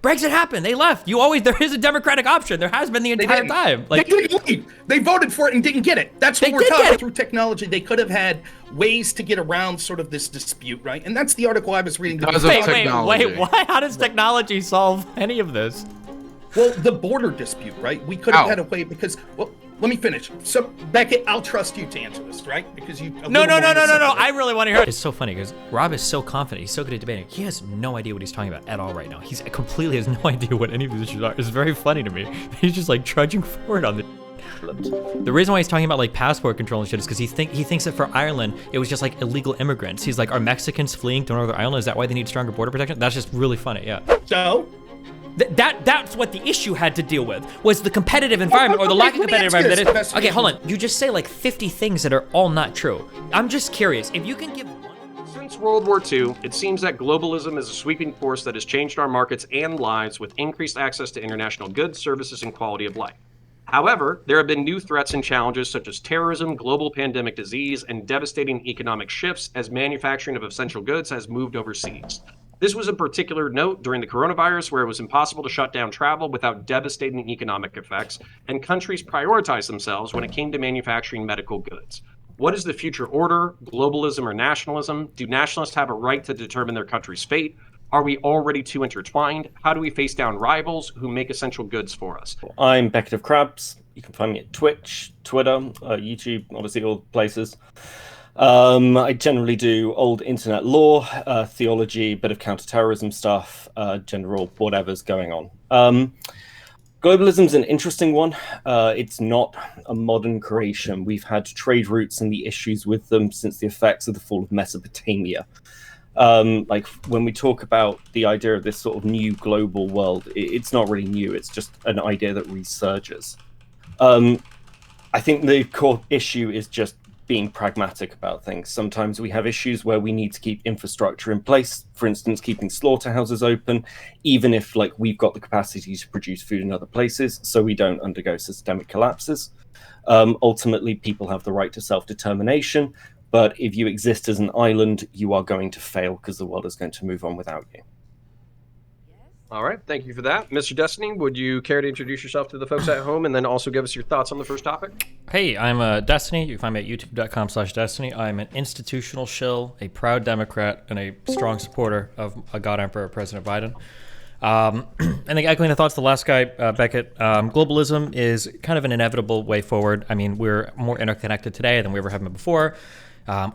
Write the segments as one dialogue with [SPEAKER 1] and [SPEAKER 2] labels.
[SPEAKER 1] Brexit happened. They left. There is a democratic option. There has been the entire time.
[SPEAKER 2] Like, they didn't leave. They voted for it and didn't get it. That's what we're talking about. Through technology, they could have had ways to get around sort of this dispute, right? And that's the article I was reading.
[SPEAKER 1] Wait, why? How does technology solve any of this?
[SPEAKER 2] Well, the border dispute, right? We could have had a way because, well, let me finish. So, Beckett, I'll trust you to answer this, right? Because you.
[SPEAKER 1] No. I really want to hear it. It's so funny because Rob is so confident. He's so good at debating. He has no idea what he's talking about at all right now. He's completely has no idea what any of these issues are. It's very funny to me. He's just like trudging forward on this. The reason why he's talking about like passport control and shit is because he thinks that for Ireland it was just like illegal immigrants. He's like, are Mexicans fleeing to Northern Ireland? Is that why they need stronger border protection? That's just really funny. Yeah.
[SPEAKER 2] So.
[SPEAKER 1] That's what the issue had to deal with, was the competitive environment, or the lack of competitive environment. Okay, hold on. You just say like 50 things that are all not true. I'm just curious, if you can give one.
[SPEAKER 3] Since World War II, it seems that globalism is a sweeping force that has changed our markets and lives with increased access to international goods, services, and quality of life. However, there have been new threats and challenges such as terrorism, global pandemic disease, and devastating economic shifts as manufacturing of essential goods has moved overseas. This was a particular note during the coronavirus, where it was impossible to shut down travel without devastating economic effects, and countries prioritized themselves when it came to manufacturing medical goods. What is the future order, globalism or nationalism? Do nationalists have a right to determine their country's fate? Are we already too intertwined? How do we face down rivals who make essential goods for us?
[SPEAKER 4] I'm BeckettofCrabs. You can find me at Twitch, Twitter, YouTube, obviously all places. I generally do old internet law, theology, bit of counterterrorism stuff, general whatever's going on. Globalism's an interesting one. It's not a modern creation. We've had trade routes and the issues with them since the effects of the fall of Mesopotamia. Like when we talk about the idea of this sort of new global world, it's not really new. It's just an idea that resurges. I think the core issue is just being pragmatic about things. Sometimes we have issues where we need to keep infrastructure in place, for instance, keeping slaughterhouses open, even if like we've got the capacity to produce food in other places, so we don't undergo systemic collapses. Ultimately, people have the right to self-determination, but if you exist as an island, you are going to fail because the world is going to move on without you.
[SPEAKER 3] All right, thank you for that. Mr. Destiny, would you care to introduce yourself to the folks at home and then also give us your thoughts on the first topic?
[SPEAKER 1] Hey, I'm Destiny. You can find me at youtube.com/Destiny. I'm an institutional shill, a proud Democrat, and a strong supporter of a God Emperor, President Biden. I think echoing the thoughts of the last guy, Beckett, globalism is kind of an inevitable way forward. I mean, we're more interconnected today than we ever have been before.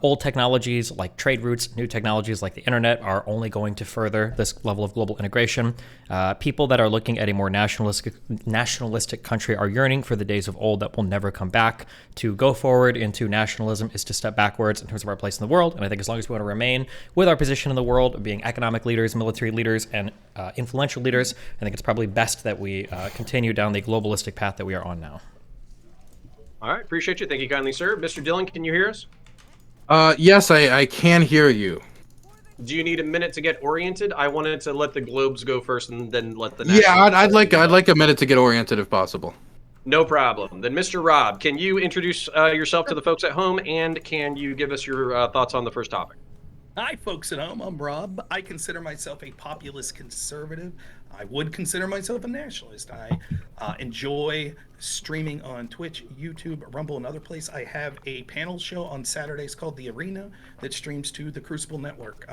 [SPEAKER 1] Old technologies like trade routes, new technologies like the internet are only going to further this level of global integration. People that are looking at a more nationalistic country are yearning for the days of old that will never come back. To go forward into nationalism is to step backwards in terms of our place in the world. And I think as long as we want to remain with our position in the world of being economic leaders, military leaders, and influential leaders, I think it's probably best that we continue down the globalistic path that we are on now.
[SPEAKER 3] All right, appreciate you. Thank you kindly, sir. Mr. Dillon, can you hear us?
[SPEAKER 5] Yes, I can hear you.
[SPEAKER 3] Do you need a minute to get oriented? I wanted to let the globes go first and then let the...
[SPEAKER 5] Yeah, I'd like a minute to get oriented if possible.
[SPEAKER 3] No problem. Then Mr. Rob, can you introduce yourself to the folks at home, and can you give us your thoughts on the first topic?
[SPEAKER 2] Hi, folks at home. I'm Rob. I consider myself a populist conservative. I would consider myself a nationalist. I enjoy streaming on Twitch, YouTube, Rumble, and other places. I have a panel show on Saturdays called The Arena that streams to the Crucible Network.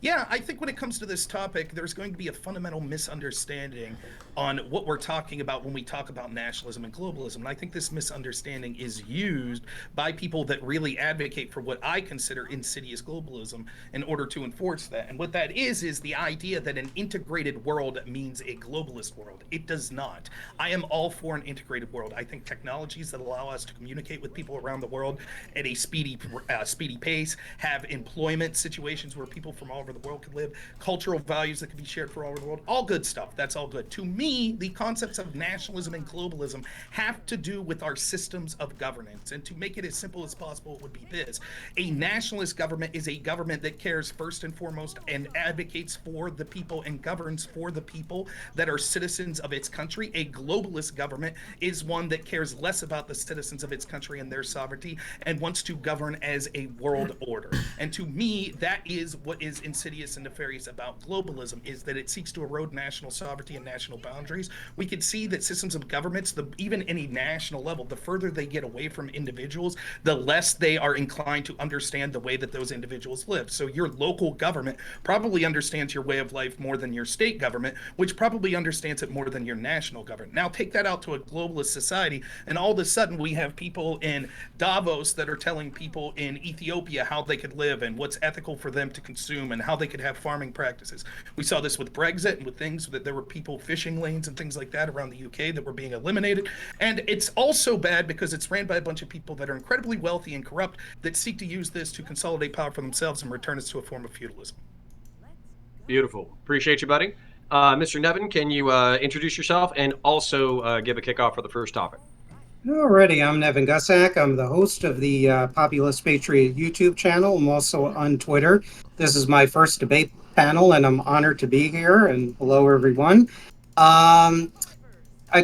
[SPEAKER 2] Yeah, I think when it comes to this topic, there's going to be a fundamental misunderstanding on what we're talking about when we talk about nationalism and globalism. And I think this misunderstanding is used by people that really advocate for what I consider insidious globalism in order to enforce that. And what that is the idea that an integrated world means a globalist world. It does not. I am all for an integrated world. I think technologies that allow us to communicate with people around the world at a speedy pace, have employment situations where people from all over the world could live, cultural values that could be shared for all over the world, all good stuff. That's all good. To me, the concepts of nationalism and globalism have to do with our systems of governance. And to make it as simple as possible, it would be this. A nationalist government is a government that cares first and foremost and advocates for the people and governs for the people that are citizens of its country. A globalist government is one that cares less about the citizens of its country and their sovereignty and wants to govern as a world order. And to me, that is what is insidious insidious and nefarious about globalism is that it seeks to erode national sovereignty and national boundaries. We can see that systems of governments, even any national level, the further they get away from individuals, the less they are inclined to understand the way that those individuals live. So your local government probably understands your way of life more than your state government, which probably understands it more than your national government. Now take that out to a globalist society, and all of a sudden we have people in Davos that are telling people in Ethiopia how they could live and what's ethical for them to consume and how they could have farming practices. We saw this with Brexit and with things that there were people fishing lanes and things like that around the UK that were being eliminated. And it's also bad because it's ran by a bunch of people that are incredibly wealthy and corrupt that seek to use this to consolidate power for themselves and return us to a form of feudalism.
[SPEAKER 3] Beautiful. Appreciate you, buddy. Mr. Nevin, can you introduce yourself and also give a kickoff for the first topic?
[SPEAKER 6] Alrighty, I'm Nevin Gusak. I'm the host of the Populist Patriot YouTube channel. I'm also on Twitter. This is my first debate panel, and I'm honored to be here. And hello, everyone. I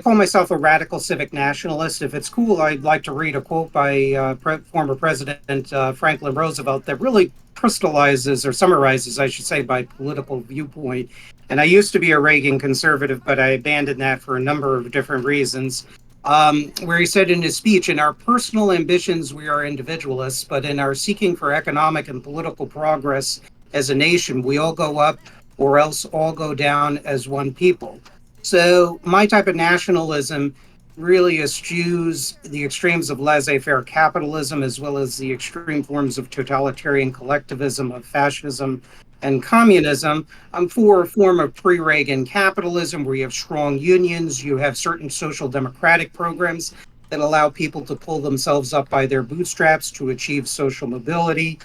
[SPEAKER 6] call myself a radical civic nationalist. If it's cool, I'd like to read a quote by former President Franklin Roosevelt that really crystallizes or summarizes, I should say, my political viewpoint. And I used to be a Reagan conservative, but I abandoned that for a number of different reasons. Where he said in his speech, in our personal ambitions, we are individualists, but in our seeking for economic and political progress as a nation, we all go up or else all go down as one people. So my type of nationalism really eschews the extremes of laissez-faire capitalism, as well as the extreme forms of totalitarian collectivism, of fascism and communism. I'm for a form of pre-Reagan capitalism where you have strong unions, you have certain social democratic programs that allow people to pull themselves up by their bootstraps to achieve social mobility.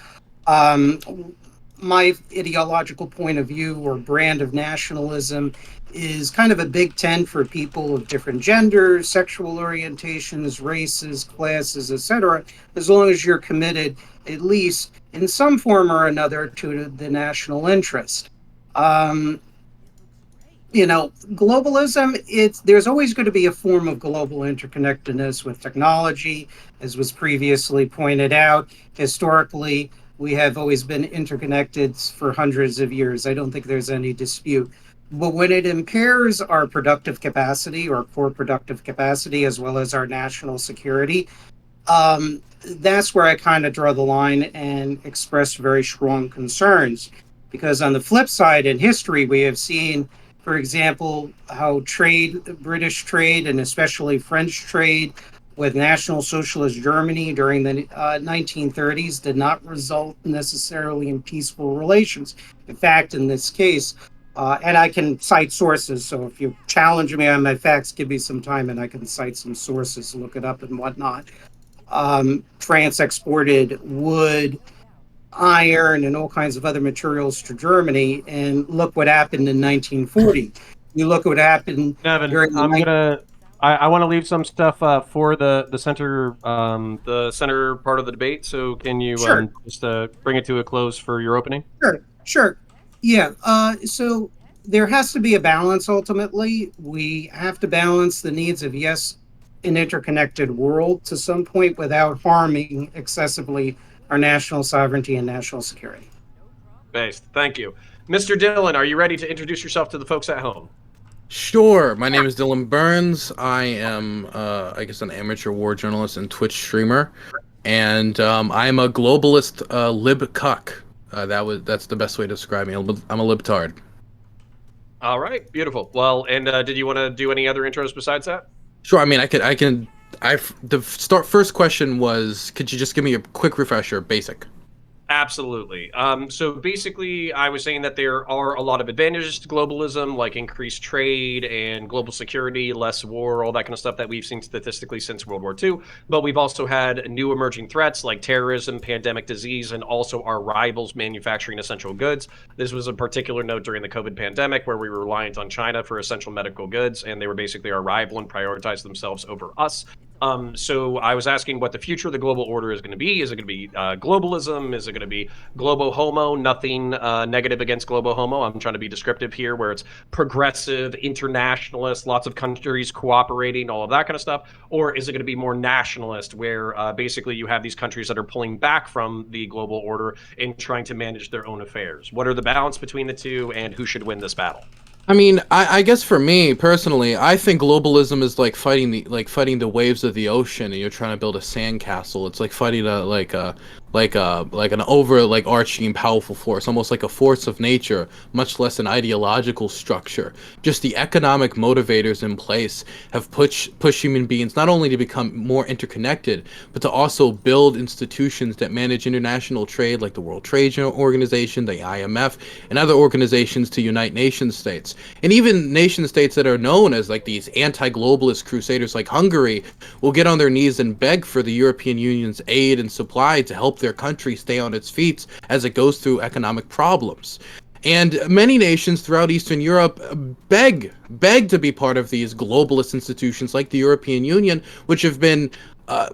[SPEAKER 6] My ideological point of view or brand of nationalism is kind of a big tent for people of different genders, sexual orientations, races, classes, etc., as long as you're committed, at least in some form or another, to the national interest. Globalism, there's always going to be a form of global interconnectedness with technology, as was previously pointed out. Historically, we have always been interconnected for hundreds of years. I don't think there's any dispute. But when it impairs our productive capacity or core productive capacity, as well as our national security, that's where I kind of draw the line and express very strong concerns. Because on the flip side, in history, we have seen, for example, how British trade, and especially French trade with National Socialist Germany during the 1930s did not result necessarily in peaceful relations. In fact, in this case, and I can cite sources, so if you challenge me on my facts, give me some time and I can cite some sources, look it up and whatnot. France exported wood, iron, and all kinds of other materials to Germany, and look what happened in 1940. You look at what happened
[SPEAKER 3] Nevin,
[SPEAKER 6] during
[SPEAKER 3] I want to leave some stuff for the center part of the debate. So can you
[SPEAKER 6] Sure.
[SPEAKER 3] just bring it to a close for your opening?
[SPEAKER 6] Sure. Yeah. So there has to be a balance. Ultimately, we have to balance the needs of, yes, an interconnected world to some point without harming excessively our national sovereignty and national security.
[SPEAKER 3] Based. Thank you. Mr. Dylan, are you ready to introduce yourself to the folks at home?
[SPEAKER 5] Sure. My name is Dylan Burns. I am, I guess, an amateur war journalist and Twitch streamer, and I'm a globalist lib-cuck. That's the best way to describe me. I'm a libtard.
[SPEAKER 3] All right. Beautiful. Well, and did you want to do any other intros besides that?
[SPEAKER 5] Sure. I mean, first question was, could you just give me a quick refresher, basic?
[SPEAKER 3] Absolutely. So basically, I was saying that there are a lot of advantages to globalism, like increased trade and global security, less war, all that kind of stuff that we've seen statistically since World War II. But we've also had new emerging threats like terrorism, pandemic disease, and also our rivals manufacturing essential goods. This was a particular note during the COVID pandemic where we were reliant on China for essential medical goods, and they were basically our rival and prioritized themselves over us. So I was asking what the future of the global order is going to be. Is it going to be globalism? Is it going to be globo homo? Nothing negative against globo homo. I'm trying to be descriptive here, where it's progressive, internationalist, lots of countries cooperating, all of that kind of stuff. Or is it going to be more nationalist, where basically you have these countries that are pulling back from the global order and trying to manage their own affairs? What are the balance between the two, and who should win this battle?
[SPEAKER 5] I mean, I guess for me personally, I think globalism is like fighting the waves of the ocean, and you're trying to build a sandcastle. It's like fighting an overarching powerful force, almost like a force of nature, much less an ideological structure. Just the economic motivators in place have push human beings not only to become more interconnected, but to also build institutions that manage international trade, like the World Trade Organization, the IMF, and other organizations to unite nation states. And even nation states that are known as like these anti-globalist crusaders like Hungary will get on their knees and beg for the European Union's aid and supply to help their country stay on its feet as it goes through economic problems. And many nations throughout Eastern Europe beg to be part of these globalist institutions like the European Union, which have been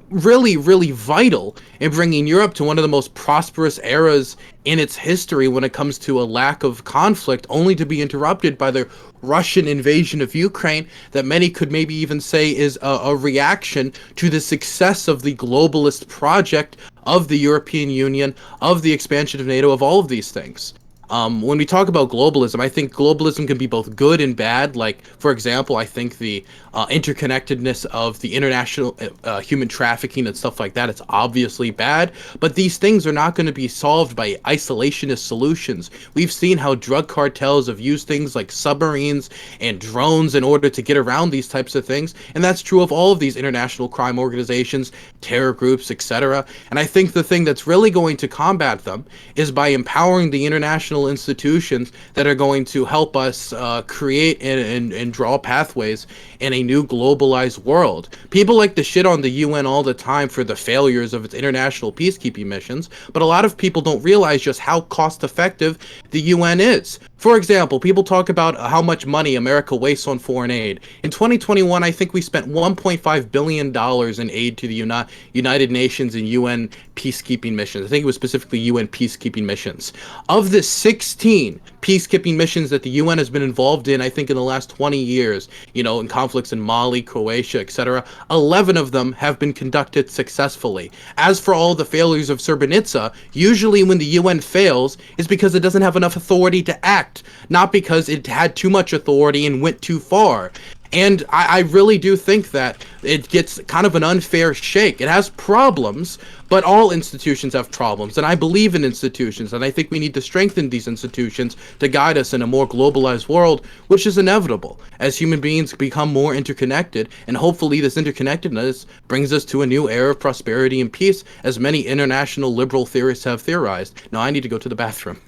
[SPEAKER 5] really vital in bringing Europe to one of the most prosperous eras in its history when it comes to a lack of conflict, only to be interrupted by the Russian invasion of Ukraine that many could maybe even say is a reaction to the success of the globalist project of the European Union, of the expansion of NATO, of all of these things. When we talk about globalism, I think globalism can be both good and bad. Like, for example, I think the interconnectedness of the international human trafficking and stuff like that, it's obviously bad. But these things are not going to be solved by isolationist solutions. We've seen how drug cartels have used things like submarines and drones in order to get around these types of things. And that's true of all of these international crime organizations, terror groups, etc. And I think the thing that's really going to combat them is by empowering the international institutions that are going to help us create and draw pathways in a new globalized world. People like to shit on the UN all the time for the failures of its international peacekeeping missions, but a lot of people don't realize just how cost effective the UN is. For example, people talk about how much money America wastes on foreign aid. In 2021, I think we spent $1.5 billion in aid to the United Nations and UN peacekeeping missions. I think it was specifically UN peacekeeping missions. Of the 16 peacekeeping missions that the UN has been involved in, I think in the last 20 years, in conflicts in Mali, Croatia, etc., 11 of them have been conducted successfully. As for all the failures of Srebrenica, usually when the UN fails, it's because it doesn't have enough authority to act, not because it had too much authority and went too far. And I really do think that it gets kind of an unfair shake. It has problems, but all institutions have problems. And I believe in institutions, and I think we need to strengthen these institutions to guide us in a more globalized world, which is inevitable as human beings become more interconnected. And hopefully this interconnectedness brings us to a new era of prosperity and peace, as many international liberal theorists have theorized. Now I need to go to the bathroom.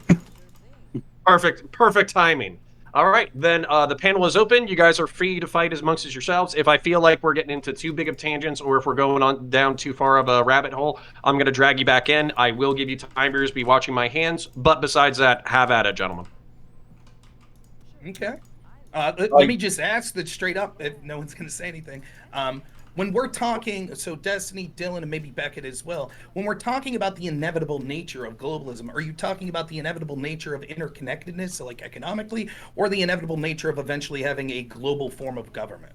[SPEAKER 3] Perfect timing. All right, then the panel is open. You guys are free to fight amongst yourselves. If I feel like we're getting into too big of tangents, or if we're going on down too far of a rabbit hole, I'm going to drag you back in. I will give you timers, be watching my hands. But besides that, have at it, gentlemen.
[SPEAKER 2] Okay. Let me just ask that straight up, if no one's going to say anything. When we're talking, so Destiny, Dylan, and maybe Beckett as well, when we're talking about the inevitable nature of globalism, are you talking about the inevitable nature of interconnectedness, so like economically, or the inevitable nature of eventually having a global form of government?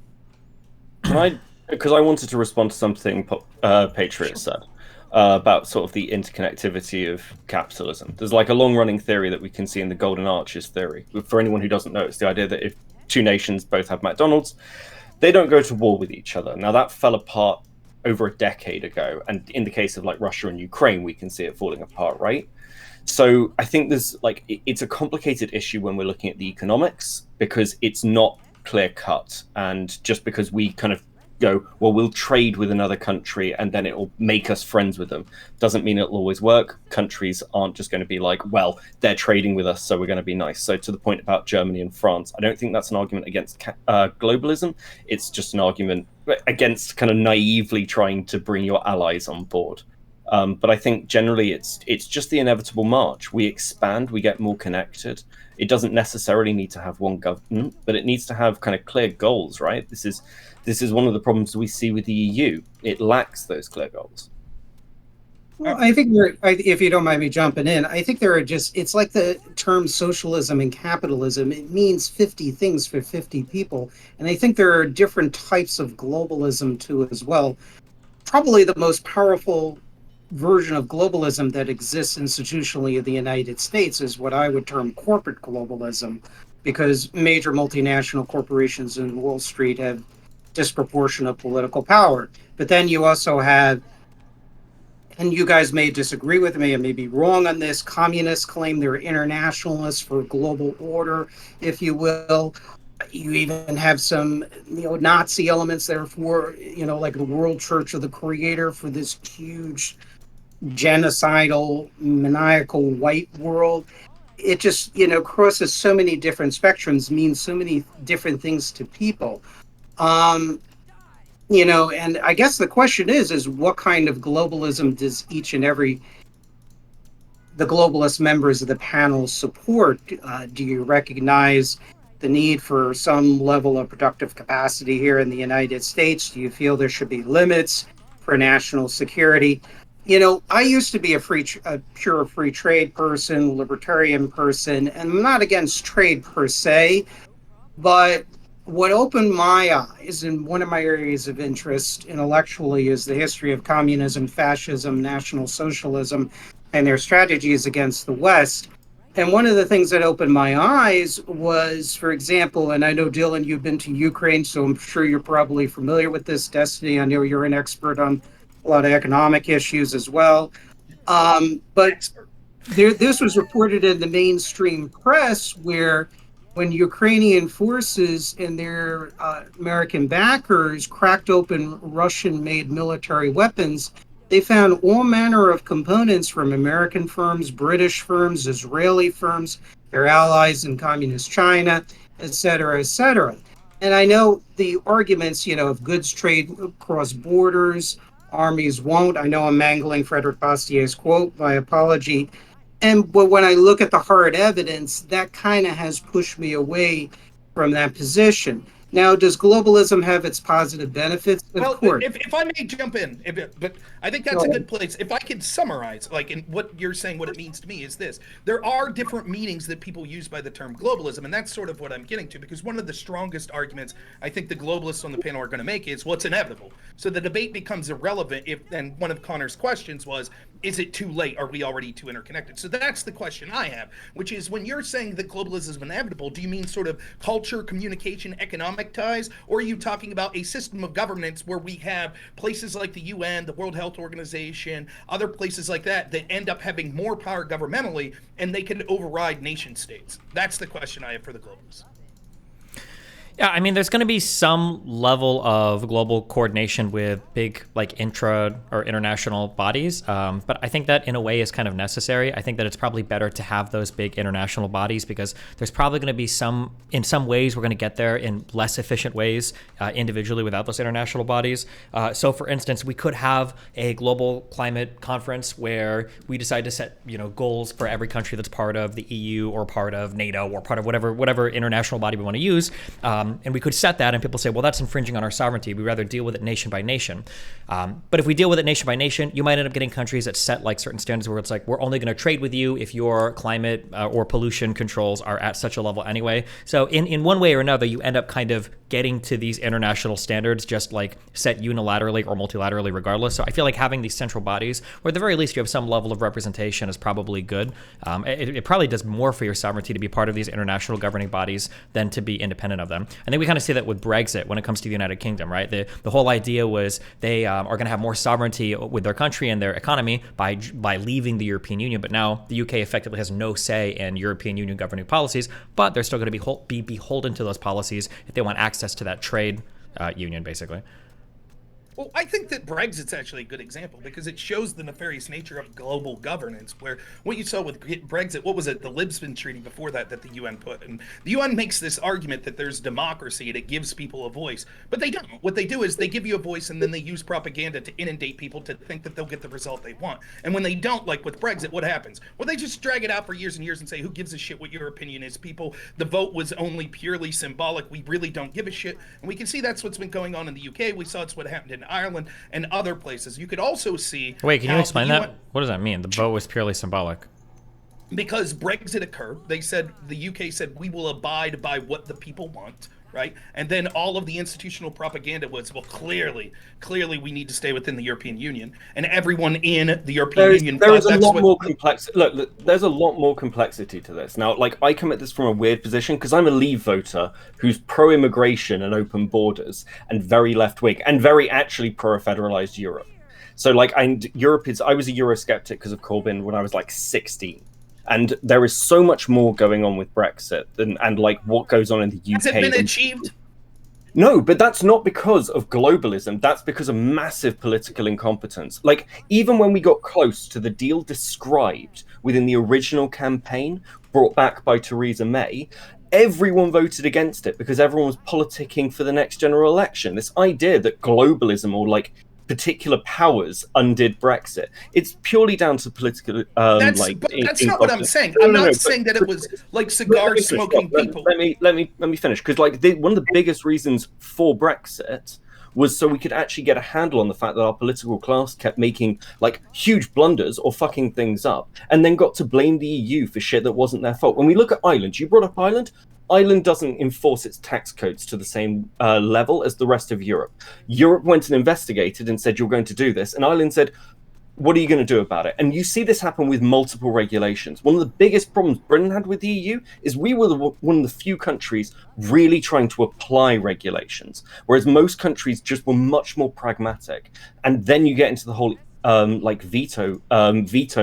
[SPEAKER 4] Because I wanted to respond to something Patriot said about sort of the interconnectivity of capitalism. There's like a long-running theory that we can see in the Golden Arches theory. For anyone who doesn't know, it's the idea that if two nations both have McDonald's, they don't go to war with each other. Now, that fell apart over a decade ago. And in the case of like Russia and Ukraine, we can see it falling apart, right? So I think it's a complicated issue when we're looking at the economics, because it's not clear cut. And just because we kind of go, well, we'll trade with another country and then it will make us friends with them, doesn't mean it'll always work. Countries aren't just going to be like, well, they're trading with us, so we're going to be nice. So to the point about Germany and France, I don't think that's an argument against globalism. It's just an argument against kind of naively trying to bring your allies on board. But I think generally it's just the inevitable march. We expand, we get more connected. It doesn't necessarily need to have one government, but it needs to have kind of clear goals, right? This is one of the problems we see with the EU. It lacks those clear goals.
[SPEAKER 6] Well, I think if you don't mind me jumping in, I think it's like the term socialism and capitalism. It means 50 things for 50 people. And I think there are different types of globalism too as well. Probably the most powerful version of globalism that exists institutionally in the United States is what I would term corporate globalism, because major multinational corporations in Wall Street have disproportionate political power. But then you also have, and you guys may disagree with me and may be wrong on this, communists claim they're internationalists for global order, if you will. You even have some Nazi elements there for, like the World Church of the Creator for this huge genocidal, maniacal white world. It just, crosses so many different spectrums, means so many different things to people. And I guess the question is what kind of globalism does each and every the globalist members of the panel support? Do you recognize the need for some level of productive capacity here in the United States? Do you feel there should be limits for national security? I used to be a pure free trade person, libertarian person, and I'm not against trade per se, but what opened my eyes, and one of my areas of interest intellectually, is the history of communism, fascism, National Socialism, and their strategies against the West. And one of the things that opened my eyes was, for example, and I know, Dylan, you've been to Ukraine, so I'm sure you're probably familiar with this. Destiny, I know you're an expert on a lot of economic issues as well. But this was reported in the mainstream press, where when Ukrainian forces and their American backers cracked open Russian-made military weapons, they found all manner of components from American firms, British firms, Israeli firms, their allies in communist China, et cetera, et cetera. And I know the arguments, of goods trade across borders, armies won't. I know I'm mangling Frederick Bastier's quote, my apology. But when I look at the hard evidence, that kind of has pushed me away from that position. Now, does globalism have its positive benefits? Of course.
[SPEAKER 2] If I may jump in, but I think that's a good place. If I could summarize, like in what you're saying, what it means to me is this. There are different meanings that people use by the term globalism, and that's sort of what I'm getting to, because one of the strongest arguments I think the globalists on the panel are going to make is what's inevitable. So the debate becomes irrelevant and one of Connor's questions was, is it too late? Are we already too interconnected? So that's the question I have, which is, when you're saying that globalism is inevitable, do you mean sort of culture, communication, economic ties, or are you talking about a system of governance where we have places like the UN, the World Health Organization, other places like that end up having more power governmentally and they can override nation states? That's the question I have for the globalists.
[SPEAKER 1] Yeah, I mean, there's going to be some level of global coordination with big, like, intra or international bodies, but I think that in a way is kind of necessary. I think that it's probably better to have those big international bodies, because there's probably going to be in some ways we're going to get there in less efficient ways individually without those international bodies. So, for instance, we could have a global climate conference where we decide to set, goals for every country that's part of the EU or part of NATO or part of whatever international body we want to use. And we could set that, and people say, well, that's infringing on our sovereignty. We'd rather deal with it nation by nation. But if we deal with it nation by nation, you might end up getting countries that set like certain standards where it's like, we're only going to trade with you if your climate or pollution controls are at such a level anyway. So in one way or another, you end up kind of getting to these international standards just like set unilaterally or multilaterally regardless. So I feel like having these central bodies, or at the very least you have some level of representation, is probably good. It probably does more for your sovereignty to be part of these international governing bodies than to be independent of them. I think we kind of see that with Brexit when it comes to the United Kingdom, right? The whole idea was they are going to have more sovereignty with their country and their economy by leaving the European Union. But now the UK effectively has no say in European Union governing policies, but they're still going to be beholden to those policies if they want access to that trade union, basically.
[SPEAKER 2] Well, I think that Brexit's actually a good example because it shows the nefarious nature of global governance, where what you saw with Brexit, what was it, the Lisbon Treaty before that the UN put, and the UN makes this argument that there's democracy and it gives people a voice, but they don't. What they do is they give you a voice and then they use propaganda to inundate people to think that they'll get the result they want. And when they don't, like with Brexit, what happens? Well, they just drag it out for years and years and say, who gives a shit what your opinion is, people? The vote was only purely symbolic. We really don't give a shit. And we can see that's what's been going on in the UK. We saw it's what happened in Ireland and other places. You could also see.
[SPEAKER 1] Wait, can you explain that? What does that mean? The vote was purely symbolic.
[SPEAKER 2] Because Brexit occurred, they said, the UK said, we will abide by what the people want, right? And then all of the institutional propaganda was, well, clearly we need to stay within the European Union. And everyone in the European Union.
[SPEAKER 4] There is a lot more complex. Look, there's a lot more complexity to this. Now, like, I come at this from a weird position because I'm a Leave voter who's pro-immigration and open borders and very left-wing and very actually pro-federalized Europe. So, like, I was a Eurosceptic because of Corbyn when I was like 16. And there is so much more going on with Brexit and like what goes on in the UK.
[SPEAKER 2] Has it been achieved?
[SPEAKER 4] No, but that's not because of globalism. That's because of massive political incompetence. Like, even when we got close to the deal described within the original campaign brought back by Theresa May, everyone voted against it because everyone was politicking for the next general election. This idea that globalism or like particular powers undid Brexit. It's purely down to political.
[SPEAKER 2] That's not what I'm saying. I'm not saying that it was like cigar smoking people.
[SPEAKER 4] Let me finish, because like one of the biggest reasons for Brexit was so we could actually get a handle on the fact that our political class kept making like huge blunders or fucking things up, and then got to blame the EU for shit that wasn't their fault. When we look at Ireland, you brought up Ireland. Ireland doesn't enforce its tax codes to the same level as the rest of Europe. Europe went and investigated and said, you're going to do this. And Ireland said, what are you going to do about it? And you see this happen with multiple regulations. One of the biggest problems Britain had with the EU is we were one of the few countries really trying to apply regulations, whereas most countries just were much more pragmatic. And then you get into the whole veto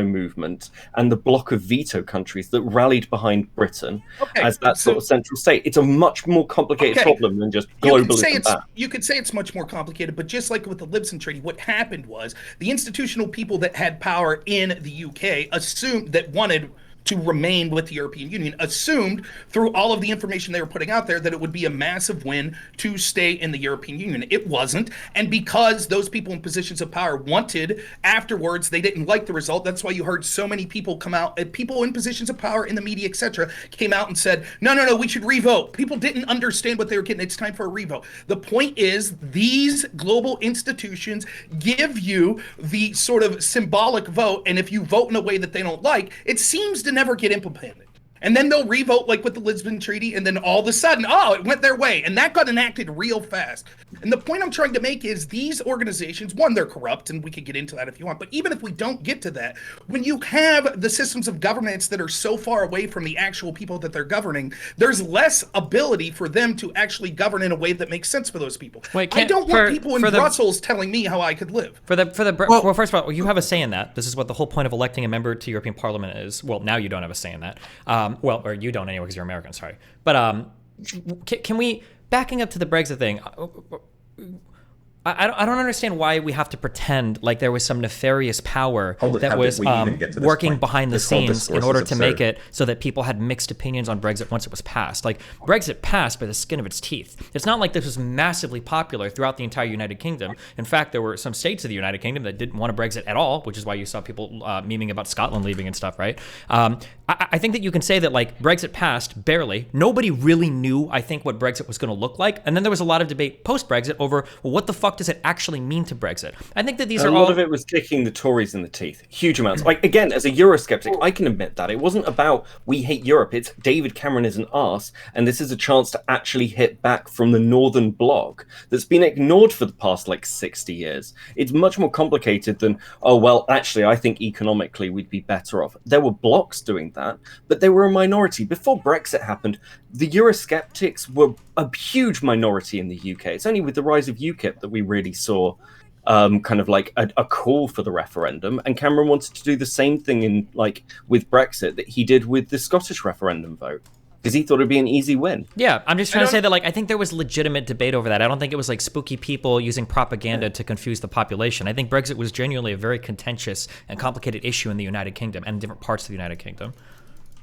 [SPEAKER 4] movement and the block of veto countries that rallied behind Britain as that sort of central state. It's a much more complicated problem than just globalism.
[SPEAKER 2] You could say it's much more complicated, but just like with the Lisbon Treaty, what happened was the institutional people that had power in the UK assumed that wanted to remain with the European Union, assumed through all of the information they were putting out there that it would be a massive win to stay in the European Union. It wasn't. And because those people in positions of power wanted afterwards, they didn't like the result. That's why you heard so many people come out, people in positions of power in the media, etc., came out and said, no, we should revote. People didn't understand what they were getting. It's time for a revote. The point is, these global institutions give you the sort of symbolic vote, and if you vote in a way that they don't like, it seems to never get implemented. And then they'll revote like with the Lisbon Treaty, and then all of a sudden, it went their way. And that got enacted real fast. And the point I'm trying to make is these organizations, one, they're corrupt, and we could get into that if you want. But even if we don't get to that, when you have the systems of governance that are so far away from the actual people that they're governing, there's less ability for them to actually govern in a way that makes sense for those people. I don't want people in Brussels telling me how I could live.
[SPEAKER 1] Well, first of all, you have a say in that. This is what the whole point of electing a member to European Parliament is. Well, now you don't have a say in that. Or you don't anyway because you're American, sorry. But can we, backing up to the Brexit thing, I don't understand why we have to pretend like there was some nefarious power that was working behind the scenes in order to make it so that people had mixed opinions on Brexit once it was passed. Like, Brexit passed by the skin of its teeth. It's not like this was massively popular throughout the entire United Kingdom. In fact, there were some states of the United Kingdom that didn't want a Brexit at all, which is why you saw people memeing about Scotland leaving and stuff, right? I think that you can say that, like, Brexit passed barely. Nobody really knew, I think, what Brexit was going to look like. And then there was a lot of debate post-Brexit over, well, what the fuck does it actually mean to Brexit? I think that a
[SPEAKER 4] lot of it was kicking the Tories in the teeth. Huge amounts. Like, again, as a Eurosceptic, I can admit that. It wasn't about we hate Europe. It's David Cameron is an arse, and this is a chance to actually hit back from the Northern Bloc that's been ignored for the past, 60 years. It's much more complicated than, actually, I think economically we'd be better off. There were blocs doing that, but they were a minority. Before Brexit happened, the Eurosceptics were a huge minority in the UK. It's only with the rise of UKIP that we really saw kind of like a call for the referendum, and Cameron wanted to do the same thing with Brexit that he did with the Scottish referendum vote. because he thought it'd be an easy win.
[SPEAKER 1] Yeah, I'm just trying to say that, like, I think there was legitimate debate over that. I don't think it was like spooky people using propaganda to confuse the population. I think Brexit was genuinely a very contentious and complicated issue in the United Kingdom and different parts of the United Kingdom.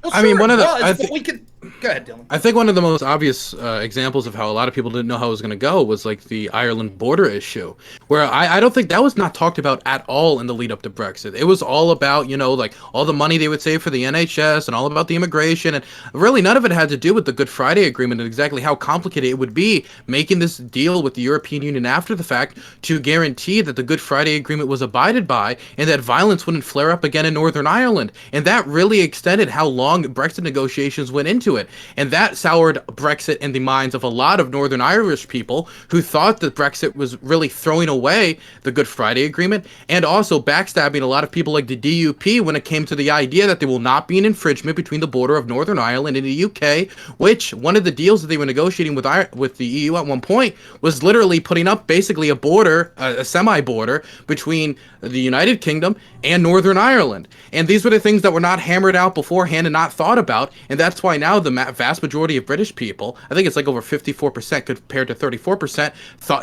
[SPEAKER 2] Well,
[SPEAKER 5] I mean, one of the
[SPEAKER 2] go ahead, Dylan.
[SPEAKER 5] I think one of the most obvious examples of how a lot of people didn't know how it was going to go was like the Ireland border issue, where I don't think that was not talked about at all in the lead up to Brexit. It was all about, you know, like all the money they would save for the NHS and all about the immigration, and really none of it had to do with the Good Friday Agreement and exactly how complicated it would be making this deal with the European Union after the fact to guarantee that the Good Friday Agreement was abided by and that violence wouldn't flare up again in Northern Ireland. And that really extended how long Brexit negotiations went into it. And that soured Brexit in the minds of a lot of Northern Irish people who thought that Brexit was really throwing away the Good Friday Agreement and also backstabbing a lot of people like the DUP when it came to the idea that there will not be an infringement between the border of Northern Ireland and the UK, which one of the deals that they were negotiating with the EU at one point was literally putting up basically a border, a semi-border between the United Kingdom and Northern Ireland. And these were the things that were not hammered out beforehand and not thought about, and that's why now the vast majority of British people, I think it's like over 54% compared to 34%,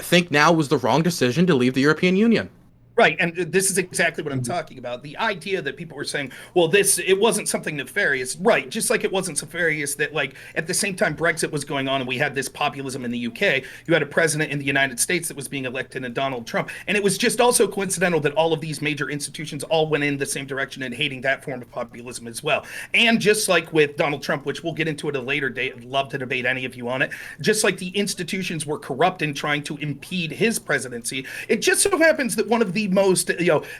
[SPEAKER 5] think now was the wrong decision to leave the European Union.
[SPEAKER 2] Right, and this is exactly what I'm talking about. The idea that people were saying, well, it wasn't something nefarious. Right, just like it wasn't nefarious that, like, at the same time Brexit was going on and we had this populism in the UK, you had a president in the United States that was being elected in Donald Trump. And it was just also coincidental that all of these major institutions all went in the same direction and hating that form of populism as well. And just like with Donald Trump, which we'll get into at a later date, I'd love to debate any of you on it, just like the institutions were corrupt in trying to impede his presidency, it just so happens that one of the most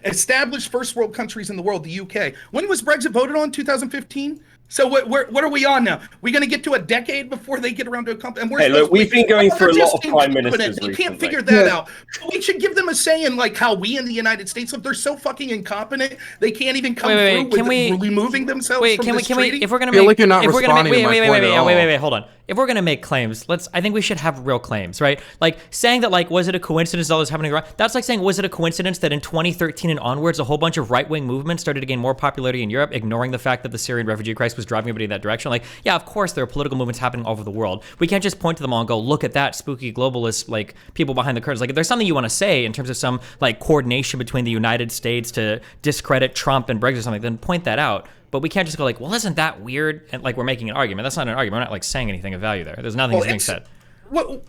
[SPEAKER 2] established first world countries in the world, the UK. When was Brexit voted on? 2015? So what are we on now? We're going to get to a decade before they get around to a company. And
[SPEAKER 4] hey, look, we've been going through a lot of prime ministers
[SPEAKER 2] recently. We can't figure
[SPEAKER 4] recently.
[SPEAKER 2] that out. We should give them a say in like how we in the United States live. They're so fucking incompetent. They can't even come through with removing themselves from this treaty.
[SPEAKER 1] If we're going to
[SPEAKER 5] I feel
[SPEAKER 1] make,
[SPEAKER 5] like you're not
[SPEAKER 1] if we're gonna make,
[SPEAKER 5] responding to my point at all.
[SPEAKER 1] wait, hold on. If we're going to make claims, I think we should have real claims, right? Like saying that, like, was it a coincidence all this happening around? That's like saying, was it a coincidence that in 2013 and onwards, a whole bunch of right-wing movements started to gain more popularity in Europe, ignoring the fact that the Syrian refugee crisis was driving everybody in that direction? Like, yeah, of course there are political movements happening all over the world. We can't just point to them all and go, look at that spooky globalist, like, people behind the curtains. Like, if there's something you want to say in terms of some, like, coordination between the United States to discredit Trump and Brexit or something, then point that out. But we can't just go like, well, isn't that weird? And like, we're making an argument. That's not an argument. We're not like saying anything of value there. There's nothing that's being said.
[SPEAKER 2] Well,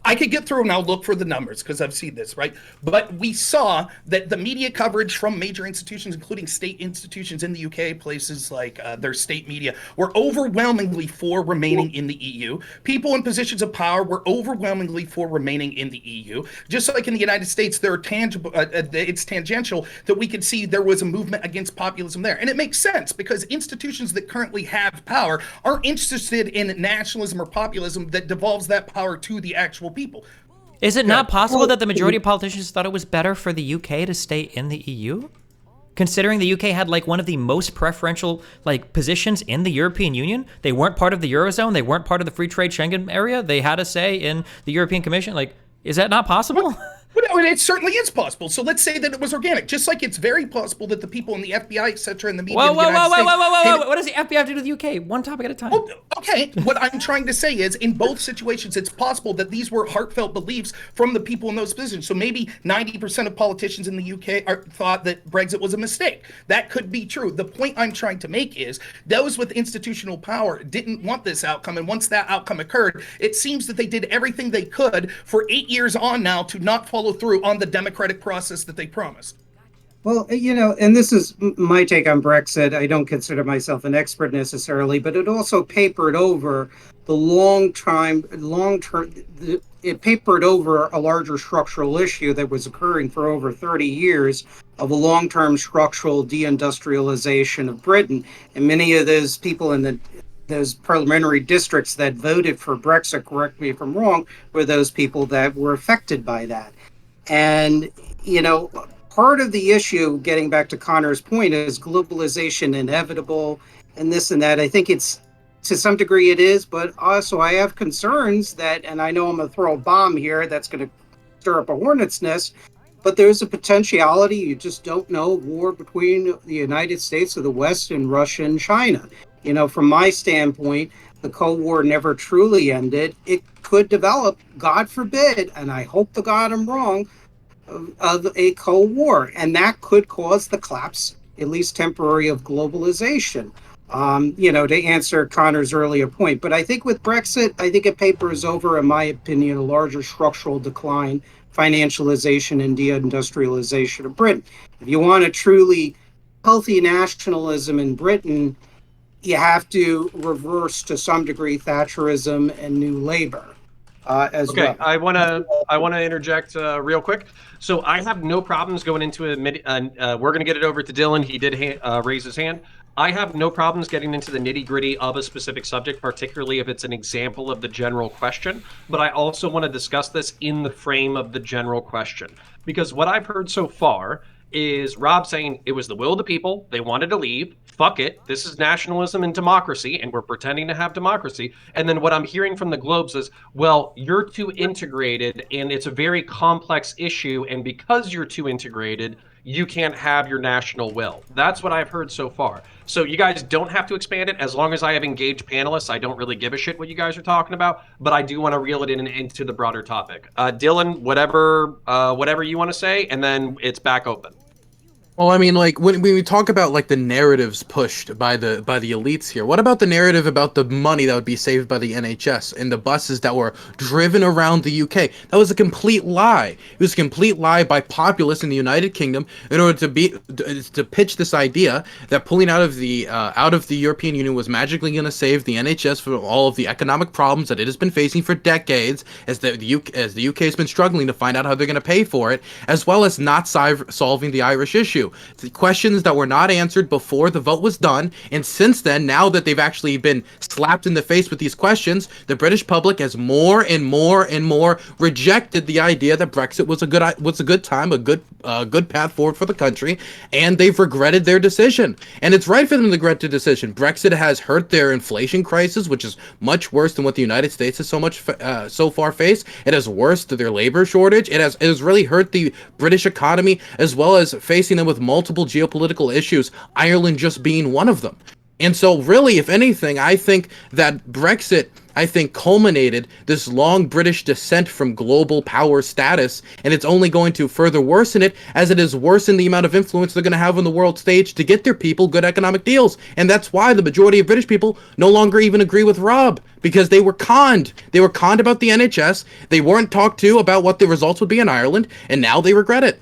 [SPEAKER 2] I could get through and I'll look for the numbers because I've seen this, right? But we saw that the media coverage from major institutions, including state institutions in the UK, places like their state media, were overwhelmingly for remaining in the EU. People in positions of power were overwhelmingly for remaining in the EU. Just like in the United States, there are tangible, it's tangential that we could see there was a movement against populism there. And it makes sense because institutions that currently have power aren't interested in nationalism or populism that devolves that power to the actual people.
[SPEAKER 1] Is it not possible that the majority of politicians thought it was better for the UK to stay in the EU? Considering the UK had like one of the most preferential like positions in the European Union, they weren't part of the Eurozone, they weren't part of the free trade Schengen area, they had a say in the European Commission. Like, is that not possible?
[SPEAKER 2] Well, it certainly is possible. So let's say that it was organic, just like it's very possible that the people in the FBI, et cetera, in the media in the United States...
[SPEAKER 1] Whoa. What does the FBI have to do with the UK? One topic at a time.
[SPEAKER 2] Oh, okay. What I'm trying to say is, in both situations, it's possible that these were heartfelt beliefs from the people in those positions. So maybe 90% of politicians in the UK thought that Brexit was a mistake. That could be true. The point I'm trying to make is, those with institutional power didn't want this outcome. And once that outcome occurred, it seems that they did everything they could for 8 years on now to not follow through on the democratic process that they promised.
[SPEAKER 6] Well, you know, and this is my take on Brexit. I don't consider myself an expert necessarily, but it also papered over the it papered over a larger structural issue that was occurring for over 30 years of a long-term structural deindustrialization of Britain. And many of those people in those parliamentary districts that voted for Brexit, correct me if I'm wrong, were those people that were affected by that. And, you know, part of the issue, getting back to Connor's point, is globalization inevitable and this and that. I think it's, to some degree it is, but also I have concerns that, and I know I'm going to throw a bomb here that's going to stir up a hornet's nest, but there's a potentiality, you just don't know, war between the United States of the West and Russia and China. You know, from my standpoint, the Cold War never truly ended, it could develop, God forbid, and I hope to God I'm wrong, of a Cold War. And that could cause the collapse, at least temporary, of globalization. To answer Connor's earlier point. But I think with Brexit, I think it papers over, in my opinion, a larger structural decline, financialization and deindustrialization of Britain. If you want a truly healthy nationalism in Britain, you have to reverse to some degree Thatcherism and New Labour as well.
[SPEAKER 3] Okay, I want to interject real quick. So I have no problems going into we're going to get it over to Dylan. He did raise his hand. I have no problems getting into the nitty-gritty of a specific subject, particularly if it's an example of the general question. But I also want to discuss this in the frame of the general question. Because what I've heard so far is Rob saying it was the will of the people. They wanted to leave. Fuck it. This is nationalism and democracy, and we're pretending to have democracy. And then what I'm hearing from the Globes is, well, you're too integrated, and it's a very complex issue, and because you're too integrated, you can't have your national will. That's what I've heard so far. So you guys don't have to expand it. As long as I have engaged panelists, I don't really give a shit what you guys are talking about, but I do want to reel it into the broader topic. Dylan, whatever you want to say, and then it's back open.
[SPEAKER 5] Well, I mean, like when we talk about like the narratives pushed by the elites here, what about the narrative about the money that would be saved by the NHS and the buses that were driven around the UK? That was a complete lie. It was a complete lie by populists in the United Kingdom in order to pitch this idea that pulling out of the European Union was magically going to save the NHS from all of the economic problems that it has been facing for decades, as the UK has been struggling to find out how they're going to pay for it, as well as not solving the Irish issue. The questions that were not answered before the vote was done, and since then, now that they've actually been slapped in the face with these questions, the British public has more and more and more rejected the idea that Brexit was a good path forward for the country, and they've regretted their decision. And it's right for them to regret their decision. Brexit has hurt their inflation crisis, which is much worse than what the United States has so far faced. It has worse to their labor shortage. It has really hurt the British economy, as well as facing them with multiple geopolitical issues, Ireland just being one of them. And so really, if anything, I think that Brexit, culminated this long British descent from global power status, and it's only going to further worsen it, as it has worsened the amount of influence they're going to have on the world stage to get their people good economic deals. And that's why the majority of British people no longer even agree with Rob, because they were conned. They were conned about the NHS, they weren't talked to about what the results would be in Ireland, and now they regret it.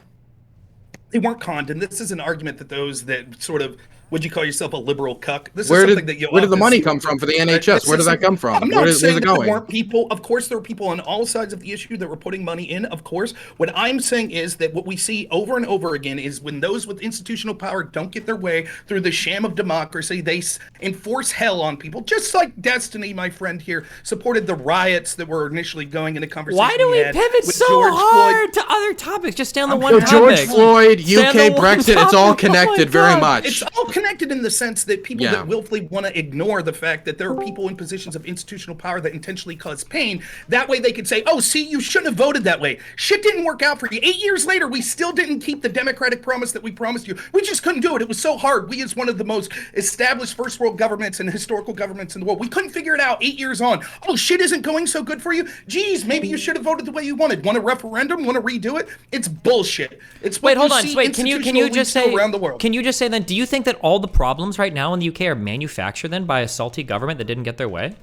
[SPEAKER 2] They weren't conned, and this is an argument that those that sort of, would you call yourself a liberal cuck? Where did
[SPEAKER 5] the money come from for the NHS? Where did that come from?
[SPEAKER 2] I'm not saying that there weren't people. Of course, there were people on all sides of the issue that were putting money in, of course. What I'm saying is that what we see over and over again is when those with institutional power don't get their way through the sham of democracy, they enforce hell on people, just like Destiny, my friend here, supported the riots that were initially going into conversation.
[SPEAKER 1] Why do we pivot so hard to other topics? Just stay on the one topic.
[SPEAKER 5] George Floyd, UK, Brexit, it's all connected very much.
[SPEAKER 2] It's all connected in the sense that people that willfully want to ignore the fact that there are people in positions of institutional power that intentionally cause pain. That way they could say, oh, see, you shouldn't have voted that way. Shit didn't work out for you. 8 years later, we still didn't keep the democratic promise that we promised you. We just couldn't do it. It was so hard. We, as one of the most established first world governments and historical governments in the world, we couldn't figure it out 8 years on. Oh, shit isn't going so good for you? Geez, maybe you should have voted the way you wanted. Want a referendum? Want to redo it? It's bullshit. It's what
[SPEAKER 1] hold on.
[SPEAKER 2] see
[SPEAKER 1] Wait, can you just say
[SPEAKER 2] around the world.
[SPEAKER 1] Can you just say then, do you think that all the problems right now in the UK are manufactured then by a salty government that didn't get their way?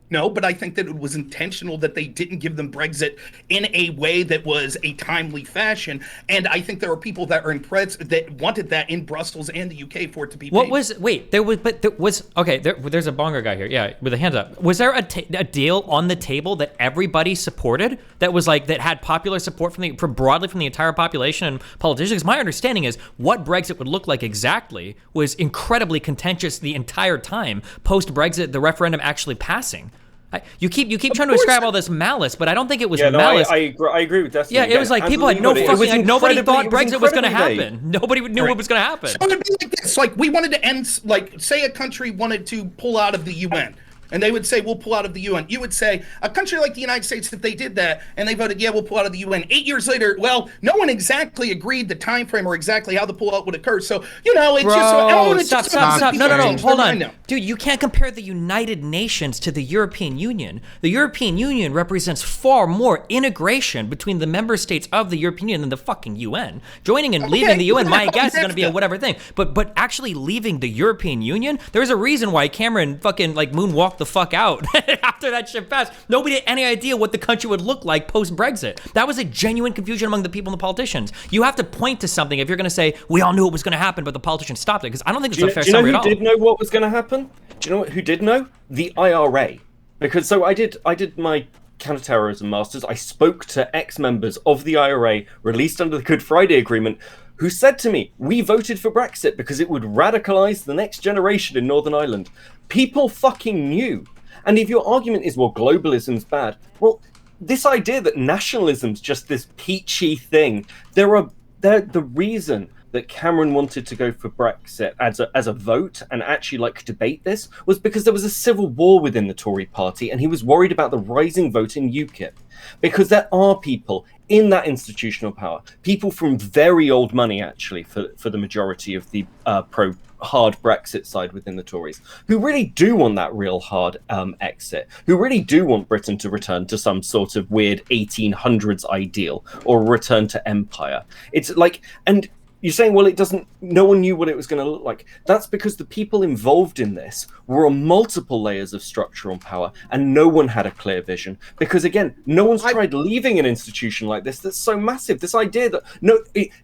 [SPEAKER 2] No, but I think that it was intentional that they didn't give them Brexit in a way that was a timely fashion. And I think there are people that are impressed that wanted that in Brussels and the UK for it to be paid.
[SPEAKER 1] There's a bonger guy here. Yeah, with a hand up. Was there a deal on the table that everybody supported that was like, that had popular support from broadly from the entire population and politicians? Because my understanding is what Brexit would look like exactly was incredibly contentious the entire time post-Brexit, the referendum actually passing. You keep trying to ascribe all this malice, but I don't think it was malice.
[SPEAKER 4] I agree with Destiny.
[SPEAKER 1] Yeah, it was like people had no fucking. Nobody thought Brexit was going to happen. Nobody knew what was going to happen.
[SPEAKER 2] So it'd be like this: like we wanted to end, like say a country wanted to pull out of the UN. and they would say, we'll pull out of the UN. You would say, a country like the United States, if they did that and they voted, yeah, we'll pull out of the UN. 8 years later, well, no one exactly agreed the time frame or exactly how the pullout would occur. So, it's
[SPEAKER 1] Stop. No. Hold on. Dude, you can't compare the United Nations to the European Union. The European Union represents far more integration between the member states of the European Union than the fucking UN. Joining and leaving the UN, my guess, is going to be a whatever thing. But actually leaving the European Union, there's a reason why Cameron fucking moonwalked the fuck out after that shit passed. Nobody had any idea what the country would look like post-Brexit. That was a genuine confusion among the people and the politicians. You have to point to something if you're going to say, we all knew it was going to happen, but the politicians stopped it, because I don't think it's a fair summary at all.
[SPEAKER 4] Do you know who did know what was going to happen? Do you know who did know? The IRA. Because so I did my counterterrorism masters. I spoke to ex-members of the IRA released under the Good Friday Agreement who said to me, we voted for Brexit because it would radicalize the next generation in Northern Ireland. People fucking knew. And if your argument is, well, globalism's bad, well, this idea that nationalism's just this peachy thing, the reason that Cameron wanted to go for Brexit as a vote and actually debate this was because there was a civil war within the Tory party and he was worried about the rising vote in UKIP. Because there are people in that institutional power, people from very old money actually for the majority of the hard Brexit side within the Tories, who really do want that real hard exit, who really do want Britain to return to some sort of weird 1800s ideal or return to empire. It's and you're saying, well, no one knew what it was going to look like. That's because the people involved in this were on multiple layers of structural power and no one had a clear vision. Because again, no one's tried leaving an institution like this that's so massive. This idea that,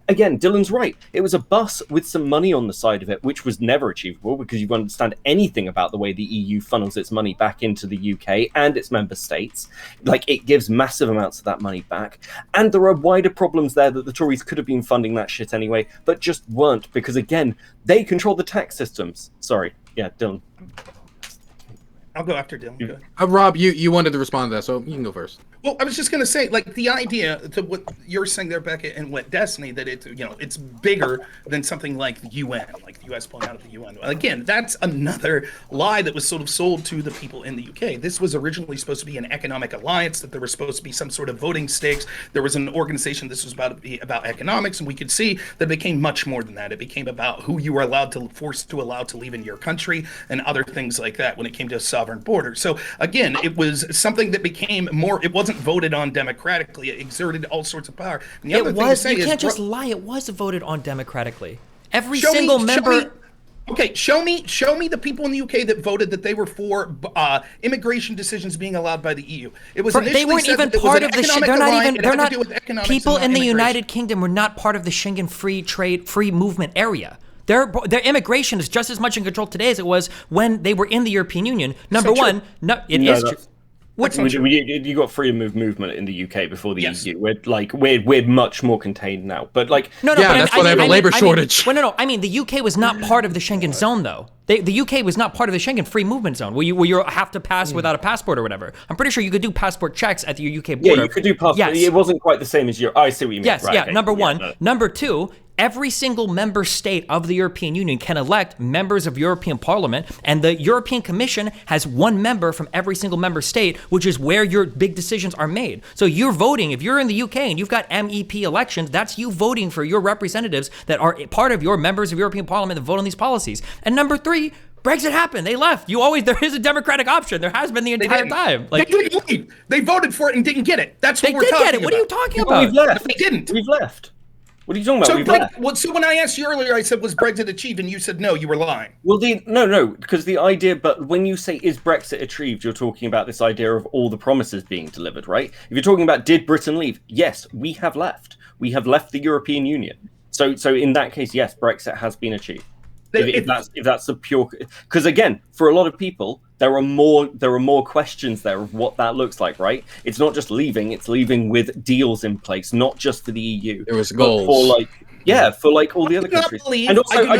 [SPEAKER 4] again, Dylan's right. It was a bus with some money on the side of it, which was never achievable because you understand anything about the way the EU funnels its money back into the UK and its member states. It gives massive amounts of that money back. And there are wider problems there that the Tories could have been funding that shit anyway, but just weren't, because again, they control the tax systems. Sorry. Yeah, Dylan.
[SPEAKER 2] I'll go after Dylan. Good.
[SPEAKER 5] Rob, you wanted to respond to that, so you can go first.
[SPEAKER 2] Well, I was just going to say, the idea to what you're saying there, Beckett, and what Destiny, that it's bigger than something like the UN, like the US pulling out of the UN. Again, that's another lie that was sort of sold to the people in the UK. This was originally supposed to be an economic alliance, that there was supposed to be some sort of voting stakes. There was an organization, this was about economics, and we could see that it became much more than that. It became about who you were forced to allow to leave in your country and other things like that when it came to a sovereign border. So again, it was something that became more, it wasn't voted on democratically. It exerted all sorts of power. And the other thing to say
[SPEAKER 1] you can't just lie. It was voted on democratically. Every single member.
[SPEAKER 2] Okay, show me the people in the UK that voted that they were for immigration decisions being allowed by the EU. It was
[SPEAKER 1] they weren't even part of the. They're not even. They're not. People in the United Kingdom were not part of the Schengen free movement area. Their immigration is just as much in control today as it was when they were in the European Union. Number one, it is true.
[SPEAKER 4] You got freedom of movement in the UK before the EU. We're much more contained now. But
[SPEAKER 5] that's why they have a labor shortage.
[SPEAKER 1] I mean, the UK was not part of the Schengen zone, though. The UK was not part of the Schengen free movement zone, where you have to pass without a passport or whatever. I'm pretty sure you could do passport checks at the UK border.
[SPEAKER 4] Yeah, you could do passport. Yes. It wasn't quite the same as I see what you mean.
[SPEAKER 1] Yes,
[SPEAKER 4] right,
[SPEAKER 1] yeah.
[SPEAKER 4] okay.
[SPEAKER 1] Number one. No. Number two. Every single member state of the European Union can elect members of European Parliament, and the European Commission has one member from every single member state, which is where your big decisions are made. So you're voting, if you're in the UK and you've got MEP elections, that's you voting for your representatives that are part of your members of European Parliament that vote on these policies. And number three, Brexit happened. They left. There is a democratic option. There has been the entire time.
[SPEAKER 2] They didn't leave. They voted for it and didn't get it. That's what we're talking about. They did get it.
[SPEAKER 1] What are you talking about?
[SPEAKER 4] We've left.
[SPEAKER 2] They didn't.
[SPEAKER 4] We've left. What are you talking about?
[SPEAKER 2] So when I asked you earlier, I said, was Brexit achieved? And you said, no, you were lying.
[SPEAKER 4] Well, no, because the idea, but when you say, is Brexit achieved, you're talking about this idea of all the promises being delivered, right? If you're talking about, did Britain leave? Yes, we have left. We have left the European Union. So in that case, yes, Brexit has been achieved. If that's a pure, because again, for a lot of people, there are more questions there of what that looks like, right? It's not just leaving; it's leaving with deals in place, not just for the EU.
[SPEAKER 5] There was goals.
[SPEAKER 4] Yeah, for like all the other countries. And also, I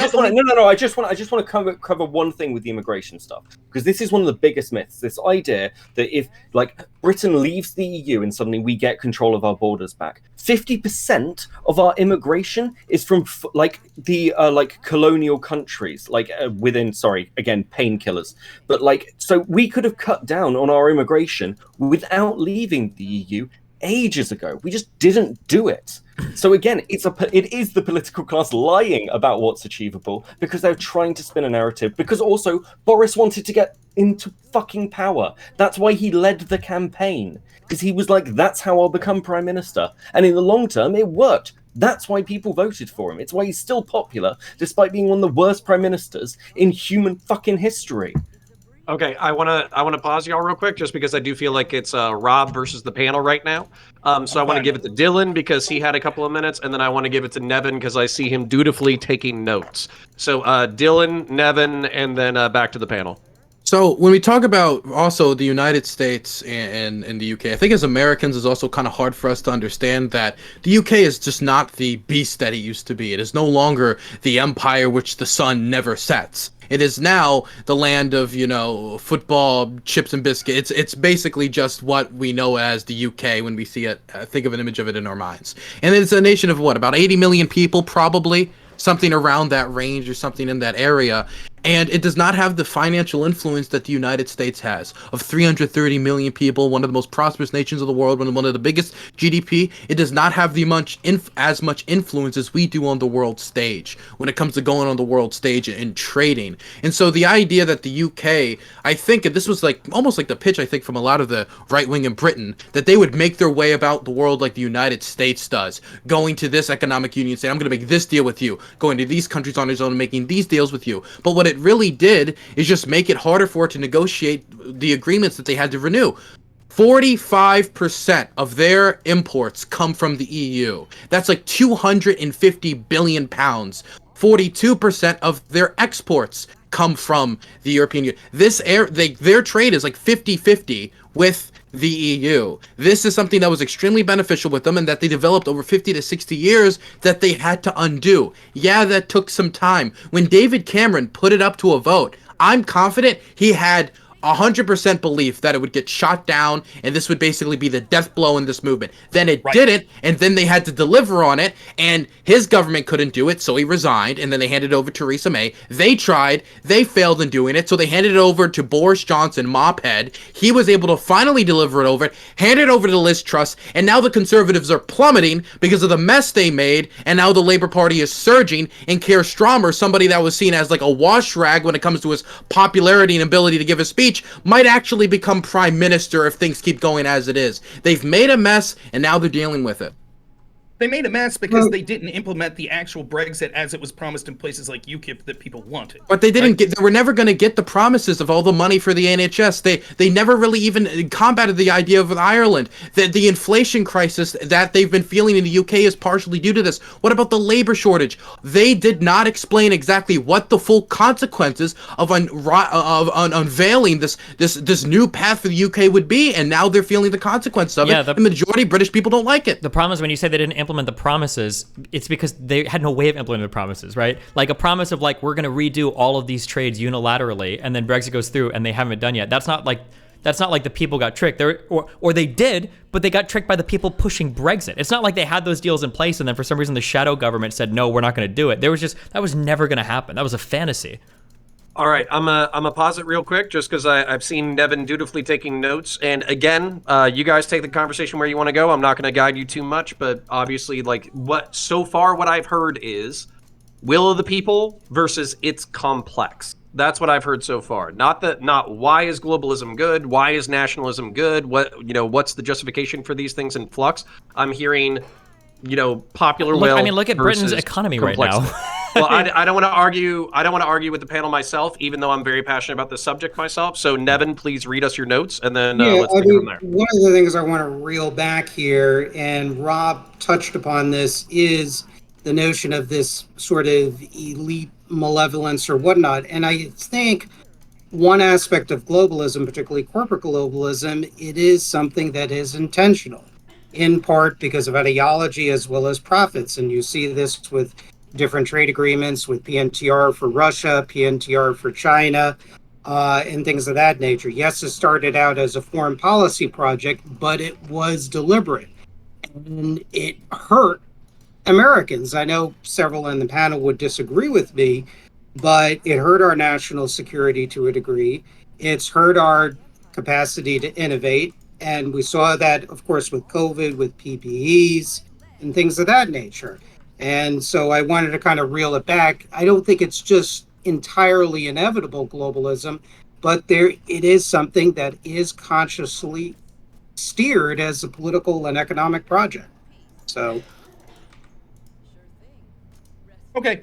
[SPEAKER 4] just want to cover one thing with the immigration stuff, because this is one of the biggest myths. This idea that if like Britain leaves the EU and suddenly we get control of our borders back, 50% of our immigration is from like the like colonial countries, like within, sorry, again, painkillers. But like, so we could have cut down on our immigration without leaving the EU ages ago. We just didn't do it. So again, it is the political class lying about what's achievable because they're trying to spin a narrative. Because also Boris wanted to get into fucking power. That's why he led the campaign, because he was like, that's how I'll become prime minister. And in the long term, it worked. That's why people voted for him. It's why he's still popular, despite being one of the worst prime ministers in human fucking history.
[SPEAKER 3] Okay, I wanna pause y'all real quick, just because I do feel like it's Rob versus the panel right now. So I want to give it to Dylan because he had a couple of minutes, and then I want to give it to Nevin because I see him dutifully taking notes. So Dylan, Nevin, and then back to the panel.
[SPEAKER 5] So when we talk about also the United States and the UK, I think as Americans it's also kind of hard for us to understand that the UK is just not the beast that it used to be. It is no longer the empire which the sun never sets. It is now the land of, you know, football, chips and biscuits. It's basically just what we know as the UK when we see it, think of an image of it in our minds. And it's a nation of what, about 80 million people, probably? Something around that range or something in that area. And it does not have the financial influence that the United States has. Of 330 million people, one of the most prosperous nations of the world, one of the biggest GDP, it does not have as much influence as we do on the world stage when it comes to going on the world stage and trading. And so the idea that the UK, I think, and this was like almost like the pitch, I think, from a lot of the right wing in Britain, that they would make their way about the world like the United States does, going to this economic union, saying, I'm going to make this deal with you, going to these countries on its own and making these deals with you. But what it really did is just make it harder for it to negotiate the agreements that they had to renew. 45% of their imports come from the EU. That's like 250 billion pounds. 42% of their exports come from the European Union. Their trade is like 50-50 with the EU. This is something that was extremely beneficial with them and that they developed over 50 to 60 years that they had to undo. Yeah, that took some time. When David Cameron put it up to a vote, I'm confident he had 100% belief that it would get shot down and this would basically be the death blow in this movement. Then it didn't, and then they had to deliver on it, and his government couldn't do it, so he resigned, and then they handed it over to Theresa May. They tried, they failed in doing it, so they handed it over to Boris Johnson, mophead. He was able to finally deliver it over, hand it over to Liz Truss, and now the Conservatives are plummeting because of the mess they made, and now the Labour Party is surging, and Keir Starmer, somebody that was seen as like a wash rag when it comes to his popularity and ability to give a speech, might actually become prime minister if things keep going as it is. They've made a mess, and now they're dealing with it.
[SPEAKER 2] They made a mess because they didn't implement the actual Brexit as it was promised in places like UKIP that people wanted.
[SPEAKER 5] But they didn't get. They were never going to get the promises of all the money for the NHS. They never really even combated the idea of Ireland. The inflation crisis that they've been feeling in the UK is partially due to this. What about the labor shortage? They did not explain exactly what the full consequences of unveiling this new path for the UK would be, and now they're feeling the consequences of it. The majority of British people don't like it.
[SPEAKER 1] The problem is when you say they didn't implement the promises, it's because they had no way of implementing the promises, right? Like a promise of like, we're going to redo all of these trades unilaterally, and then Brexit goes through and they haven't done yet. That's not like the people got tricked. Or they did, but they got tricked by the people pushing Brexit. It's not like they had those deals in place and then for some reason the shadow government said, no, we're not going to do it. That was never going to happen. That was a fantasy.
[SPEAKER 3] All right, I'm a pause it real quick just because I've seen Nevin dutifully taking notes. And again, you guys take the conversation where you want to go. I'm not going to guide you too much, but obviously, like what I've heard is will of the people versus it's complex. That's what I've heard so far. Not why is globalism good? Why is nationalism good? What's the justification for these things in flux? I'm hearing, popular will.
[SPEAKER 1] I mean, look at Britain's economy right now.
[SPEAKER 3] Well, I don't want to argue. I don't want to argue with the panel myself, even though I'm very passionate about the subject myself. So, Nevin, please read us your notes, and then let's take it from there.
[SPEAKER 6] One of the things I want to reel back here, and Rob touched upon this, is the notion of this sort of elite malevolence or whatnot. And I think one aspect of globalism, particularly corporate globalism, it is something that is intentional. in part because of ideology as well as profits. And you see this with different trade agreements with PNTR for Russia, PNTR for China, and things of that nature. Yes, it started out as a foreign policy project, but it was deliberate. And it hurt Americans. I know several in the panel would disagree with me, but it hurt our national security to a degree. It's hurt our capacity to innovate. And we saw that, of course, with COVID, with PPEs, and things of that nature. And so I wanted to kind of reel it back. I don't think it's just entirely inevitable globalism, but it is something that is consciously steered as a political and economic project. So.
[SPEAKER 2] Okay,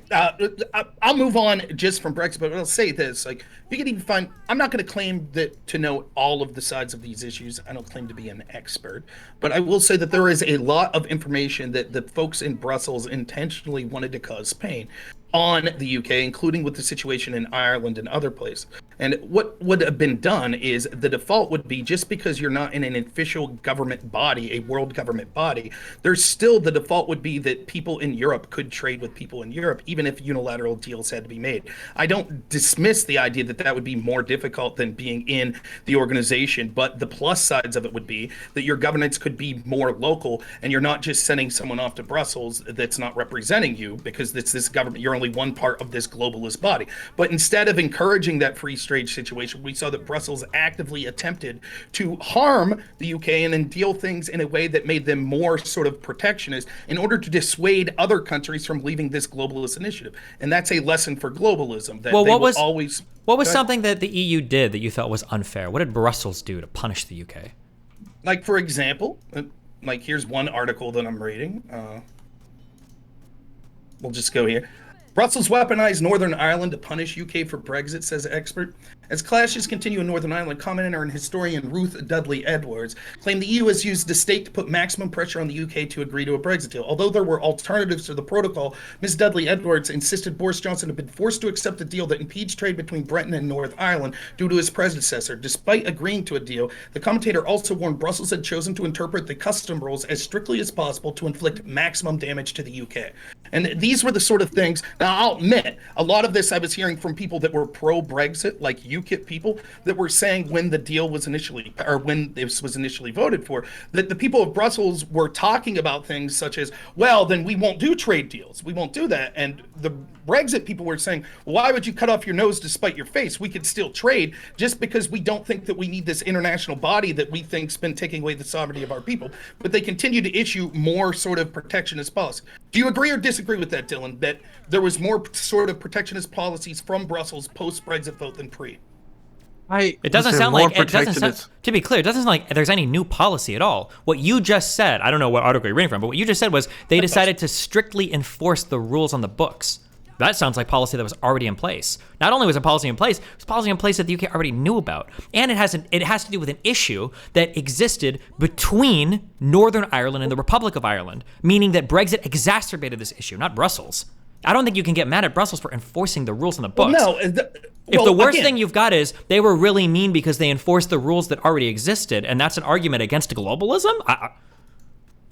[SPEAKER 2] I'll move on just from Brexit, but I'll say this: like, you can even find. I'm not going to claim to know all of the sides of these issues. I don't claim to be an expert, but I will say that there is a lot of information that the folks in Brussels intentionally wanted to cause pain on the UK, including with the situation in Ireland and other places. And what would have been done is the default would be, just because you're not in an official government body, a world government body, there's still the default would be that people in Europe could trade with people in Europe, even if unilateral deals had to be made. I don't dismiss the idea that that would be more difficult than being in the organization, but the plus sides of it would be that your governance could be more local, and you're not just sending someone off to Brussels that's not representing you, because it's this government, you're only one part of this globalist body. But instead of encouraging that free trade situation, we saw that Brussels actively attempted to harm the UK and then deal things in a way that made them more sort of protectionist in order to dissuade other countries from leaving this globalist initiative. And that's a lesson for globalism. That
[SPEAKER 1] well,
[SPEAKER 2] they
[SPEAKER 1] what was
[SPEAKER 2] always
[SPEAKER 1] what was something that the EU did that you thought was unfair? What did Brussels do to punish the UK?
[SPEAKER 2] Like, for example, like, here's one article that I'm reading. We'll just go here. Brussels weaponized Northern Ireland to punish UK for Brexit, says expert. As clashes continue in Northern Ireland, commentator and historian Ruth Dudley Edwards claimed the EU has used the stake to put maximum pressure on the UK to agree to a Brexit deal. Although there were alternatives to the protocol, Ms. Dudley Edwards insisted Boris Johnson had been forced to accept a deal that impedes trade between Britain and Northern Ireland due to his predecessor. Despite agreeing to a deal, the commentator also warned Brussels had chosen to interpret the custom rules as strictly as possible to inflict maximum damage to the UK. And these were the sort of things. Now, I'll admit, a lot of this I was hearing from people that were pro-Brexit, like UKIP people, that were saying when the deal was initially, or when this was initially voted for, that the people of Brussels were talking about things such as, well, then we won't do trade deals. We won't do that. And the Brexit people were saying, why would you cut off your nose to spite your face? We could still trade just because we don't think that we need this international body that we think's been taking away the sovereignty of our people. But they continue to issue more sort of protectionist policy. Do you agree or disagree with that, Dylan, that there was more sort of protectionist policies from Brussels post-Brexit vote than pre?
[SPEAKER 1] It doesn't sound like, to be clear, it doesn't sound like there's any new policy at all. What you just said, I don't know what article you're reading from, but what you just said was they decided to strictly enforce the rules on the books. That sounds like policy that was already in place. Not only was a policy in place, it was policy in place that the UK already knew about. And it has to do with an issue that existed between Northern Ireland and the Republic of Ireland, meaning that Brexit exacerbated this issue, not Brussels. I don't think you can get mad at Brussels for enforcing the rules on the books.
[SPEAKER 2] Well, no.
[SPEAKER 1] If the worst thing you've got is they were really mean because they enforced the rules that already existed, and that's an argument against globalism?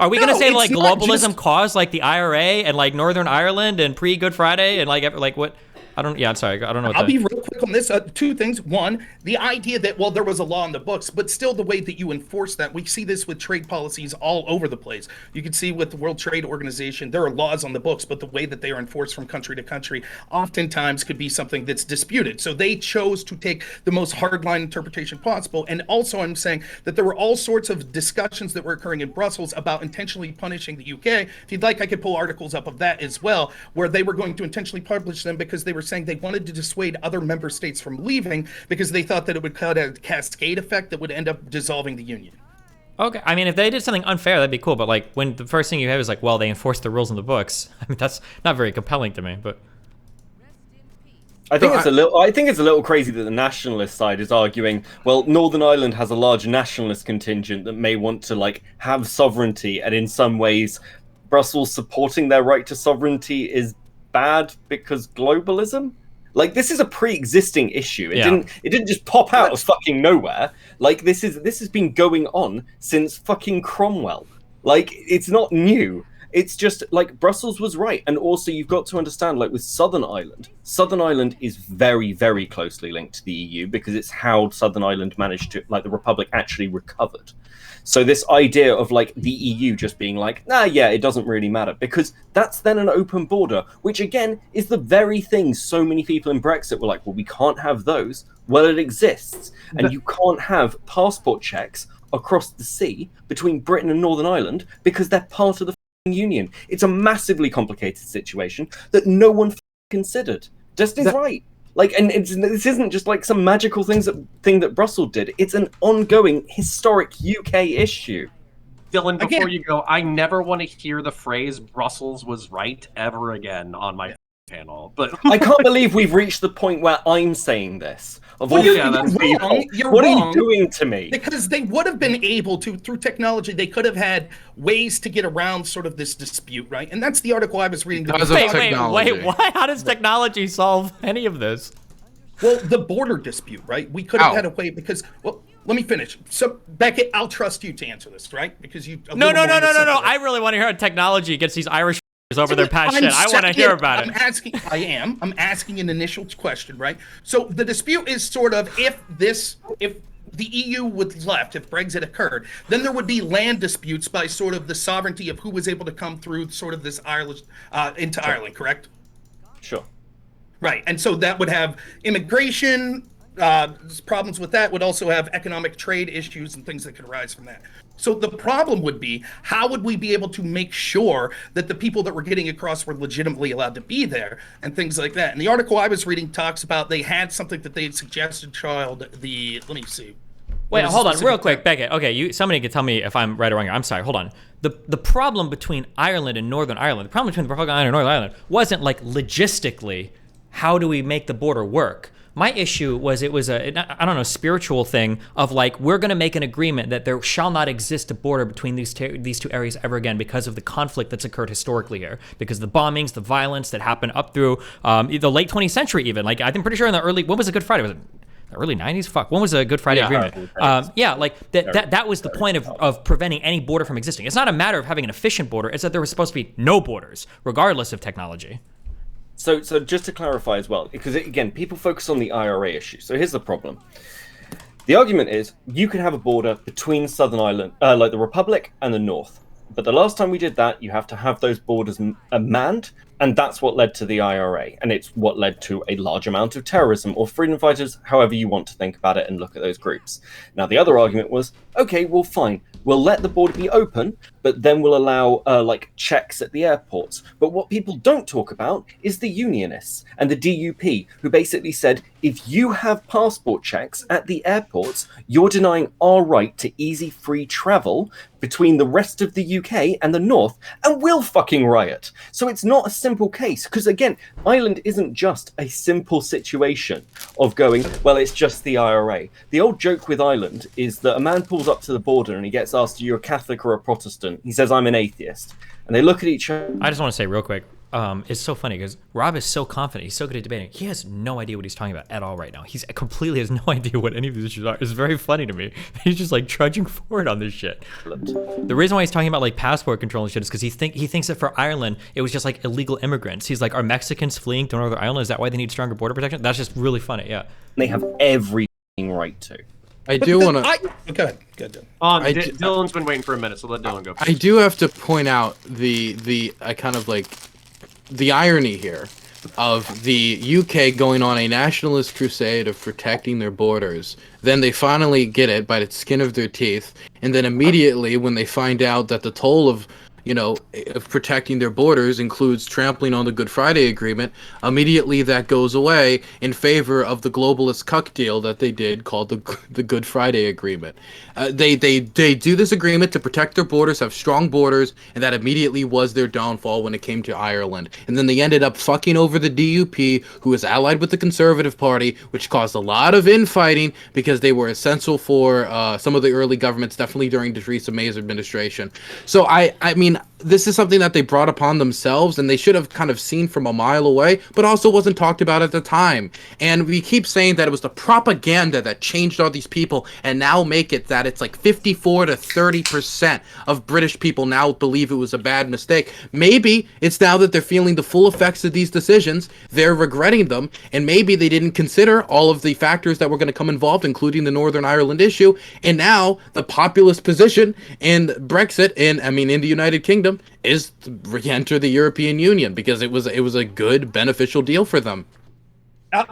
[SPEAKER 1] Are we going to say like globalism caused like the IRA and like Northern Ireland and pre-Good Friday and like what? I'm sorry. I don't know.
[SPEAKER 2] I'll be real quick on this. Two things. One, the idea that, well, there was a law in the books, but still the way that you enforce that. We see this with trade policies all over the place. You can see with the World Trade Organization, there are laws on the books, but the way that they are enforced from country to country oftentimes could be something that's disputed. So they chose to take the most hardline interpretation possible. And also I'm saying that there were all sorts of discussions that were occurring in Brussels about intentionally punishing the UK. If you'd like, I could pull articles up of that as well, where they were going to intentionally publish them because they were saying they wanted to dissuade other member states from leaving because they thought that it would cause a cascade effect that would end up dissolving the union.
[SPEAKER 1] Okay, I mean, if they did something unfair, that'd be cool. But like, when the first thing you have is like, well, they enforced the rules in the books. I mean, that's not very compelling to me. But
[SPEAKER 4] I think it's a little crazy that the nationalist side is arguing, well, Northern Ireland has a large nationalist contingent that may want to like have sovereignty, and in some ways, Brussels supporting their right to sovereignty is bad because globalism. Like, this is a pre-existing issue. It didn't just pop out of fucking nowhere. Like, this has been going on since fucking Cromwell. Like, it's not new. It's just like Brussels was right. And also you've got to understand, like with Southern Ireland is very, very closely linked to the EU because it's how Southern Ireland managed to, like the Republic actually recovered. So this idea of like the EU just being like, nah, yeah, it doesn't really matter, because that's then an open border, which again is the very thing so many people in Brexit were like, well, we can't have those. Well, it exists. And you can't have passport checks across the sea between Britain and Northern Ireland because they're part of the union. It's a massively complicated situation that no one considered. Destiny's right. Like, and this isn't just like some magical thing that Brussels did. It's an ongoing historic UK issue.
[SPEAKER 3] Dylan, before you go, I never want to hear the phrase "Brussels was right" ever again on my panel. But
[SPEAKER 4] I can't believe we've reached the point where I'm saying this. What are you doing to me?
[SPEAKER 2] Because they would have been able to, through technology, they could have had ways to get around sort of this dispute, right? And that's the article I was reading.
[SPEAKER 1] Wait, what? How does technology solve any of this?
[SPEAKER 2] Well, the border dispute, right? We could have had a way because, well, let me finish. So, Beckett, I'll trust you to answer this, right? Because you.
[SPEAKER 1] No. I really want to hear how technology gets these Irish over their past shit. I want to hear about it.
[SPEAKER 2] I'm asking an initial question, right? So the dispute is sort of if the EU would left, if Brexit occurred, then there would be land disputes by sort of the sovereignty of who was able to come through sort of this Ireland into Ireland, correct?
[SPEAKER 4] Sure.
[SPEAKER 2] Right, and so that would have immigration problems with that, would also have economic trade issues and things that could arise from that. So the problem would be, how would we be able to make sure that the people that were getting across were legitimately allowed to be there and things like that? And the article I was reading talks about they had something that they had suggested let me see.
[SPEAKER 1] Wait, hold on, real quick, Beckett. Okay, somebody can tell me if I'm right or wrong. I'm sorry, hold on. The problem between Ireland and Northern Ireland, the problem between the Republic of Ireland and Northern Ireland wasn't like logistically, how do we make the border work? My issue was it was a spiritual thing of like, we're going to make an agreement that there shall not exist a border between these two areas ever again because of the conflict that's occurred historically here, because of the bombings, the violence that happened up through the late 20th century even. Like, I'm pretty sure in the early, when was a Good Friday? Was it the early 90s? Fuck, when was a Good Friday agreement? That was the point of preventing any border from existing. It's not a matter of having an efficient border, it's that there was supposed to be no borders, regardless of technology.
[SPEAKER 4] So just to clarify as well, because again, people focus on the IRA issue. So here's the problem. The argument is you can have a border between Southern Ireland, like the Republic and the North. But the last time we did that, you have to have those borders manned, and that's what led to the IRA. And it's what led to a large amount of terrorism or freedom fighters, however you want to think about it and look at those groups. Now, the other argument was, okay, well, fine. We'll let the border be open, but then we'll allow like checks at the airports. But what people don't talk about is the Unionists and the DUP, who basically said, if you have passport checks at the airports, you're denying our right to easy free travel between the rest of the UK and the North, and we'll fucking riot. So it's not a simple case, because again, Ireland isn't just a simple situation of going, well, it's just the IRA. The old joke with Ireland is that a man pulls up to the border and he gets asked, are you a Catholic or a Protestant? He says, I'm an atheist. And they look at each other.
[SPEAKER 1] I just want to say real quick, it's so funny because Rob is so confident. He's so good at debating. He has no idea what he's talking about at all right now. He's completely has no idea what any of these issues are. It's very funny to me. He's just like trudging forward on this shit. The reason why he's talking about like passport control and shit is because he thinks that for Ireland, it was just like illegal immigrants. He's like, are Mexicans fleeing to Northern Ireland? Is that why they need stronger border protection? That's just really funny, yeah.
[SPEAKER 4] They have every right to.
[SPEAKER 5] I do want to.
[SPEAKER 2] Go ahead, Dylan.
[SPEAKER 3] Dylan's been waiting for a minute, so let Dylan go.
[SPEAKER 5] I do have to point out the kind of like the irony here of the UK going on a nationalist crusade of protecting their borders. Then they finally get it by the skin of their teeth, and then immediately when they find out that the toll of protecting their borders includes trampling on the Good Friday Agreement, immediately that goes away in favor of the globalist cuck deal that they did called the Good Friday Agreement. They do this agreement to protect their borders, have strong borders, and that immediately was their downfall when it came to Ireland. And then they ended up fucking over the DUP, who is allied with the Conservative Party, which caused a lot of infighting because they were essential for some of the early governments, definitely during Theresa May's administration. So I mean, this is something that they brought upon themselves, and they should have kind of seen from a mile away, but also wasn't talked about at the time. And we keep saying that it was the propaganda that changed all these people, and now make it that it's like 54 to 30% of British people now believe it was a bad mistake. Maybe it's now that they're feeling the full effects of these decisions, they're regretting them, and maybe they didn't consider all of the factors that were going to come involved, including the Northern Ireland issue, and now the populist position in Brexit, in the United Kingdom, is to re-enter the European Union because it was a good, beneficial deal for them.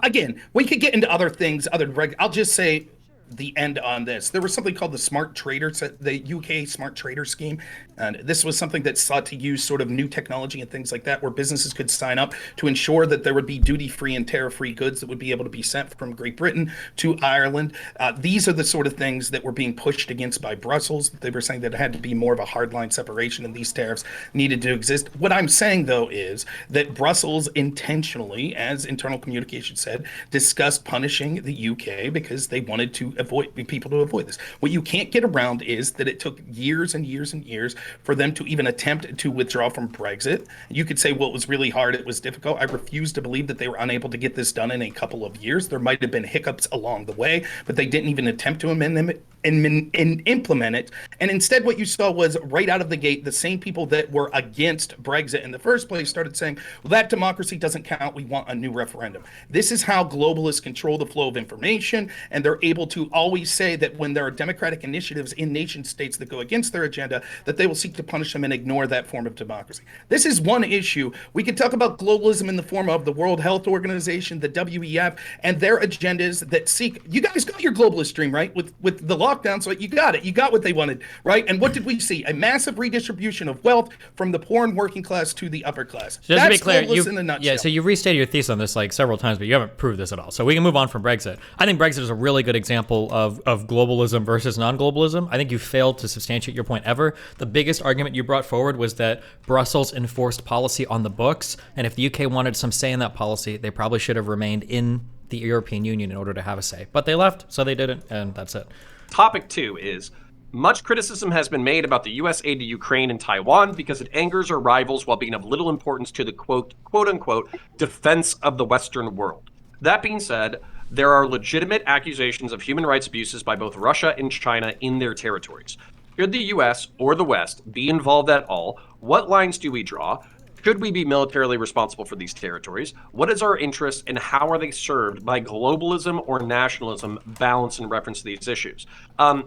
[SPEAKER 2] Again, we could get into other things other than I'll just say the end on this. There was something called the Smart Trader, the UK Smart Trader scheme. And this was something that sought to use sort of new technology and things like that, where businesses could sign up to ensure that there would be duty-free and tariff-free goods that would be able to be sent from Great Britain to Ireland. These are the sort of things that were being pushed against by Brussels. They were saying that it had to be more of a hardline separation, and these tariffs needed to exist. What I'm saying, though, is that Brussels intentionally, as internal communication said, discussed punishing the UK because they wanted to avoid this. What you can't get around is that it took years and years and years for them to even attempt to withdraw from Brexit. You could say, well, it was really hard, it was difficult. I refuse to believe that they were unable to get this done in a couple of years. There might have been hiccups along the way, but they didn't even attempt to amend them and implement it. And instead, what you saw was right out of the gate, the same people that were against Brexit in the first place started saying, well, that democracy doesn't count. We want a new referendum. This is how globalists control the flow of information. And they're able to always say that when there are democratic initiatives in nation states that go against their agenda, that they will seek to punish them and ignore that form of democracy. This is one issue. We could talk about globalism in the form of the World Health Organization, the WEF, and their agendas that seek, you guys got your globalist dream, right? With the lockdown, so you got it. You got what they wanted, right? And what did we see? A massive redistribution of wealth from the poor and working class to the upper class.
[SPEAKER 1] So just to be clear,
[SPEAKER 2] in a nutshell.
[SPEAKER 1] Yeah, so you've restated your thesis on this like several times, but you haven't proved this at all. So we can move on from Brexit. I think Brexit is a really good example of globalism versus non-globalism. I think you failed to substantiate your point ever. The biggest argument you brought forward was that Brussels enforced policy on the books, and if the UK wanted some say in that policy, they probably should have remained in the European Union in order to have a say. But they left, so they didn't, and that's it.
[SPEAKER 3] Topic 2 is, much criticism has been made about the U.S. aid to Ukraine and Taiwan because it angers our rivals while being of little importance to the quote-unquote defense of the Western world. That being said, there are legitimate accusations of human rights abuses by both Russia and China in their territories. Should the U.S. or the West be involved at all? What lines do we draw? Should we be militarily responsible for these territories? What is our interest and how are they served by globalism or nationalism balanced in reference to these issues?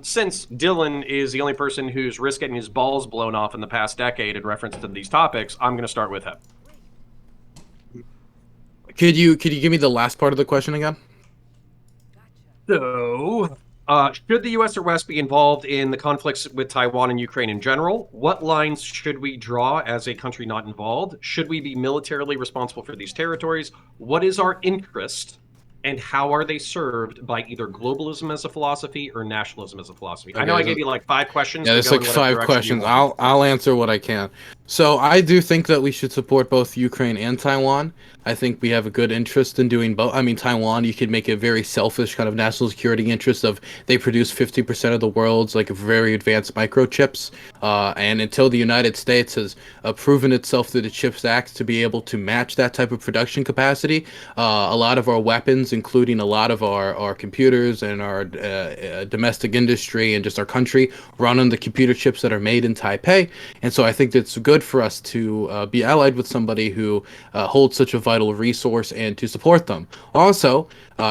[SPEAKER 3] Since Dylan is the only person who's risked getting his balls blown off in the past decade in reference to these topics, I'm going to start with him.
[SPEAKER 5] Could you give me the last part of the question again?
[SPEAKER 3] So, should the U.S. or West be involved in the conflicts with Taiwan and Ukraine in general? What lines should we draw as a country not involved? Should we be militarily responsible for these territories? What is our interest? And how are they served by either globalism as a philosophy or nationalism as a philosophy? I know I gave you like 5 questions.
[SPEAKER 5] Yeah, there's like 5 questions. I'll answer what I can. So I do think that we should support both Ukraine and Taiwan. I think we have a good interest in doing both. I mean, Taiwan, you could make a very selfish kind of national security interest of they produce 50% of the world's like very advanced microchips. And until the United States has proven itself through the CHIPS Act to be able to match that type of production capacity, a lot of our weapons, including a lot of our computers and our domestic industry and just our country, run on the computer chips that are made in Taipei. And so I think it's good for us to be allied with somebody who holds such a vital resource and to support them. Also,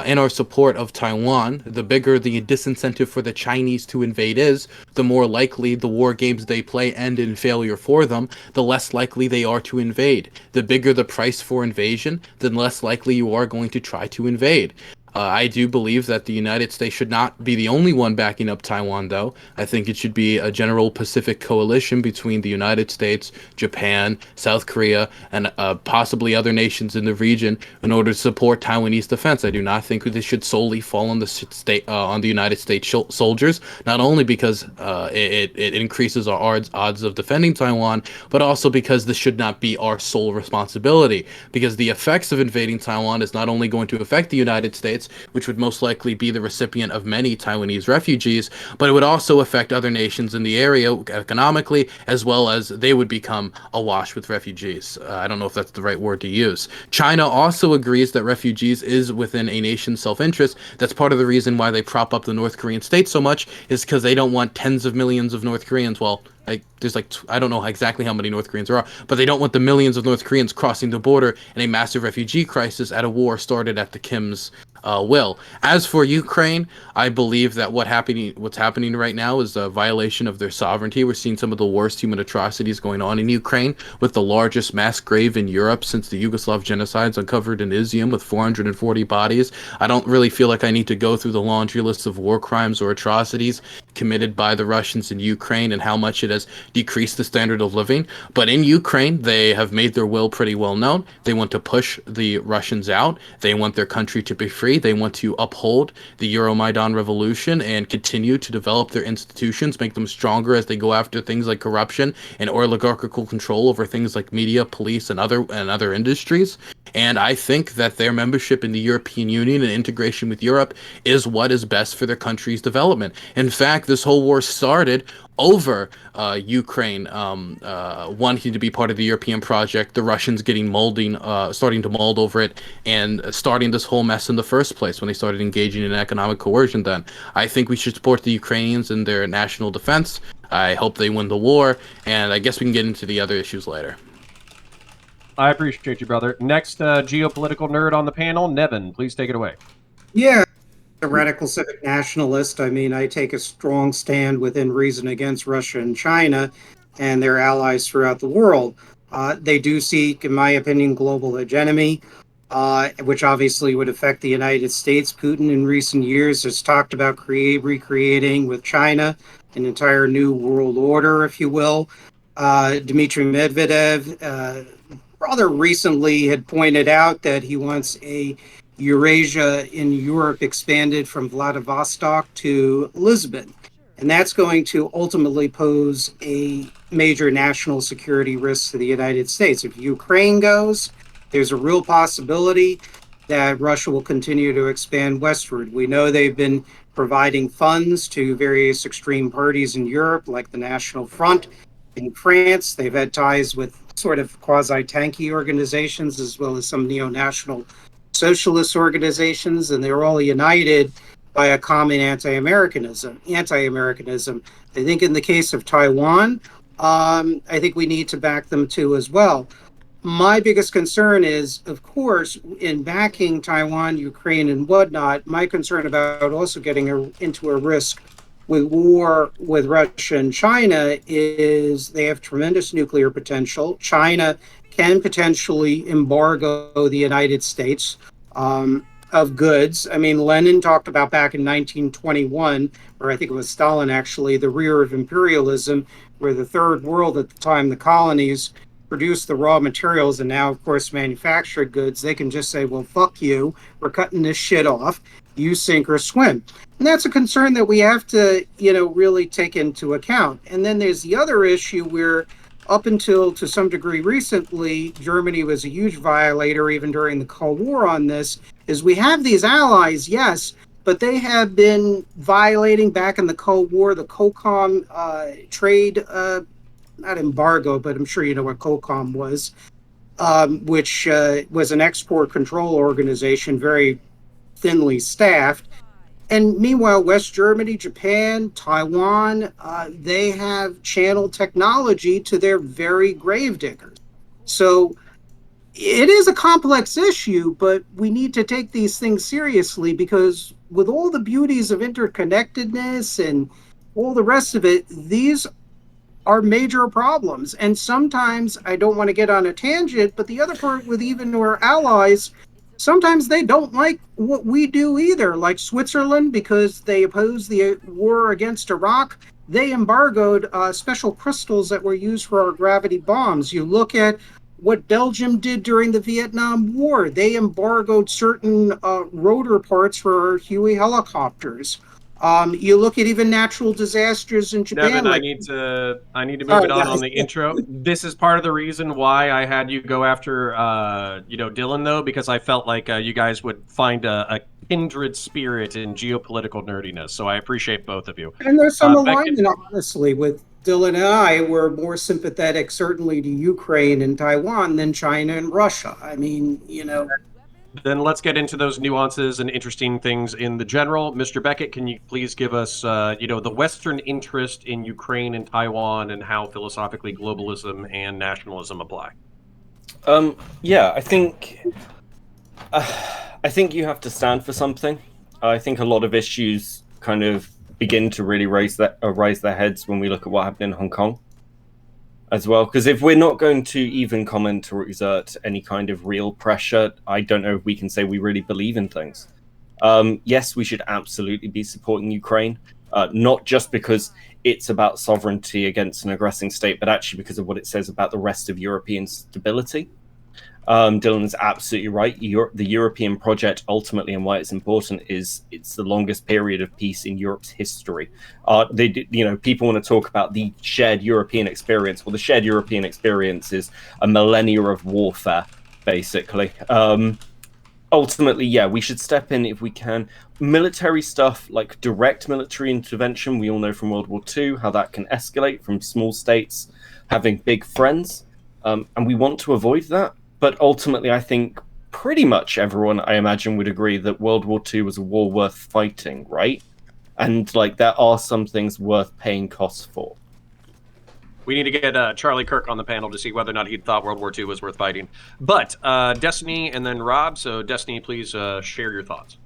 [SPEAKER 5] in our support of Taiwan, the bigger the disincentive for the Chinese to invade is, the more likely the war games they play end in failure for them, the less likely they are to invade. The bigger the price for invasion, the less likely you are going to try to invade. I do believe that the United States should not be the only one backing up Taiwan, though. I think it should be a general Pacific coalition between the United States, Japan, South Korea, and possibly other nations in the region in order to support Taiwanese defense. I do not think this should solely fall on the United States soldiers, not only because it increases our odds of defending Taiwan, but also because this should not be our sole responsibility. Because the effects of invading Taiwan is not only going to affect the United States, States, which would most likely be the recipient of many Taiwanese refugees, but it would also affect other nations in the area economically, as well as they would become awash with refugees. I don't know if that's the right word to use. China also agrees that refugees is within a nation's self-interest. That's part of the reason why they prop up the North Korean state so much, is because they don't want tens of millions of North Koreans. Well, there's I don't know exactly how many North Koreans there are, but they don't want the millions of North Koreans crossing the border in a massive refugee crisis at a war started at the Kim's will. As for Ukraine, I believe that what's happening right now is a violation of their sovereignty. We're seeing some of the worst human atrocities going on in Ukraine, with the largest mass grave in Europe since the Yugoslav genocides uncovered in Izium with 440 bodies. I don't really feel like I need to go through the laundry list of war crimes or atrocities committed by the Russians in Ukraine and how much it has decreased the standard of living. But in Ukraine, they have made their will pretty well known. They want to push the Russians out. They want their country to be free. They want to uphold the Euromaidan revolution and continue to develop their institutions, make them stronger as they go after things like corruption and oligarchical control over things like media, police, and other industries. And I think that their membership in the European Union and integration with Europe is what is best for their country's development. In fact, this whole war started over Ukraine wanting to be part of the European project, the Russians starting to mold over it, and starting this whole mess in the first place when they started engaging in economic coercion then. I think we should support the Ukrainians in their national defense. I hope they win the war, and I guess we can get into the other issues later.
[SPEAKER 3] I appreciate you, brother. Next geopolitical nerd on the panel, Nevin, please take it away.
[SPEAKER 6] Yeah, a radical civic nationalist. I mean, I take a strong stand within reason against Russia and China and their allies throughout the world. They do seek, in my opinion, global hegemony, which obviously would affect the United States. Putin in recent years has talked about recreating with China an entire new world order, if you will. Dmitry Medvedev rather recently had pointed out that he wants a Eurasia in Europe expanded from Vladivostok to Lisbon. And that's going to ultimately pose a major national security risk to the United States. If Ukraine goes, there's a real possibility that Russia will continue to expand westward. We know they've been providing funds to various extreme parties in Europe, like the National Front. In France, they've had ties with sort of quasi-tanky organizations, as well as some neo-national socialist organizations, and they're all united by a common anti-Americanism. I think in the case of Taiwan, I think we need to back them too as well. My biggest concern is, of course, in backing Taiwan, Ukraine, and whatnot, my concern about also getting into a risk with war with Russia and China is they have tremendous nuclear potential. China can potentially embargo the United States of goods. I mean, Lenin talked about back in 1921, or I think it was Stalin actually, the rear of imperialism, where the third world at the time, the colonies, produced the raw materials and now, of course, manufactured goods. They can just say, well, fuck you, we're cutting this shit off, you sink or swim. And that's a concern that we have to, really take into account. And then there's the other issue where up until, to some degree recently, Germany was a huge violator even during the Cold War on this, is we have these allies, yes, but they have been violating back in the Cold War, the COCOM trade, not embargo, but I'm sure you know what COCOM was, which was an export control organization, very thinly staffed. And meanwhile, West Germany, Japan, Taiwan, they have channeled technology to their very gravediggers. So it is a complex issue, but we need to take these things seriously because with all the beauties of interconnectedness and all the rest of it, these are major problems. And sometimes, I don't want to get on a tangent, but the other part with even our allies, sometimes they don't like what we do either, like Switzerland, because they oppose the war against Iraq. They embargoed special crystals that were used for our gravity bombs. You look at what Belgium did during the Vietnam War. They embargoed certain rotor parts for our Huey helicopters. You look at even natural disasters in Japan.
[SPEAKER 3] Devin, I need to move it on the intro. This is part of the reason why I had you go after, Dylan, though, because I felt like you guys would find a kindred spirit in geopolitical nerdiness. So I appreciate both of you.
[SPEAKER 6] And there's some
[SPEAKER 3] Beckett,
[SPEAKER 6] alignment, honestly, with Dylan and I. We're more sympathetic, certainly, to Ukraine and Taiwan than China and Russia. I mean,
[SPEAKER 3] then let's get into those nuances and interesting things in the general. Mr. Beckett, can you please give us, the Western interest in Ukraine and Taiwan and how philosophically globalism and nationalism apply?
[SPEAKER 4] Yeah, I think you have to stand for something. I think a lot of issues kind of begin to really raise their heads when we look at what happened in Hong Kong as well. Because if we're not going to even comment or exert any kind of real pressure, I don't know if we can say we really believe in things. Yes, we should absolutely be supporting Ukraine, not just because it's about sovereignty against an aggressing state, but actually because of what it says about the rest of European stability. Dylan is absolutely right. The European project, ultimately, and why it's important, is it's the longest period of peace in Europe's history. People want to talk about the shared European experience. Well, the shared European experience is a millennia of warfare, basically. Ultimately, yeah, we should step in if we can. Military stuff, like direct military intervention, we all know from World War II how that can escalate from small states having big friends, and we want to avoid that. But ultimately, I think pretty much everyone, I imagine, would agree that World War II was a war worth fighting, right? And there are some things worth paying costs for.
[SPEAKER 3] We need to get Charlie Kirk on the panel to see whether or not he thought World War II was worth fighting. But Destiny and then Rob. So Destiny, please share your thoughts.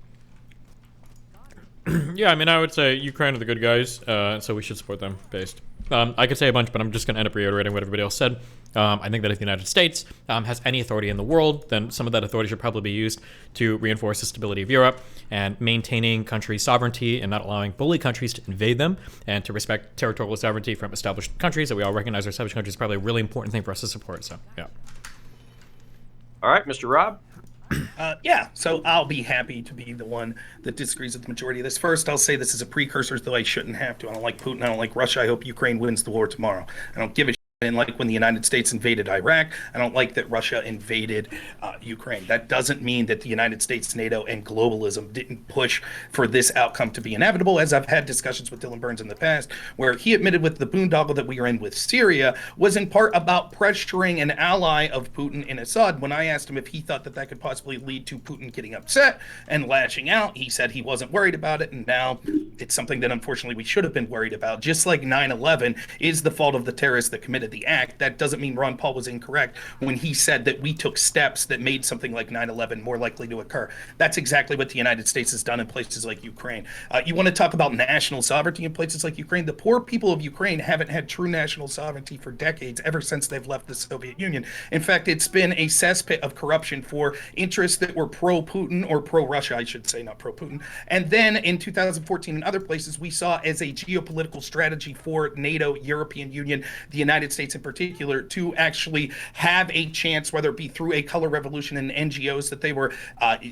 [SPEAKER 1] Yeah, I would say Ukraine are the good guys, so we should support them, based. I could say a bunch, but I'm just going to end up reiterating what everybody else said. I think that if the United States has any authority in the world, then some of that authority should probably be used to reinforce the stability of Europe and maintaining countries' sovereignty and not allowing bully countries to invade them, and to respect territorial sovereignty from established countries that we all recognize are established countries is probably a really important thing for us to support. So, yeah.
[SPEAKER 3] All right, Mr. Rob.
[SPEAKER 2] So I'll be happy to be the one that disagrees with the majority of this. First, I'll say this is a precursor, though I shouldn't have to. I don't like Putin. I don't like Russia. I hope Ukraine wins the war tomorrow. I don't give a shit. And like when the United States invaded Iraq, I don't like that Russia invaded Ukraine. That doesn't mean that the United States, NATO, and globalism didn't push for this outcome to be inevitable, as I've had discussions with Dylan Burns in the past, where he admitted with the boondoggle that we are in with Syria was in part about pressuring an ally of Putin in Assad. When I asked him if he thought that that could possibly lead to Putin getting upset and lashing out, he said he wasn't worried about it. And now it's something that unfortunately we should have been worried about. Just like 9/11 is the fault of the terrorists that committed the act, that doesn't mean Ron Paul was incorrect when he said that we took steps that made something like 9/11 more likely to occur. That's exactly what the United States has done in places like Ukraine. You want to talk about national sovereignty in places like Ukraine? The poor people of Ukraine haven't had true national sovereignty for decades, ever since they've left the Soviet Union. In fact, it's been a cesspit of corruption for interests that were pro-Putin, or pro-Russia, I should say, not pro-Putin. And then in 2014 and other places, we saw as a geopolitical strategy for NATO, European Union, the United States in particular, to actually have a chance, whether it be through a color revolution and NGOs that they were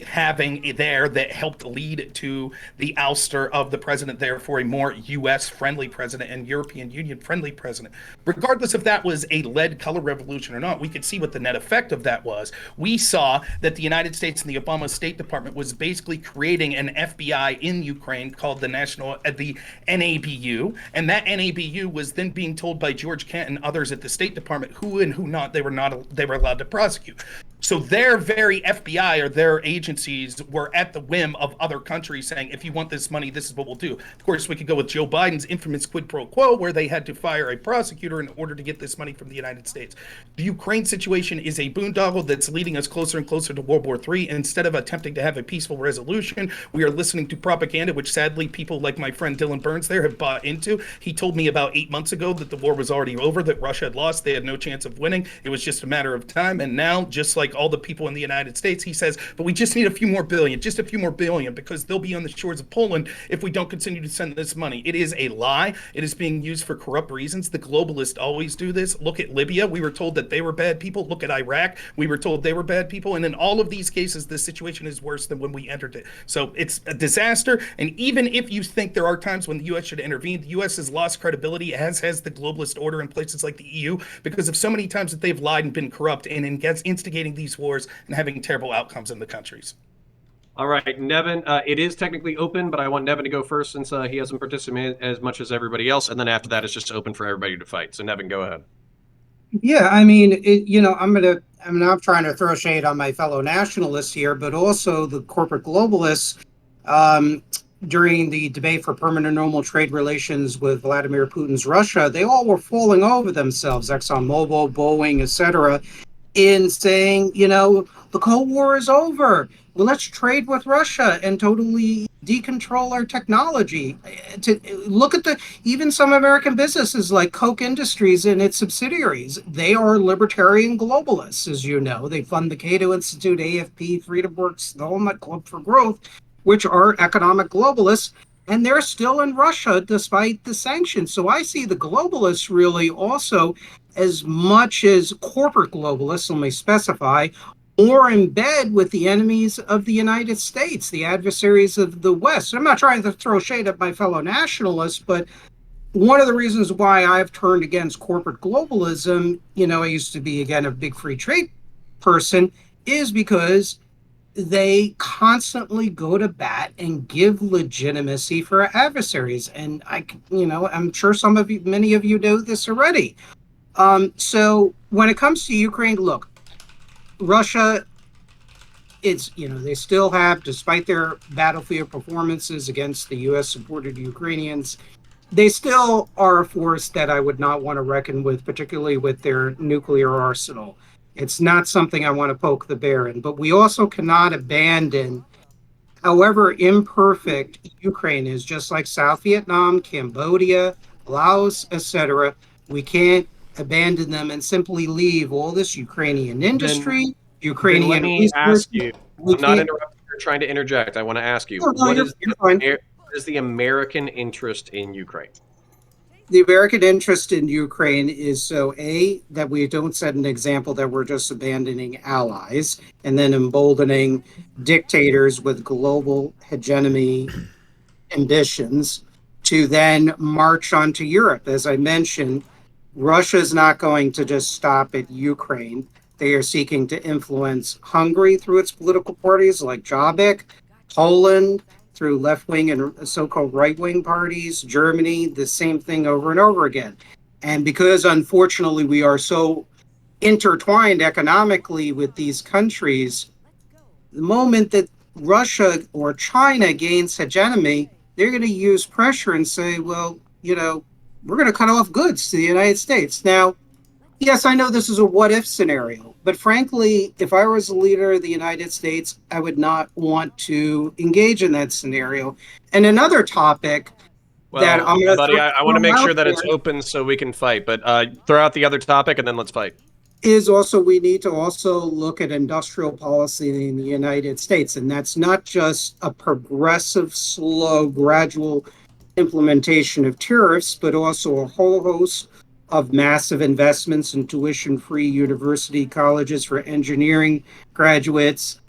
[SPEAKER 2] having there that helped lead to the ouster of the president there for a more U.S. friendly president and European Union friendly president. Regardless if that was a led color revolution or not, we could see what the net effect of that was. We saw that the United States and the Obama State Department was basically creating an FBI in Ukraine called the NABU, and that NABU was then being told by George Kent and others at the State Department who and who not they were allowed to prosecute. So their very FBI or their agencies were at the whim of other countries saying, if you want this money, this is what we'll do. Of course, we could go with Joe Biden's infamous quid pro quo, where they had to fire a prosecutor in order to get this money from the United States. The Ukraine situation is a boondoggle that's leading us closer and closer to World War III. Instead of attempting to have a peaceful resolution, we are listening to propaganda, which sadly people like my friend Dylan Burns there have bought into. He told me about 8 months ago that the war was already over, that Russia had lost, they had no chance of winning. It was just a matter of time. And now, just like all the people in the United States, he says, but we just need a few more billion, just a few more billion, because they'll be on the shores of Poland if we don't continue to send this money. It is a lie. It is being used for corrupt reasons. The globalists always do this. Look at Libya. We were told that they were bad people. Look at Iraq. We were told they were bad people. And in all of these cases, the situation is worse than when we entered it. So it's a disaster. And even if you think there are times when the U.S. should intervene, the U.S. has lost credibility, as has the globalist order in places like the EU, because of so many times that they've lied and been corrupt and instigating these wars and having terrible outcomes in the countries.
[SPEAKER 3] All right, Nevin, it is technically open, but I want Nevin to go first since he hasn't participated as much as everybody else. And then after that, it's just open for everybody to fight. So, Nevin, go ahead.
[SPEAKER 6] Yeah, I mean, I'm not trying to throw shade on my fellow nationalists here, but also the corporate globalists. Um, During the debate for permanent normal trade relations with Vladimir Putin's Russia, they all were falling over themselves, ExxonMobil, Boeing, etc., in saying, the Cold War is over. Well, let's trade with Russia and totally decontrol our technology. To look at even some American businesses like Koch Industries and its subsidiaries, they are libertarian globalists, as you know. They fund the Cato Institute, AFP, Freedom Works, the Whole Nut Club for Growth, which are economic globalists, and they're still in Russia despite the sanctions. So I see the globalists really also as much as corporate globalists, let me specify, or in bed with the enemies of the United States, the adversaries of the West. I'm not trying to throw shade at my fellow nationalists, but one of the reasons why I've turned against corporate globalism, I used to be, again, a big free trade person, is because they constantly go to bat and give legitimacy for adversaries. And I'm sure many of you know this already. So when it comes to Ukraine, look, Russia, they still have, despite their battlefield performances against the U.S. supported Ukrainians, they still are a force that I would not want to reckon with, particularly with their nuclear arsenal. It's not something I want to poke the bear in, but we also cannot abandon, however imperfect Ukraine is, just like South Vietnam, Cambodia, Laos, etc. We can't abandon them and simply leave all this Ukrainian industry, Ukrainian
[SPEAKER 3] let me
[SPEAKER 6] resources.
[SPEAKER 3] ask you. I'm not interrupting. You're trying to interject. I want to ask you. What is the American interest in Ukraine?
[SPEAKER 6] The American interest in Ukraine is that we don't set an example that we're just abandoning allies and then emboldening dictators with global hegemony ambitions to then march onto Europe. As I mentioned, Russia is not going to just stop at Ukraine. They are seeking to influence Hungary through its political parties like Jobbik, Poland, through left-wing and so-called right-wing parties, Germany, the same thing over and over again. And because, unfortunately, we are so intertwined economically with these countries, the moment that Russia or China gains hegemony, they're going to use pressure and say, well, we're going to cut off goods to the United States. Now, yes, I know this is a what-if scenario, but frankly, if I was a leader of the United States, I would not want to engage in that scenario. And another topic that I'm going to
[SPEAKER 3] buddy, I want to make sure that it's open so we can fight, but throw out the other topic and then let's fight.
[SPEAKER 6] Is also we need to also look at industrial policy in the United States, and that's not just a progressive, slow, gradual implementation of tariffs, but also a whole host of massive investments in tuition-free university colleges for engineering graduates,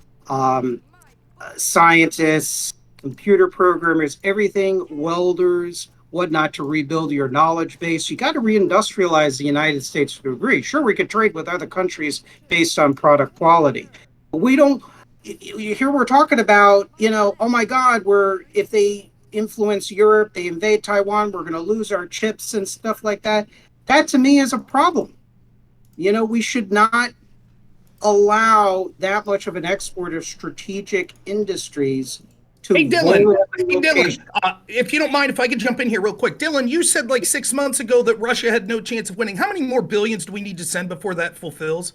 [SPEAKER 6] scientists, computer programmers, everything, welders, whatnot, to rebuild your knowledge base. You got to reindustrialize the United States to a degree. Sure, we could trade with other countries based on product quality. But we don't, here we're talking about, oh my God, if they influence Europe, they invade Taiwan, we're going to lose our chips and stuff like that. That to me is a problem. We should not allow that much of an export of strategic industries to.
[SPEAKER 2] Hey, Dylan, if you don't mind, if I could jump in here real quick. Dylan, you said like 6 months ago that Russia had no chance of winning. How many more billions do we need to send before that fulfills?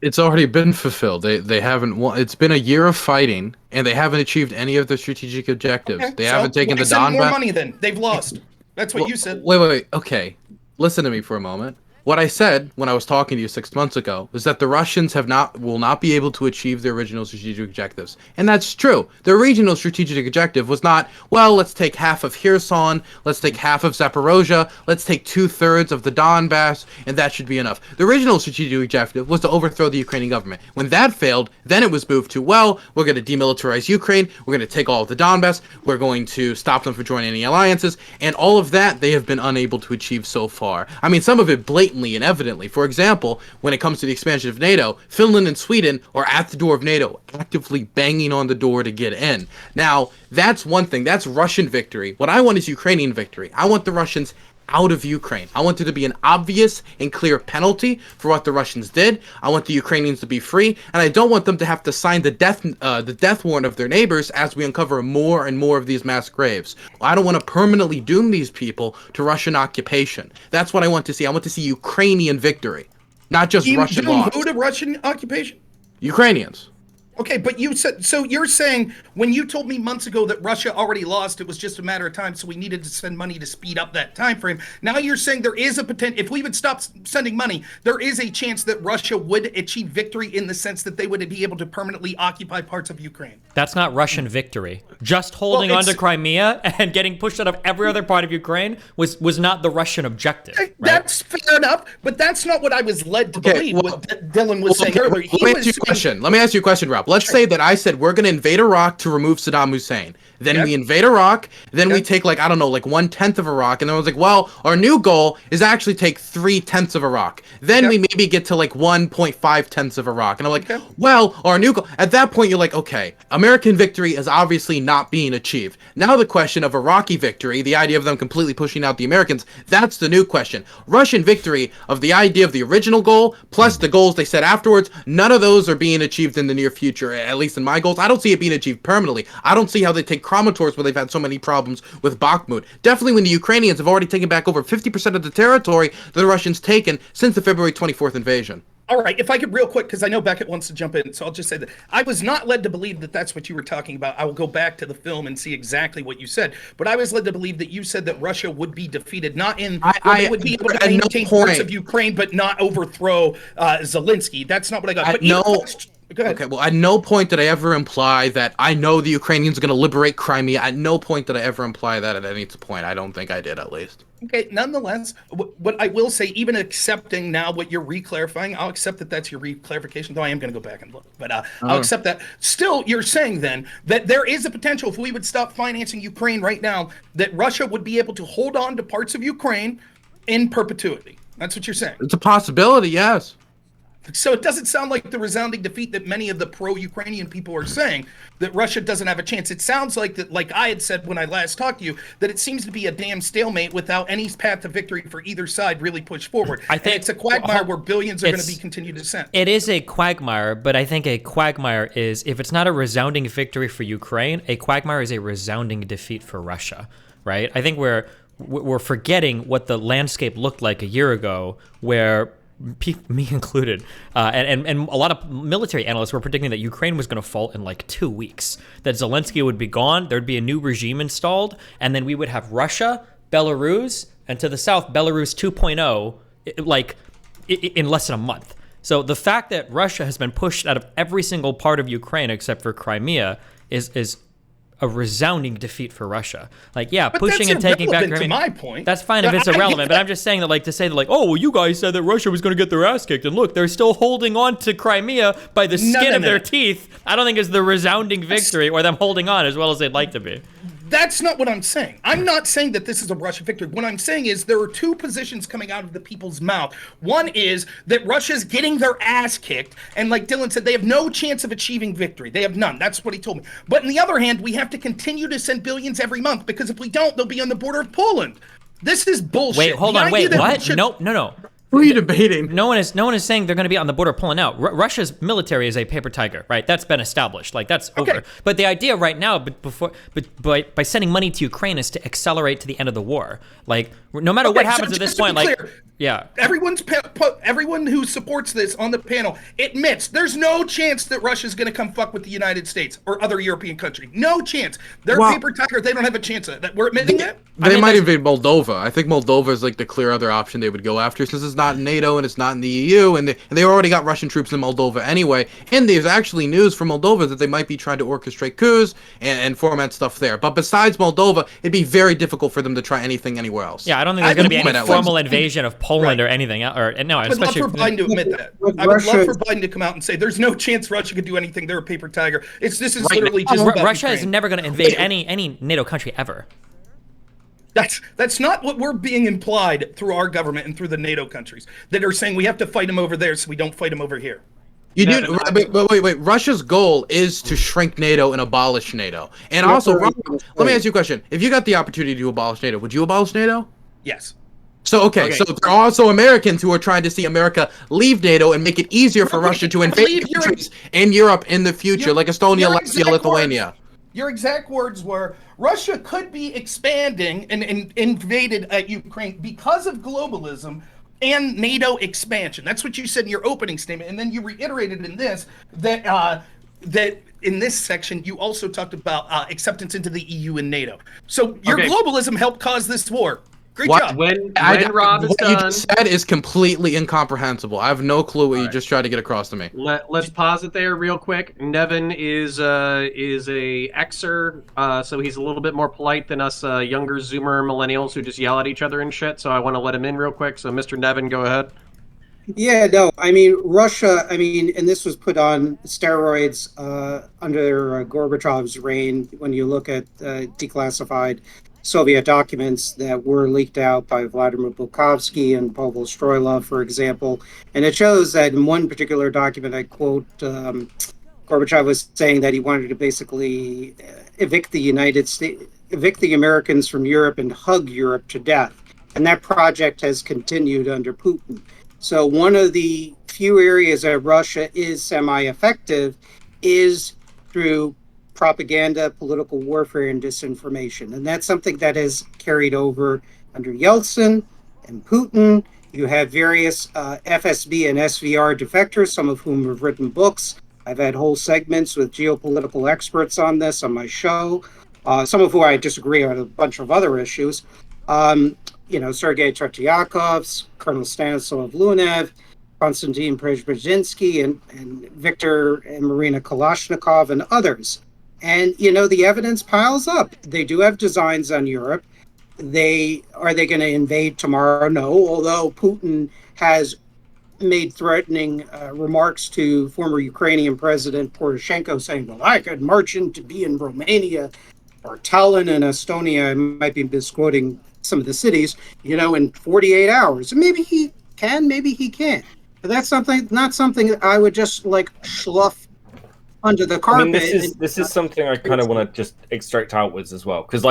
[SPEAKER 5] It's already been fulfilled. They haven't won. It's been a year of fighting, and they haven't achieved any of their strategic objectives.
[SPEAKER 2] Okay,
[SPEAKER 5] they haven't taken the Donbass.
[SPEAKER 2] More money then. They've lost. That's what you said.
[SPEAKER 5] Wait. Okay. Listen to me for a moment. What I said when I was talking to you 6 months ago is that the Russians will not be able to achieve their original strategic objectives. And that's true. Their regional strategic objective was not, well, let's take half of Kherson, let's take half of Zaporozhye, let's take 2/3 of the Donbass, and that should be enough. The original strategic objective was to overthrow the Ukrainian government. When that failed, then it was moved to, well, we're going to demilitarize Ukraine, we're going to take all of the Donbass, we're going to stop them from joining any alliances, and all of that they have been unable to achieve so far. I mean, some of it blatantly blatantly and evidently. For example, when it comes to the expansion of NATO, Finland and Sweden are at the door of NATO, actively banging on the door to get in. Now, that's one thing. That's Russian victory. What I want is Ukrainian victory. I want the Russians out of Ukraine. I want there to be an obvious and clear penalty for what the Russians did. I want the Ukrainians to be free, and I don't want them to have to sign the death warrant of their neighbors as we uncover more and more of these mass graves. I don't want to permanently doom these people to Russian occupation. That's what I want to see. I want to see Ukrainian victory, not just Russian loss.
[SPEAKER 2] Who to Russian occupation?
[SPEAKER 5] Ukrainians.
[SPEAKER 2] Okay, but you said, so you're saying when you told me months ago that Russia already lost, it was just a matter of time, so we needed to send money to speed up that time frame. Now you're saying there is a potential, if we would stop sending money, there is a chance that Russia would achieve victory in the sense that they would be able to permanently occupy parts of Ukraine.
[SPEAKER 1] That's not Russian victory. Just holding on to Crimea and getting pushed out of every other part of Ukraine was not the Russian objective. Right?
[SPEAKER 2] That's fair enough, but that's not what I was led to believe. What Dylan was saying earlier.
[SPEAKER 5] Let me ask you a question, Rob. Let's say that I said we're going to invade Iraq to remove Saddam Hussein. Then we invade Iraq. Then we take like 1/10 of Iraq. And then I was like, well, our new goal is actually take 3/10 of Iraq. Then we maybe get to like 1.5 of Iraq. And I'm like, well, our new goal. At that point, you're like, okay, American victory is obviously not being achieved. Now the question of Iraqi victory, the idea of them completely pushing out the Americans, that's the new question. Russian victory of the idea of the original goal plus the goals they set afterwards, none of those are being achieved in the near future, at least in my goals. I don't see it being achieved permanently. I don't see how they take Kramatorsk where they've had so many problems with Bakhmut. Definitely when the Ukrainians have already taken back over 50% of the territory that the Russians taken since the February 24th invasion.
[SPEAKER 2] All right, if I could real quick, because I know Beckett wants to jump in, so I'll just say that I was not led to believe that that's what you were talking about. I will go back to the film and see exactly what you said, but I was led to believe that you said that Russia would be defeated, not in they would be able to maintain parts of Ukraine, but not overthrow Zelensky. That's not what I got. But go ahead.
[SPEAKER 5] Okay, well, at no point did I ever imply that I know the Ukrainians are going to liberate Crimea. At no point did I ever imply that at any point. I don't think I did, at least.
[SPEAKER 2] Okay, nonetheless, what I will say, even accepting now what you're reclarifying, I'll accept that that's your reclarification, though I am going to go back and look. But I'll accept that. Still, you're saying then that there is a potential, if we would stop financing Ukraine right now, that Russia would be able to hold on to parts of Ukraine in perpetuity. That's what you're saying.
[SPEAKER 5] It's a possibility, yes.
[SPEAKER 2] So it doesn't sound like the resounding defeat that many of the pro-Ukrainian people are saying, that Russia doesn't have a chance. It sounds like that, like I had said when I last talked to you, that it seems to be a damn stalemate without any path to victory for either side really pushed forward. I think it's a quagmire where billions are going to be continued to send.
[SPEAKER 1] It is a quagmire, but I think a quagmire is, if it's not a resounding victory for Ukraine, a quagmire is a resounding defeat for Russia, right? I think we're forgetting what the landscape looked like a year ago, where me included, and a lot of military analysts were predicting that Ukraine was going to fall in like 2 weeks, that Zelensky would be gone, there'd be a new regime installed, and then we would have Russia, Belarus, and to the south, Belarus 2.0, like in less than a month. So the fact that Russia has been pushed out of every single part of Ukraine except for Crimea is a resounding defeat for Russia. Like, yeah, but pushing and taking back Crimea.
[SPEAKER 2] To my point.
[SPEAKER 1] That's fine if it's irrelevant, but I'm just saying that, like, to say that, like, oh, well, you guys said that Russia was going to get their ass kicked, and look, they're still holding on to Crimea by the skin of their teeth. I don't think it's the resounding victory or them holding on as well as they'd like to be.
[SPEAKER 2] That's not what I'm saying. I'm not saying that this is a Russian victory. What I'm saying is there are two positions coming out of the people's mouth. One is that Russia's getting their ass kicked, and like Dylan said, they have no chance of achieving victory. They have none. That's what he told me. But on the other hand, we have to continue to send billions every month, because if we don't, they'll be on the border of Poland. This is bullshit.
[SPEAKER 1] Wait, hold on. Wait, what? No.
[SPEAKER 5] Who are you debating?
[SPEAKER 1] No one is saying they're going to be on the border pulling out. Russia's military is a paper tiger, right? That's been established. Like, that's over. But the idea right now, by sending money to Ukraine, is to accelerate to the end of the war. Like, no matter what happens at this point, like, yeah.
[SPEAKER 2] Everyone who supports this on the panel admits there's no chance that Russia's going to come fuck with the United States or other European country. No chance. They're a paper tiger. They don't have a chance of that. We're admitting that.
[SPEAKER 5] They might invade Moldova. I think Moldova is like the clear other option they would go after, since it's not in NATO and it's not in the EU, and they already got Russian troops in Moldova anyway. And there's actually news from Moldova that they might be trying to orchestrate coups and format stuff there. But besides Moldova, it'd be very difficult for them to try anything anywhere else.
[SPEAKER 1] Yeah, I don't think there's going to be any formal invasion of Poland or anything.
[SPEAKER 2] I would love for Biden to admit that. I would love for Biden to come out and say there's no chance Russia could do anything. They're a paper tiger. This is literally just
[SPEAKER 1] Russia is never going to invade any NATO country ever.
[SPEAKER 2] That's not what we're being implied through our government and through the NATO countries that are saying we have to fight them over there so we don't fight them over here.
[SPEAKER 5] You
[SPEAKER 3] No,
[SPEAKER 5] do, but wait. Russia's goal is to shrink NATO and abolish NATO. And also, Rob, let me ask you a question: if you got the opportunity to abolish NATO, would you abolish NATO?
[SPEAKER 2] Yes.
[SPEAKER 5] So okay. So there are also Americans who are trying to see America leave NATO and make it easier for Russia to invade countries in Europe in the future, like Estonia, Latvia, Lithuania.
[SPEAKER 2] Your exact words were Russia could be expanding and invaded Ukraine because of globalism and NATO expansion. That's what you said in your opening statement, and then you reiterated in this that in this section you also talked about acceptance into the EU and NATO. So your globalism helped cause this war. Great job.
[SPEAKER 3] When Rob is
[SPEAKER 5] what
[SPEAKER 3] done,
[SPEAKER 5] you just said is completely incomprehensible. I have no clue what you just tried to get across to me.
[SPEAKER 3] let's pause it there real quick. Nevin is a Xer, so he's a little bit more polite than us younger Zoomer millennials who just yell at each other and shit. So I want to let him in real quick. So Mr. Nevin, go ahead.
[SPEAKER 6] Yeah, no, I mean, Russia, and this was put on steroids under Gorbachev's reign when you look at declassified Soviet documents that were leaked out by Vladimir Bukovsky and Pavel Stroilov, for example. And it shows that in one particular document, I quote, Gorbachev was saying that he wanted to basically evict the Americans from Europe and hug Europe to death. And that project has continued under Putin. So one of the few areas that Russia is semi-effective is through propaganda, political warfare, and disinformation. And that's something that has carried over under Yeltsin and Putin. You have various FSB and SVR defectors, some of whom have written books. I've had whole segments with geopolitical experts on this on my show, some of who I disagree on a bunch of other issues. Sergei Tretyakov, Colonel Stanislav Lunev, Konstantin Przebrzydzinski, and Victor and Marina Kalashnikov, and others. And, the evidence piles up. They do have designs on Europe. Are they going to invade tomorrow? No, although Putin has made threatening remarks to former Ukrainian President Poroshenko saying, well, I could march in to be in Romania or Tallinn in Estonia. I might be misquoting some of the cities, in 48 hours. And maybe he can, maybe he can't. But that's not something that I would just slough under the carpet.
[SPEAKER 4] This is something I kind of want to just extract outwards as well, because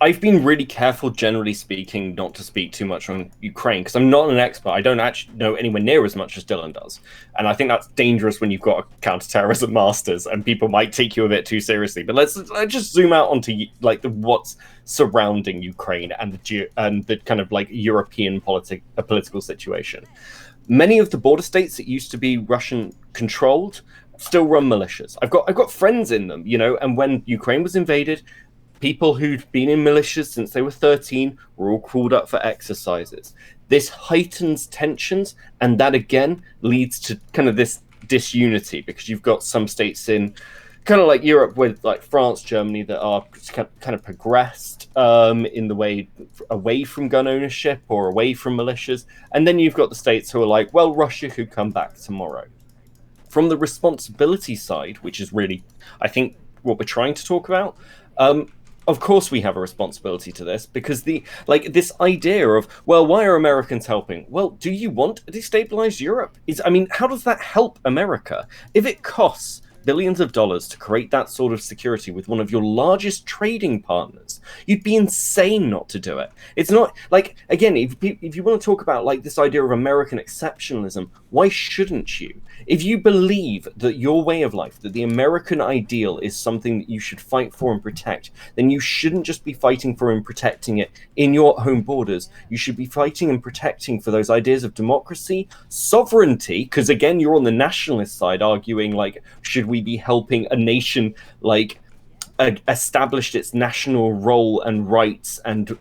[SPEAKER 4] I've been really careful, generally speaking, not to speak too much on Ukraine, because I'm not an expert. I don't actually know anywhere near as much as Dylan does, and I think that's dangerous when you've got a counterterrorism masters, and people might take you a bit too seriously. But let's just zoom out onto what's surrounding Ukraine and the kind of European political situation. Many of the border states that used to be Russian controlled still run militias. I've got friends in them, and when Ukraine was invaded, people who'd been in militias since they were 13 were all called up for exercises. This heightens tensions, and that again leads to kind of this disunity, because you've got some states in kind of like Europe with France, Germany that are kind of progressed in the way away from gun ownership or away from militias. And then you've got the states who are like, well, Russia could come back tomorrow. From the responsibility side, which is really, I think, what we're trying to talk about, of course we have a responsibility to this, because this idea of, well, why are Americans helping? Well, do you want to destabilize Europe? How does that help America? If it costs billions of dollars to create that sort of security with one of your largest trading partners, you'd be insane not to do it. It's not again, if you want to talk about this idea of American exceptionalism, why shouldn't you? If you believe that your way of life, that the American ideal is something that you should fight for and protect, then you shouldn't just be fighting for and protecting it in your home borders. You should be fighting and protecting for those ideas of democracy, sovereignty, because again, you're on the nationalist side arguing should we be helping a nation established its national role and rights and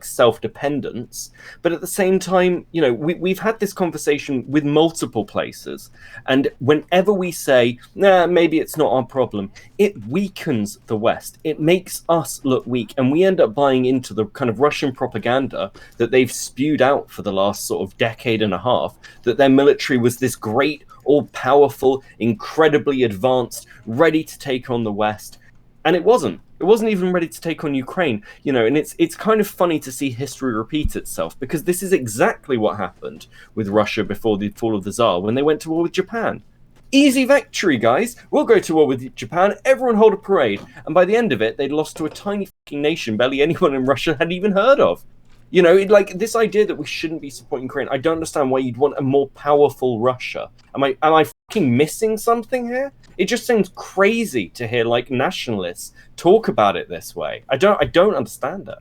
[SPEAKER 4] self-dependence. But at the same time, we've had this conversation with multiple places, and whenever we say, nah, maybe it's not our problem, it weakens the West. It makes us look weak, and we end up buying into the kind of Russian propaganda that they've spewed out for the last sort of decade and a half, that their military was this great, all-powerful, incredibly advanced, ready to take on the West. And it wasn't. It wasn't even ready to take on Ukraine, you know, and it's kind of funny to see history repeat itself, because this is exactly what happened with Russia before the fall of the Tsar, when they went to war with Japan. Easy victory, guys. We'll go to war with Japan, everyone hold a parade, and by the end of it, they'd lost to a tiny fucking nation barely anyone in Russia had even heard of. You know, like, this idea that we shouldn't be supporting Ukraine, I don't understand why you'd want a more powerful Russia. Am I fucking missing something here? It just seems crazy to hear, like, nationalists talk about it this way. I don't understand it.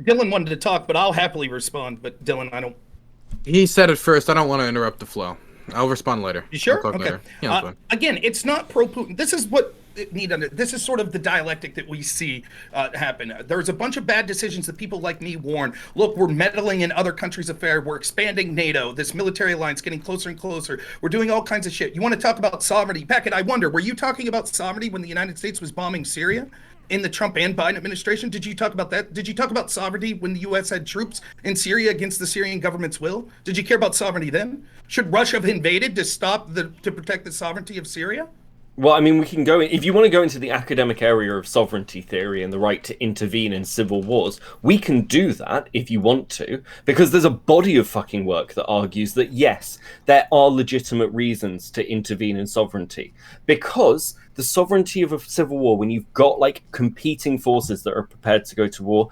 [SPEAKER 2] Dylan wanted to talk, but I'll happily respond. But Dylan, I don't.
[SPEAKER 5] He said it first. I don't want to interrupt the flow. I'll respond later.
[SPEAKER 2] You sure?
[SPEAKER 5] I'll talk
[SPEAKER 2] Okay.
[SPEAKER 5] later. Yeah, fine.
[SPEAKER 2] Again, it's not pro-Putin. This is what this is sort of the dialectic that we see happen. There's a bunch of bad decisions that people like me warn. Look, we're meddling in other countries' affairs. We're expanding NATO. This military alliance getting closer and closer. We're doing all kinds of shit. You want to talk about sovereignty? Beckett, I wonder, were you talking about sovereignty when the United States was bombing Syria? In the Trump and Biden administration? Did you talk about that? Did you talk about sovereignty when the U.S. had troops in Syria against the Syrian government's will? Did you care about sovereignty then? Should Russia have invaded to protect the sovereignty of Syria?
[SPEAKER 4] Well, I mean, we can go, if you want to go into the academic area of sovereignty theory and the right to intervene in civil wars, we can do that if you want to, because there's a body of fucking work that argues that, yes, there are legitimate reasons to intervene in sovereignty, because the sovereignty of a civil war, when you've got, like, competing forces that are prepared to go to war,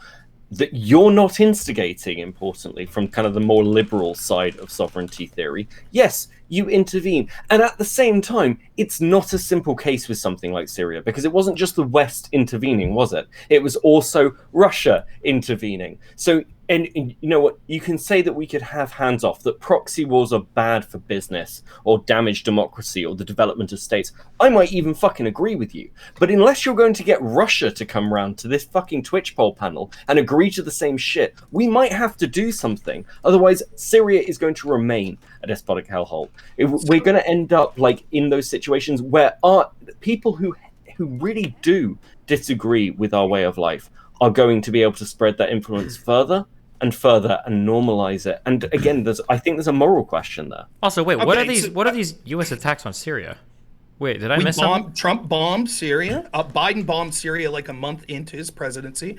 [SPEAKER 4] that you're not instigating, importantly, from kind of the more liberal side of sovereignty theory, yes, you intervene. And at the same time, it's not a simple case with something like Syria, because it wasn't just the West intervening, was it? It was also Russia intervening. So, and you know what, you can say that we could have hands off, that proxy wars are bad for business or damage democracy or the development of states. I might even fucking agree with you. But unless you're going to get Russia to come round to this fucking Twitch poll panel and agree to the same shit, we might have to do something. Otherwise, Syria is going to remain a despotic hellhole. We're going to end up like in those situations where our people who really do disagree with our way of life are going to be able to spread that influence further and further and normalize it. And again, I think there's a moral question there.
[SPEAKER 1] Also, wait, what are these U.S. attacks on Syria? Wait, did I miss something?
[SPEAKER 2] Trump bombed Syria. Biden bombed Syria like a month into his presidency.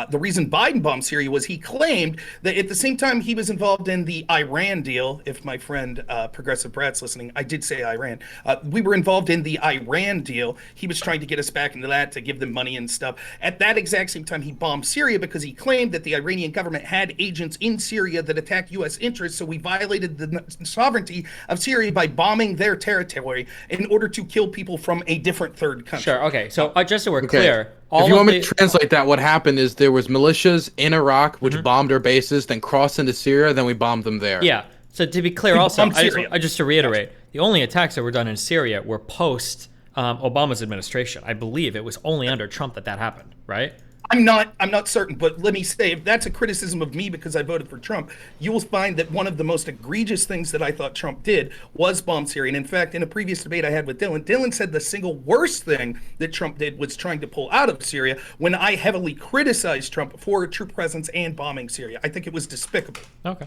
[SPEAKER 2] The reason Biden bombed Syria was he claimed that at the same time he was involved in the Iran deal. If my friend Progressive Brad's listening, I did say Iran. We were involved in the Iran deal. He was trying to get us back into that, to give them money and stuff. At that exact same time, he bombed Syria because he claimed that the Iranian government had agents in Syria that attacked U.S. interests. So we violated the sovereignty of Syria by bombing their territory in order to kill people from a different third country.
[SPEAKER 1] Sure, okay. So just so we're clear,
[SPEAKER 5] if you want me to translate that, what happened is there was militias in Iraq which bombed our bases, then crossed into Syria, then we bombed them there.
[SPEAKER 1] Yeah. So to be clear, also, just to reiterate, the only attacks that were done in Syria were post Obama's administration. I believe it was only under Trump that happened, right?
[SPEAKER 2] I'm not certain, but let me say, if that's a criticism of me because I voted for Trump, you will find that one of the most egregious things that I thought Trump did was bomb Syria. And in fact, in a previous debate I had with Dylan said the single worst thing that Trump did was trying to pull out of Syria, when I heavily criticized Trump for a troop presence and bombing Syria. I think it was despicable.
[SPEAKER 1] Okay.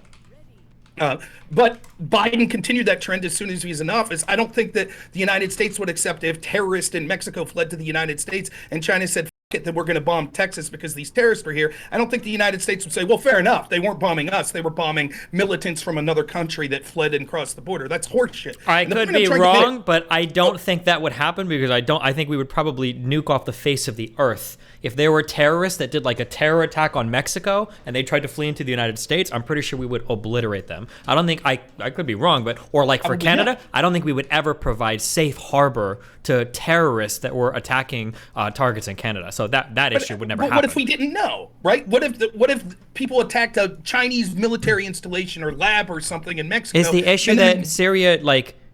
[SPEAKER 2] But Biden continued that trend as soon as he was in office. I don't think that the United States would accept if terrorists in Mexico fled to the United States and China said, that we're going to bomb Texas because these terrorists are here. I don't think the United States would say, well, fair enough. They weren't bombing us. They were bombing militants from another country that fled and crossed the border. That's horseshit.
[SPEAKER 1] I could be wrong, but I don't think that would happen, because I think we would probably nuke off the face of the earth. If there were terrorists that did like a terror attack on Mexico and they tried to flee into the United States, I'm pretty sure we would obliterate them. I don't think, I could be wrong, but, or like for Canada, I don't think we would ever provide safe harbor to terrorists that were attacking targets in Canada. So that issue would never happen.
[SPEAKER 2] What if we didn't know, right? What if people attacked a Chinese military installation or lab or something in Mexico?
[SPEAKER 1] Is the issue that Syria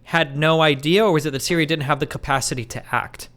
[SPEAKER 1] had no idea, or was it that Syria didn't have the capacity to act?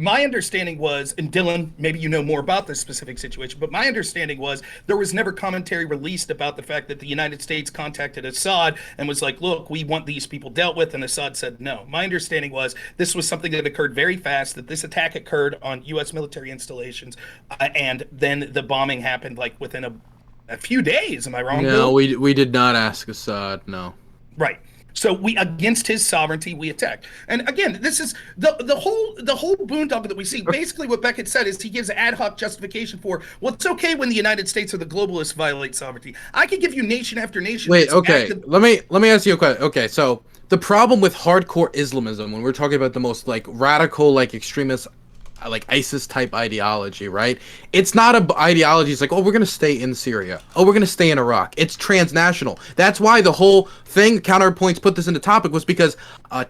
[SPEAKER 2] My understanding was, and Dylan, maybe you know more about this specific situation, but my understanding was there was never commentary released about the fact that the United States contacted Assad and was like, look, we want these people dealt with, and Assad said no. My understanding was this was something that occurred very fast, that this attack occurred on U.S. military installations, and then the bombing happened like within a few days. Am I wrong?
[SPEAKER 5] No, we did not ask Assad, no.
[SPEAKER 2] Right. So we, against his sovereignty, we attack. And again, this is the whole boondoggle that we see. Basically, what Beckett said is he gives ad hoc justification for, well, it's okay when the United States or the globalists violate sovereignty. I could give you nation after nation.
[SPEAKER 5] Wait, okay. Let me ask you a question. Okay, so the problem with hardcore Islamism, when we're talking about the most like radical, like extremist, like ISIS type ideology, right? It's not a ideology. It's like, oh, we're gonna stay in Syria. Oh, we're gonna stay in Iraq. It's transnational. That's why the whole thing, Counterpoints put this into topic, was because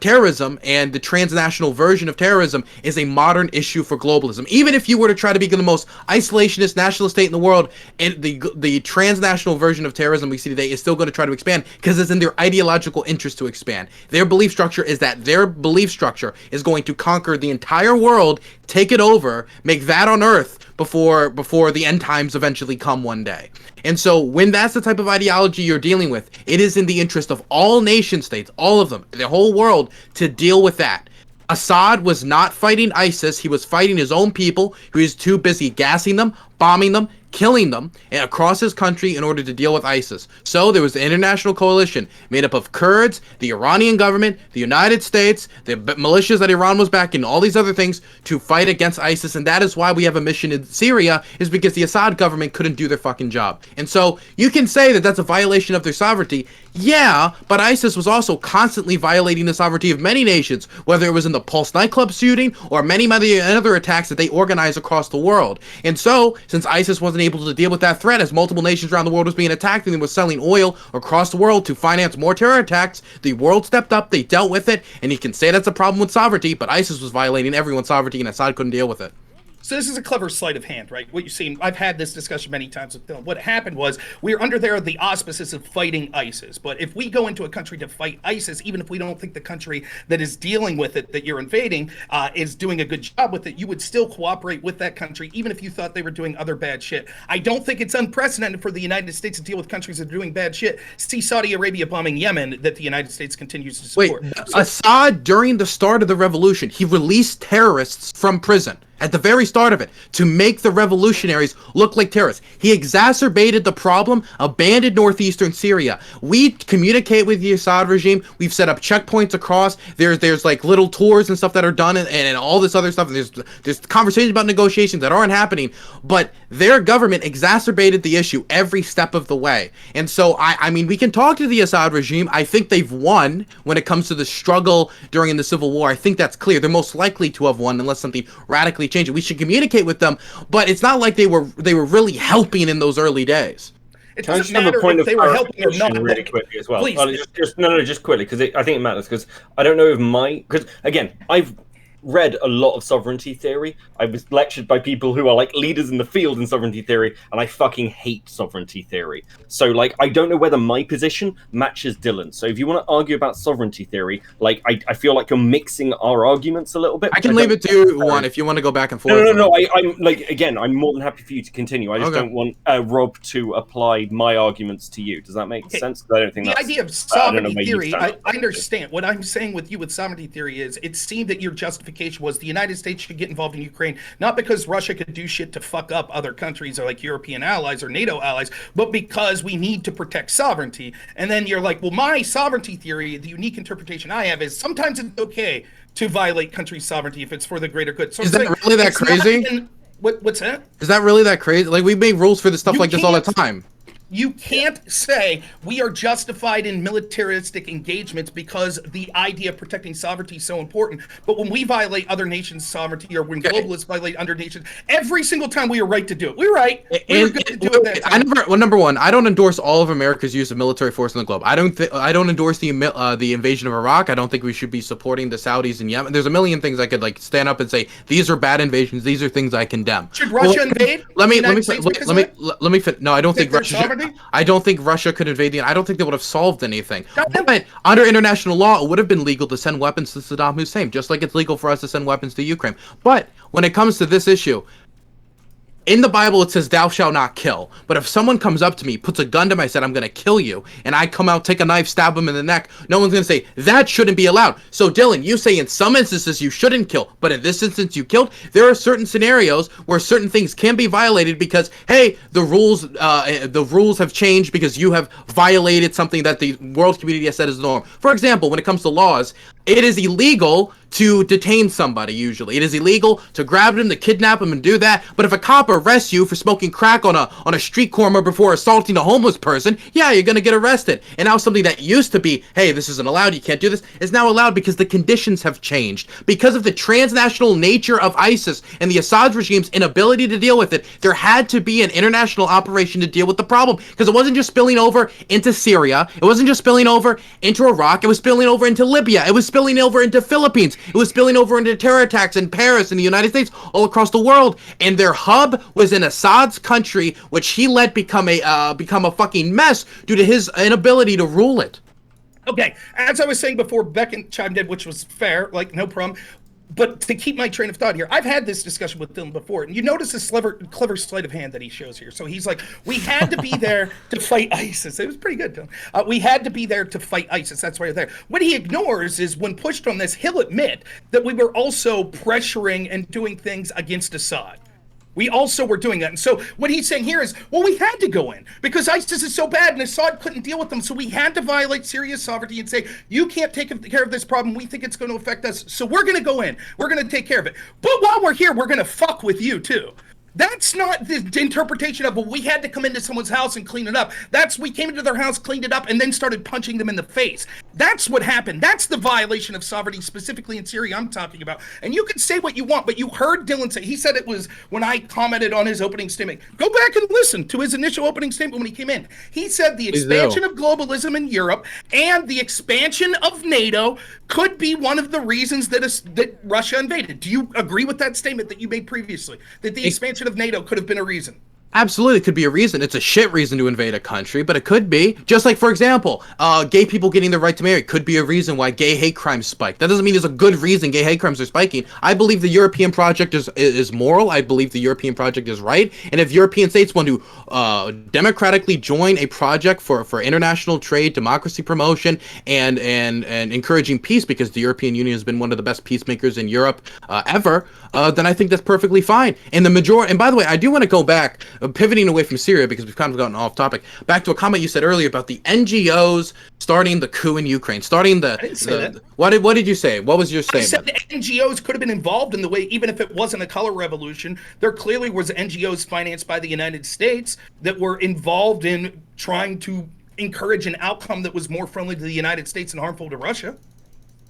[SPEAKER 5] terrorism and the transnational version of terrorism is a modern issue for globalism. Even if you were to try to become the most isolationist nationalist state in the world, and the transnational version of terrorism we see today is still going to try to expand because it's in their ideological interest to expand. Their belief structure is that their belief structure is going to conquer the entire world, take it over, make that on Earth before the end times eventually come one day. And so when that's the type of ideology you're dealing with, it is in the interest of all nation states, all of them, the whole world, to deal with that. Assad was not fighting ISIS. He was fighting his own people, who is too busy gassing them, bombing them, killing them across his country in order to deal with ISIS. So there was an international coalition made up of Kurds, the Iranian government, the United States, the militias that Iran was backing, all these other things to fight against ISIS. And that is why we have a mission in Syria, is because the Assad government couldn't do their fucking job. And so you can say that that's a violation of their sovereignty. Yeah, but ISIS was also constantly violating the sovereignty of many nations, whether it was in the Pulse nightclub shooting or many other attacks that they organized across the world. And so, since ISIS wasn't able to deal with that threat, as multiple nations around the world was being attacked and they were selling oil across the world to finance more terror attacks, the world stepped up, they dealt with it, and you can say that's a problem with sovereignty, but ISIS was violating everyone's sovereignty and Assad couldn't deal with it.
[SPEAKER 2] So this is a clever sleight of hand, right? What you're seeing, I've had this discussion many times with Bill. What happened was we were under there the auspices of fighting ISIS. But if we go into a country to fight ISIS, even if we don't think the country that is dealing with it, that you're invading, is doing a good job with it, you would still cooperate with that country, even if you thought they were doing other bad shit. I don't think it's unprecedented for the United States to deal with countries that are doing bad shit. See Saudi Arabia bombing Yemen, that the United States continues to support.
[SPEAKER 5] Wait, Assad, during the start of the revolution, he released terrorists from prison. At the very start of it, to make the revolutionaries look like terrorists. He exacerbated the problem, abandoned northeastern Syria. We communicate with the Assad regime. We've set up checkpoints across. There's like little tours and stuff that are done, and all this other stuff. There's conversations about negotiations that aren't happening, but their government exacerbated the issue every step of the way. And so, I mean, we can talk to the Assad regime. I think they've won when it comes to the struggle during the civil war. I think that's clear. They're most likely to have won unless something radically change it. We should communicate with them, but it's not like they were really helping in those early days.
[SPEAKER 2] It
[SPEAKER 4] Can I just
[SPEAKER 2] doesn't
[SPEAKER 4] have a
[SPEAKER 2] matter
[SPEAKER 4] point
[SPEAKER 2] if
[SPEAKER 4] of
[SPEAKER 2] they were helping or not.
[SPEAKER 4] really quickly as well?
[SPEAKER 2] Please.
[SPEAKER 4] Just quickly, because I think it matters, because I don't know if because again, I've read a lot of sovereignty theory. I was lectured by people who are like leaders in the field in sovereignty theory, and I fucking hate sovereignty theory. So like, I don't know whether my position matches Dylan's. So if you want to argue about sovereignty theory, like I feel like you're mixing our arguments a little bit.
[SPEAKER 5] I can leave it to you, Juan, if you want to go back and forth.
[SPEAKER 4] No. I'm like, again, I'm more than happy for you to continue. I just don't want Rob to apply my arguments to you. Does that make sense? Because I don't think
[SPEAKER 2] the
[SPEAKER 4] that's
[SPEAKER 2] idea of sovereignty theory. I understand. What I'm saying with you with sovereignty theory is it seemed that your justification was the United States should get involved in Ukraine, not because Russia could do shit to fuck up other countries or like European allies or NATO allies, but because we need to protect sovereignty. And then you're like, well, my sovereignty theory, the unique interpretation I have is sometimes it's okay to violate countries' sovereignty if it's for the greater good. So
[SPEAKER 5] is that really that crazy?
[SPEAKER 2] What's that?
[SPEAKER 5] Is that really that crazy? Like, we make rules for this stuff like this all the time.
[SPEAKER 2] You can't say we are justified in militaristic engagements because the idea of protecting sovereignty is so important. But when we violate other nations' sovereignty, or when globalists violate other nations, every single time we are right to do it. We're right. We were good to do it that time.
[SPEAKER 5] Number one, I don't endorse all of America's use of military force in the globe. I don't endorse the invasion of Iraq. I don't think we should be supporting the Saudis in Yemen. There's a million things I could like stand up and say these are bad invasions. These are things I condemn.
[SPEAKER 2] Should Russia invade?
[SPEAKER 5] Let me no, I don't think Russia. I don't think Russia could invade I don't think they would have solved anything. But under international law, it would have been legal to send weapons to Saddam Hussein, just like it's legal for us to send weapons to Ukraine. But when it comes to this issue, in the Bible it says thou shalt not kill. But if someone comes up to me, puts a gun to my head, I'm going to kill you, and I come out, take a knife, stab him in the neck, no one's going to say that shouldn't be allowed. So Dylan, you say in some instances you shouldn't kill, but in this instance you killed. There are certain scenarios where certain things can be violated because, hey, the rules have changed because you have violated something that the world community has said is the norm. For example, when it comes to laws, it is illegal to detain somebody. Usually it is illegal to grab them, to kidnap them and do that. But if a cop arrests you for smoking crack on a street corner before assaulting a homeless person, yeah, you're gonna get arrested. And now something that used to be, hey, this isn't allowed, you can't do this, is now allowed because the conditions have changed. Because of the transnational nature of ISIS and the Assad regime's inability to deal with it, there had to be an international operation to deal with the problem. Because it wasn't just spilling over into Syria, it wasn't just spilling over into Iraq, it was spilling over into Libya, it was spilling over into Philippines, it was spilling over into terror attacks in Paris, in the United States, all across the world. And their hub was in Assad's country, which he let become a fucking mess due to his inability to rule it.
[SPEAKER 2] Okay, as I was saying before, Beckett chimed in, which was fair, like no problem. But to keep my train of thought here, I've had this discussion with Dylan before, and you notice this clever sleight of hand that he shows here. So he's like, we had to be there to fight ISIS. It was pretty good, Dylan. We had to be there to fight ISIS. That's why we're there. What he ignores is when pushed on this, he'll admit that we were also pressuring and doing things against Assad. We also were doing that. And so what he's saying here is, well, we had to go in because ISIS is so bad and Assad couldn't deal with them. So we had to violate Syria's sovereignty and say, you can't take care of this problem. We think it's going to affect us. So we're going to go in. We're going to take care of it. But while we're here, we're going to fuck with you too. That's not the interpretation of, well, we had to come into someone's house and clean it up. That's, we came into their house, cleaned it up, and then started punching them in the face. That's what happened. That's the violation of sovereignty, specifically in Syria I'm talking about. And you can say what you want, but you heard Dylan say, he said it was when I commented on his opening statement. Go back and listen to his initial opening statement when he came in. He said the expansion of globalism in Europe and the expansion of NATO could be one of the reasons that Russia invaded. Do you agree with that statement that you made previously? That the expansion of NATO could have been a reason?
[SPEAKER 5] Absolutely, it could be a reason. It's a shit reason to invade a country, but it could be. Just like, for example, gay people getting the right to marry could be a reason why gay hate crimes spike. That doesn't mean there's a good reason gay hate crimes are spiking. I believe the European project is moral. I believe the European project is right. And if European states want to democratically join a project for international trade, democracy promotion, and encouraging peace, because the European Union has been one of the best peacemakers in Europe ever, then I think that's perfectly fine. And the majority, and by the way, I do want to go back, pivoting away from Syria because we've kind of gotten off topic, back to a comment you said earlier about the NGOs starting the coup in Ukraine, starting the. I didn't say that. What did you say? What was your statement?
[SPEAKER 2] I said the NGOs could have been involved in the way, even if it wasn't a color revolution. There clearly was NGOs financed by the United States that were involved in trying to encourage an outcome that was more friendly to the United States and harmful to Russia.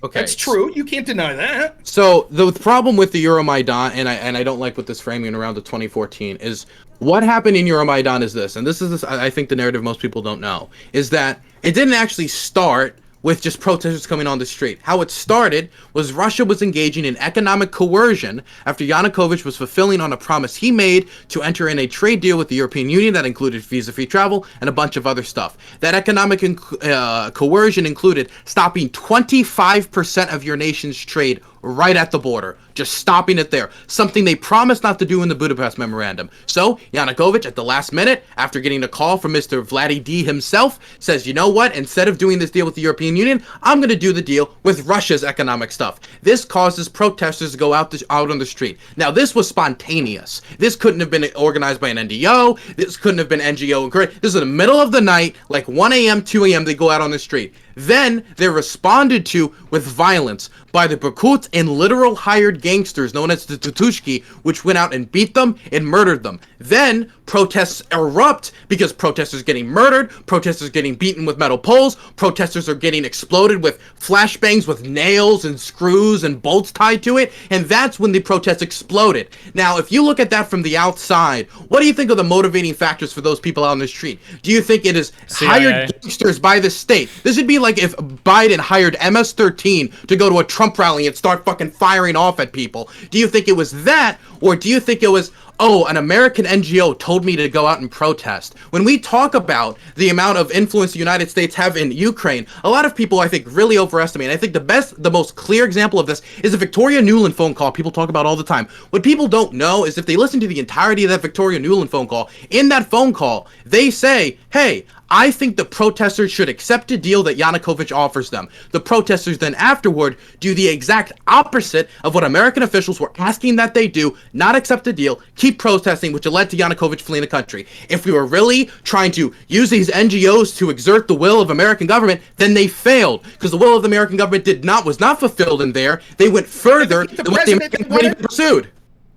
[SPEAKER 2] Okay, that's true. You can't deny that.
[SPEAKER 5] So the problem with the Euromaidan, and I don't like what this framing around the 2014 is. What happened in Euromaidan is this, and this is I think the narrative most people don't know, is that it didn't actually start with just protesters coming on the street. How it started was Russia was engaging in economic coercion after Yanukovych was fulfilling on a promise he made to enter in a trade deal with the European Union that included visa-free travel and a bunch of other stuff. That economic coercion included stopping 25% of your nation's trade right at the border, just stopping it there, something they promised not to do in the Budapest Memorandum. So Yanukovych, at the last minute, after getting a call from Mr. Vladdy D himself, says, you know what, instead of doing this deal with the European Union, I'm going to do the deal with Russia's economic stuff. This causes protesters to go out on the street. Now, this was spontaneous. This couldn't have been organized by an NGO. This couldn't have been NGO. This is in the middle of the night, like 1 a.m., 2 a.m., they go out on the street. Then they're responded to with violence by the Berkut and literal hired gangsters known as the Tutushki, which went out and beat them and murdered them. Then protests erupt because protesters getting murdered, protesters getting beaten with metal poles, protesters are getting exploded with flashbangs with nails and screws and bolts tied to it, and that's when the protest exploded. Now, if you look at that from the outside, what do you think are the motivating factors for those people out on the street? Do you think it is hired gangsters by the state? This would be like if Biden hired MS-13 to go to a Trump rally and start fucking firing off at people. Do you think it was that, or do you think it was, oh, an American NGO told me to go out and protest. When we talk about the amount of influence the United States have in Ukraine, a lot of people, I think, really overestimate. I think the most clear example of this is the Victoria Nuland phone call people talk about all the time. What people don't know is if they listen to the entirety of that Victoria Nuland phone call, in that phone call, they say, hey, I think the protesters should accept a deal that Yanukovych offers them. The protesters then afterward do the exact opposite of what American officials were asking that they do, not accept a deal, keep protesting, which led to Yanukovych fleeing the country. If we were really trying to use these NGOs to exert the will of American government, then they failed, because the will of the American government was not fulfilled in there. They went further than what the American government pursued.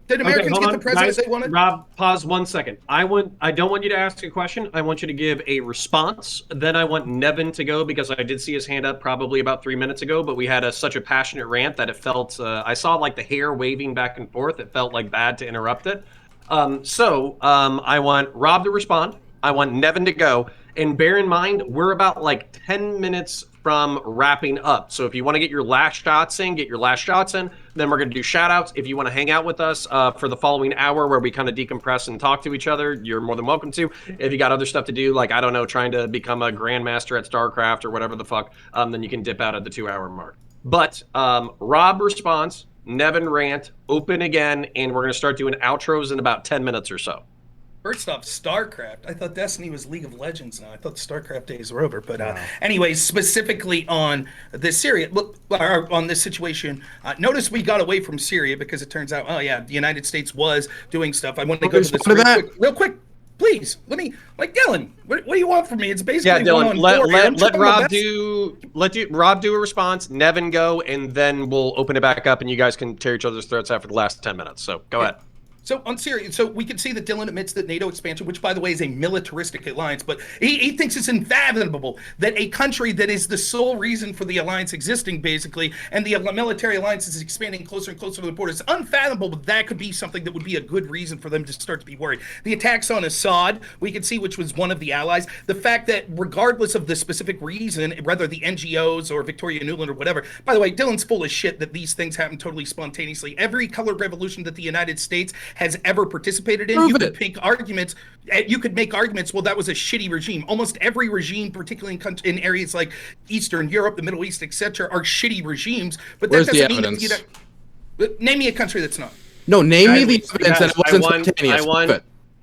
[SPEAKER 2] Did Americans get the president they wanted?
[SPEAKER 3] Rob, pause 1 second. I don't want you to ask a question. I want you to give a response. Then I want Nevin to go, because I did see his hand up probably about 3 minutes ago, but we had such a passionate rant that it felt, I saw like the hair waving back and forth. It felt like bad to interrupt it. I want Rob to respond. I want Nevin to go. And bear in mind, we're about like 10 minutes from wrapping up. So if you want to get your last shots in, get your last shots in. Then we're going to do shout outs. If you want to hang out with us for the following hour where we kind of decompress and talk to each other, you're more than welcome to. If you got other stuff to do, like, I don't know, trying to become a grandmaster at StarCraft or whatever the fuck, then you can dip out at the 2 hour mark. But Rob responds, Nevin rant, open again, and we're going to start doing outros in about 10 minutes or so.
[SPEAKER 2] First off, StarCraft. I thought Destiny was League of Legends now. I thought the StarCraft days were over. But anyways, specifically on this Syria, on this situation, notice we got away from Syria because it turns out, oh yeah, the United States was doing stuff. I want to go to this real quick. Please, let me, like, Dylan, what do you want from me? It's basically
[SPEAKER 3] Dylan, let Rob do a response, Nevin go, and then we'll open it back up and you guys can tear each other's throats out for the last 10 minutes. So go ahead.
[SPEAKER 2] So on Syria, so we can see that Dylan admits that NATO expansion, which by the way is a militaristic alliance, but he thinks it's unfathomable that a country that is the sole reason for the alliance existing, basically, and the military alliance is expanding closer and closer to the border. It's unfathomable, but that could be something that would be a good reason for them to start to be worried. The attacks on Assad, we can see, which was one of the allies. The fact that regardless of the specific reason, whether the NGOs or Victoria Nuland or whatever, by the way, Dylan's full of shit that these things happen totally spontaneously. Every colored revolution that the United States has ever participated in, you could make arguments. Well, that was a shitty regime. Almost every regime, particularly in areas like Eastern Europe, the Middle East, etc., are shitty regimes. But that doesn't mean that name me a country that's not.
[SPEAKER 5] No, name me the evidence that it wasn't spontaneous.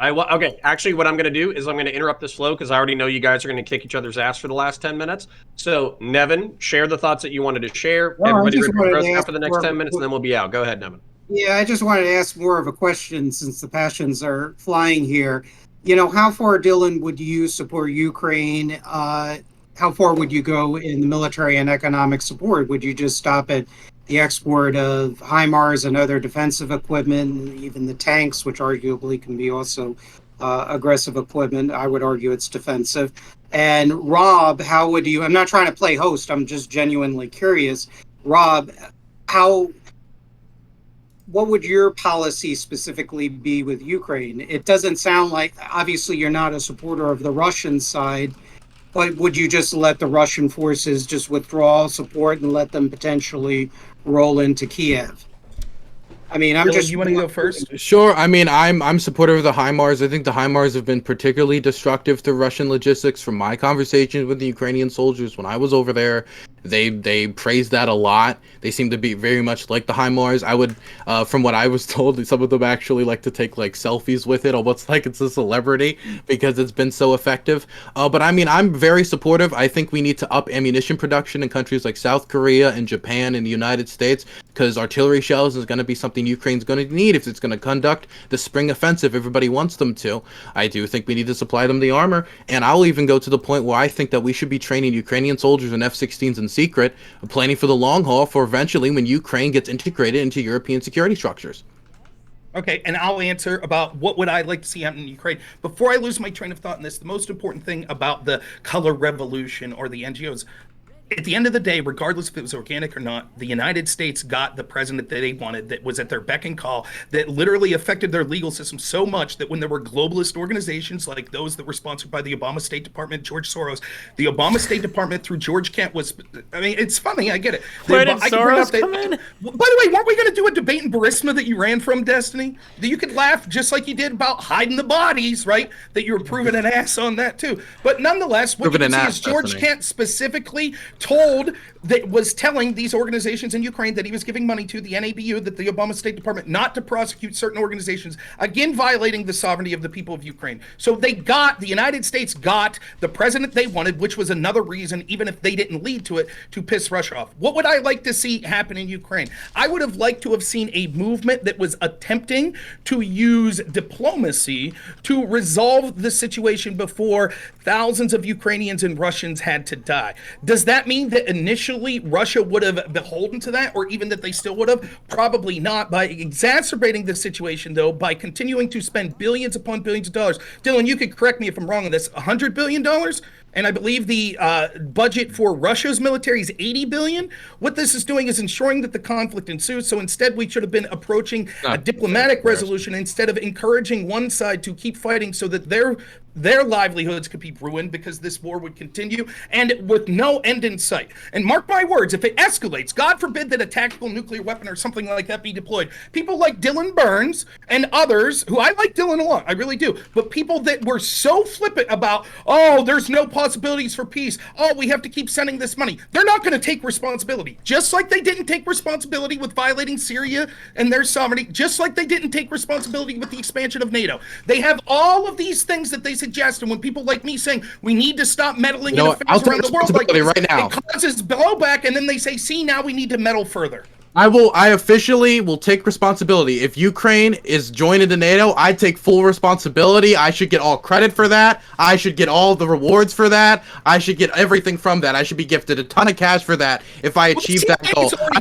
[SPEAKER 3] Okay, actually, what I'm going to do is I'm going to interrupt this flow because I already know you guys are going to kick each other's ass for the last 10 minutes. So, Nevin, share the thoughts that you wanted to share. Everybody read for the next 10 minutes, and then we'll be out. Go ahead, Nevin.
[SPEAKER 6] Yeah, I just wanted to ask more of a question since the passions are flying here. You know, how far, Dylan, would you support Ukraine? How far would you go in the military and economic support? Would you just stop at the export of HIMARS and other defensive equipment, even the tanks, which arguably can be also aggressive equipment? I would argue it's defensive. And Rob, how would you, I'm not trying to play host, I'm just genuinely curious. Rob, what would your policy specifically be with Ukraine? It doesn't sound like, obviously you're not a supporter of the Russian side, but would you just let the Russian forces just withdraw support and let them potentially roll into Kiev? I mean,
[SPEAKER 2] Dylan, you want to go first?
[SPEAKER 5] Sure. I mean, I'm supportive of the HIMARS. I think the HIMARS have been particularly destructive to Russian logistics. From my conversations with the Ukrainian soldiers when I was over there, they praised that a lot. They seem to be very much like the HIMARS. I would, from what I was told, some of them actually like to take like selfies with it, almost like it's a celebrity because it's been so effective. But I mean, I'm very supportive. I think we need to up ammunition production in countries like South Korea and Japan and the United States, because artillery shells is going to be something Ukraine's going to need if it's going to conduct the spring offensive everybody wants them to. I do think we need to supply them the armor, and I'll even go to the point where I think that we should be training Ukrainian soldiers in F-16s in secret, planning for the long haul for eventually when Ukraine gets integrated into European security structures.
[SPEAKER 2] Okay, and I'll answer about what would I like to see happen in Ukraine. Before I lose my train of thought in this, the most important thing about the color revolution or the NGOs, at the end of the day, regardless if it was organic or not, the United States got the president that they wanted, that was at their beck and call, that literally affected their legal system so much that when there were globalist organizations like those that were sponsored by the Obama State Department, George Soros, the Obama State Department through George Kent was, I mean, it's funny, I get it.
[SPEAKER 1] Where did Soros come in?
[SPEAKER 2] By the way, weren't we going to do a debate in Burisma that you ran from, Destiny? That you could laugh just like you did about hiding the bodies, right? That you were proving an ass on that too. But nonetheless, what you can see is George Kent specifically was telling these organizations in Ukraine that he was giving money to the NABU, that the Obama State Department, not to prosecute certain organizations, again violating the sovereignty of the people of Ukraine. So the United States got the president they wanted, which was another reason, even if they didn't lead to it, to piss Russia off. What would I like to see happen in Ukraine? I would have liked to have seen a movement that was attempting to use diplomacy to resolve the situation before thousands of Ukrainians and Russians had to die. Does that mean that initially Russia would have beholden to that, or even that they still would have? Probably not. By exacerbating the situation, though, by continuing to spend billions upon billions of dollars. Dylan, you could correct me if I'm wrong on this. $100 billion? And I believe the budget for Russia's military is $80 billion. What this is doing is ensuring that the conflict ensues. So instead, we should have been approaching a diplomatic resolution instead of encouraging one side to keep fighting so that their livelihoods could be ruined because this war would continue and with no end in sight. And mark my words, if it escalates, God forbid that a tactical nuclear weapon or something like that be deployed, people like Dylan Burns and others, who I like Dylan a lot, I really do, but people that were so flippant about, oh, there's no possibilities for peace, oh, we have to keep sending this money, they're not going to take responsibility. Just like they didn't take responsibility with violating Syria and their sovereignty, just like they didn't take responsibility with the expansion of NATO. They have all of these things that they suggest, and when people like me saying we need to stop meddling in affairs around the world like this,
[SPEAKER 5] right now.
[SPEAKER 2] it causes blowback, and then they say, see, now we need to meddle further.
[SPEAKER 5] I officially will take responsibility. If Ukraine is joined into NATO, I take full responsibility. I should get all credit for that. I should get all the rewards for that. I should get everything from that. I should be gifted a ton of cash for that if I achieve that goal. I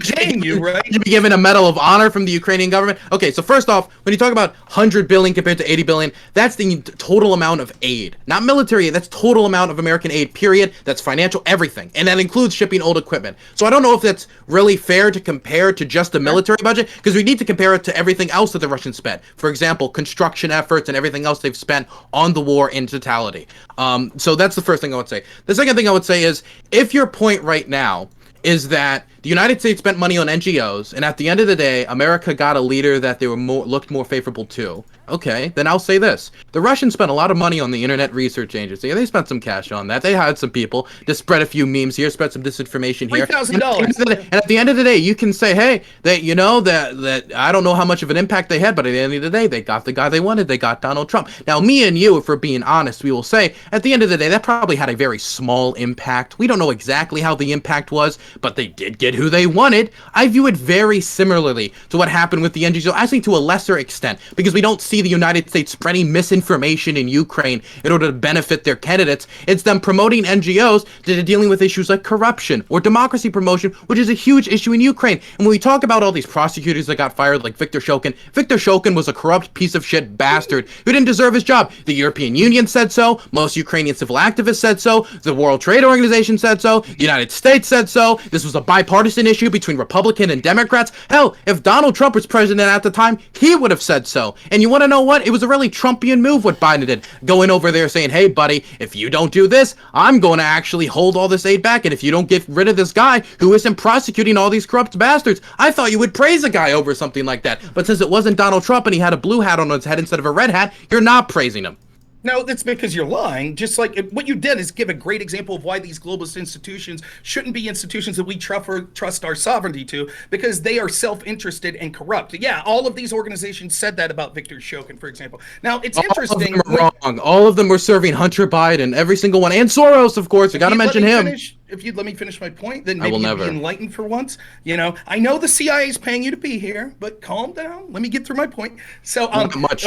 [SPEAKER 5] should be given a medal of honor from the Ukrainian government. Okay, so first off, when you talk about 100 billion compared to 80 billion, that's the total amount of aid. Not military aid, that's total amount of American aid, period. That's financial, everything. And that includes shipping old equipment. So I don't know if that's really fair to compare to just the military budget, because we need to compare it to everything else that the Russians spent. For example, construction efforts and everything else they've spent on the war in totality. So that's the first thing I would say. The second thing I would say is, if your point right now is that the United States spent money on NGOs, and at the end of the day, America got a leader that they were looked more favorable to. Okay, then I'll say this. The Russians spent a lot of money on the Internet Research Agency. They spent some cash on that. They hired some people to spread a few memes here, spread some disinformation here.
[SPEAKER 2] $3,000.
[SPEAKER 5] And at the end of the day, you can say, hey, that I don't know how much of an impact they had, but at the end of the day, they got the guy they wanted. They got Donald Trump. Now, me and you, if we're being honest, we will say, at the end of the day, that probably had a very small impact. We don't know exactly how the impact was, but they did get who they wanted. I view it very similarly to what happened with the NGOs, actually to a lesser extent, because we don't see the United States spreading misinformation in Ukraine in order to benefit their candidates. It's them promoting NGOs that are dealing with issues like corruption or democracy promotion, which is a huge issue in Ukraine. And when we talk about all these prosecutors that got fired, like Viktor Shokin was a corrupt piece of shit bastard who didn't deserve his job. The European Union said so. Most Ukrainian civil activists said so. The World Trade Organization said so. The United States said so. This was a bipartisan issue between Republican and Democrats. Hell, if Donald Trump was president at the time, he would have said so. And you want to know what? It was a really Trumpian move what Biden did, going over there saying, hey, buddy, if you don't do this, I'm going to actually hold all this aid back, and if you don't get rid of this guy who isn't prosecuting all these corrupt bastards, I thought you would praise a guy over something like that. But since it wasn't Donald Trump and he had a blue hat on his head instead of a red hat, you're not praising him.
[SPEAKER 2] No, that's because you're lying. Just like what you did is give a great example of why these globalist institutions shouldn't be institutions that we trust our sovereignty to, because they are self-interested and corrupt. Yeah, all of these organizations said that about Viktor Shokin, for example. Now, it's interesting.
[SPEAKER 5] All of them are wrong. All of them were serving Hunter Biden, every single one, and Soros, of course. You got to mention him.
[SPEAKER 2] If you'd let me finish my point, then maybe you'd be enlightened for once. You know, I know the CIA is paying you to be here, but calm down. Let me get through my point. So,
[SPEAKER 5] not much.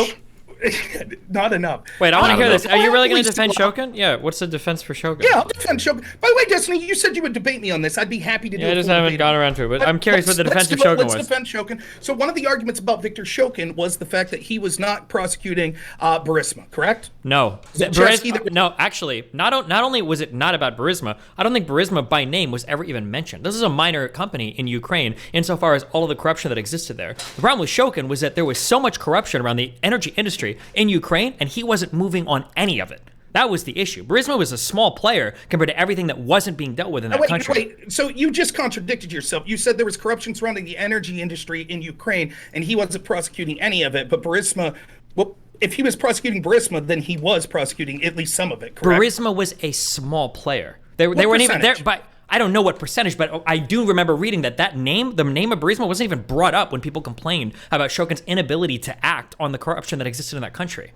[SPEAKER 2] not enough.
[SPEAKER 1] Wait, I want to hear this. Are you really going to
[SPEAKER 2] Probably
[SPEAKER 1] defend
[SPEAKER 2] still-
[SPEAKER 1] Shokin? Yeah, what's the defense for Shokin?
[SPEAKER 2] Yeah, I'll defend Shogun. By the way, Destiny, you said you would debate me on this. I'd be happy to do
[SPEAKER 1] Yeah, I
[SPEAKER 2] a
[SPEAKER 1] just
[SPEAKER 2] full
[SPEAKER 1] haven't
[SPEAKER 2] debate
[SPEAKER 1] gone
[SPEAKER 2] on it.
[SPEAKER 1] around to it, but I'm curious what the defense of Shogun was.
[SPEAKER 2] Let's defend Shokin. So one of the arguments about Victor Shokin was the fact that he was not prosecuting Burisma, correct?
[SPEAKER 1] No.
[SPEAKER 2] Zolchevsky that-
[SPEAKER 1] No, actually, not only was it not about Burisma, I don't think Burisma by name was ever even mentioned. This is a minor company in Ukraine insofar as all of the corruption that existed there. The problem with Shokin was that there was so much corruption around the energy industry in Ukraine, and he wasn't moving on any of it. That was the issue. Burisma was a small player compared to everything that wasn't being dealt with in that country.
[SPEAKER 2] Wait, so you just contradicted yourself. You said there was corruption surrounding the energy industry in Ukraine, and he wasn't prosecuting any of it, but Burisma, well, if he was prosecuting Burisma, then he was prosecuting at least some of it, correct?
[SPEAKER 1] Burisma was a small player. They weren't even there,
[SPEAKER 2] percentage?
[SPEAKER 1] but I don't know what percentage, but I do remember reading that the name of Burisma wasn't even brought up when people complained about Shokin's inability to act on the corruption that existed in that country.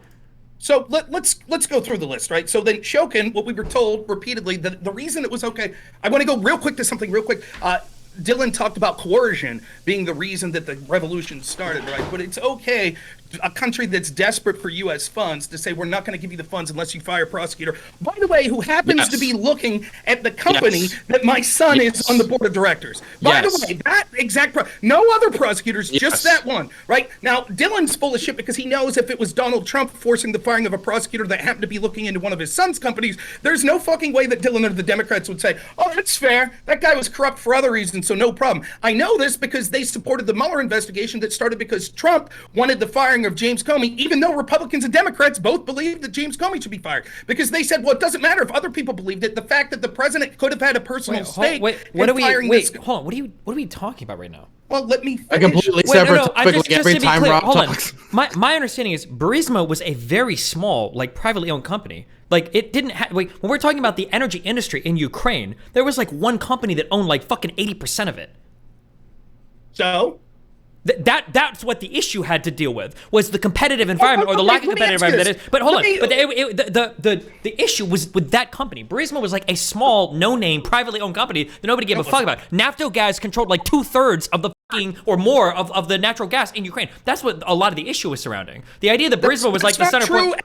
[SPEAKER 2] So let's go through the list, right? So then Shokin, what we were told repeatedly, the reason it was okay, I want to go real quick to something real quick. Dylan talked about coercion being the reason that the revolution started, right? But it's okay, a country that's desperate for U.S. funds, to say we're not going to give you the funds unless you fire a prosecutor, by the way, who happens to be looking at the company that my son is on the board of directors. By the way, that exact no other prosecutors, just that one, right? Now, Dylan's full of shit because he knows if it was Donald Trump forcing the firing of a prosecutor that happened to be looking into one of his son's companies, there's no fucking way that Dylan or the Democrats would say, oh, that's fair. That guy was corrupt for other reasons, so no problem. I know this because they supported the Mueller investigation that started because Trump wanted the firing of James Comey, even though Republicans and Democrats both believed that James Comey should be fired. Because they said, well, it doesn't matter if other people believed it. The fact that the president could have had a personal stake in firing this.
[SPEAKER 1] Hold on. What are we talking about right now?
[SPEAKER 2] Well, let me finish.
[SPEAKER 5] A completely separate topic, like every time Rob talks.
[SPEAKER 1] My understanding is Burisma was a very small, like, privately owned company. Like, it didn't have, when we're talking about the energy industry in Ukraine, there was like one company that owned like fucking 80% of it.
[SPEAKER 2] So?
[SPEAKER 1] That's what the issue had to deal with, was the competitive environment or the lack of competitive environment. But hold on, the issue was with that company. Burisma was like a small, no-name, privately owned company that nobody gave a fuck about. Naftogaz controlled like 2/3 of the fucking, or more of the natural gas in Ukraine. That's what a lot of the issue was surrounding. The idea that Burisma was like the center point.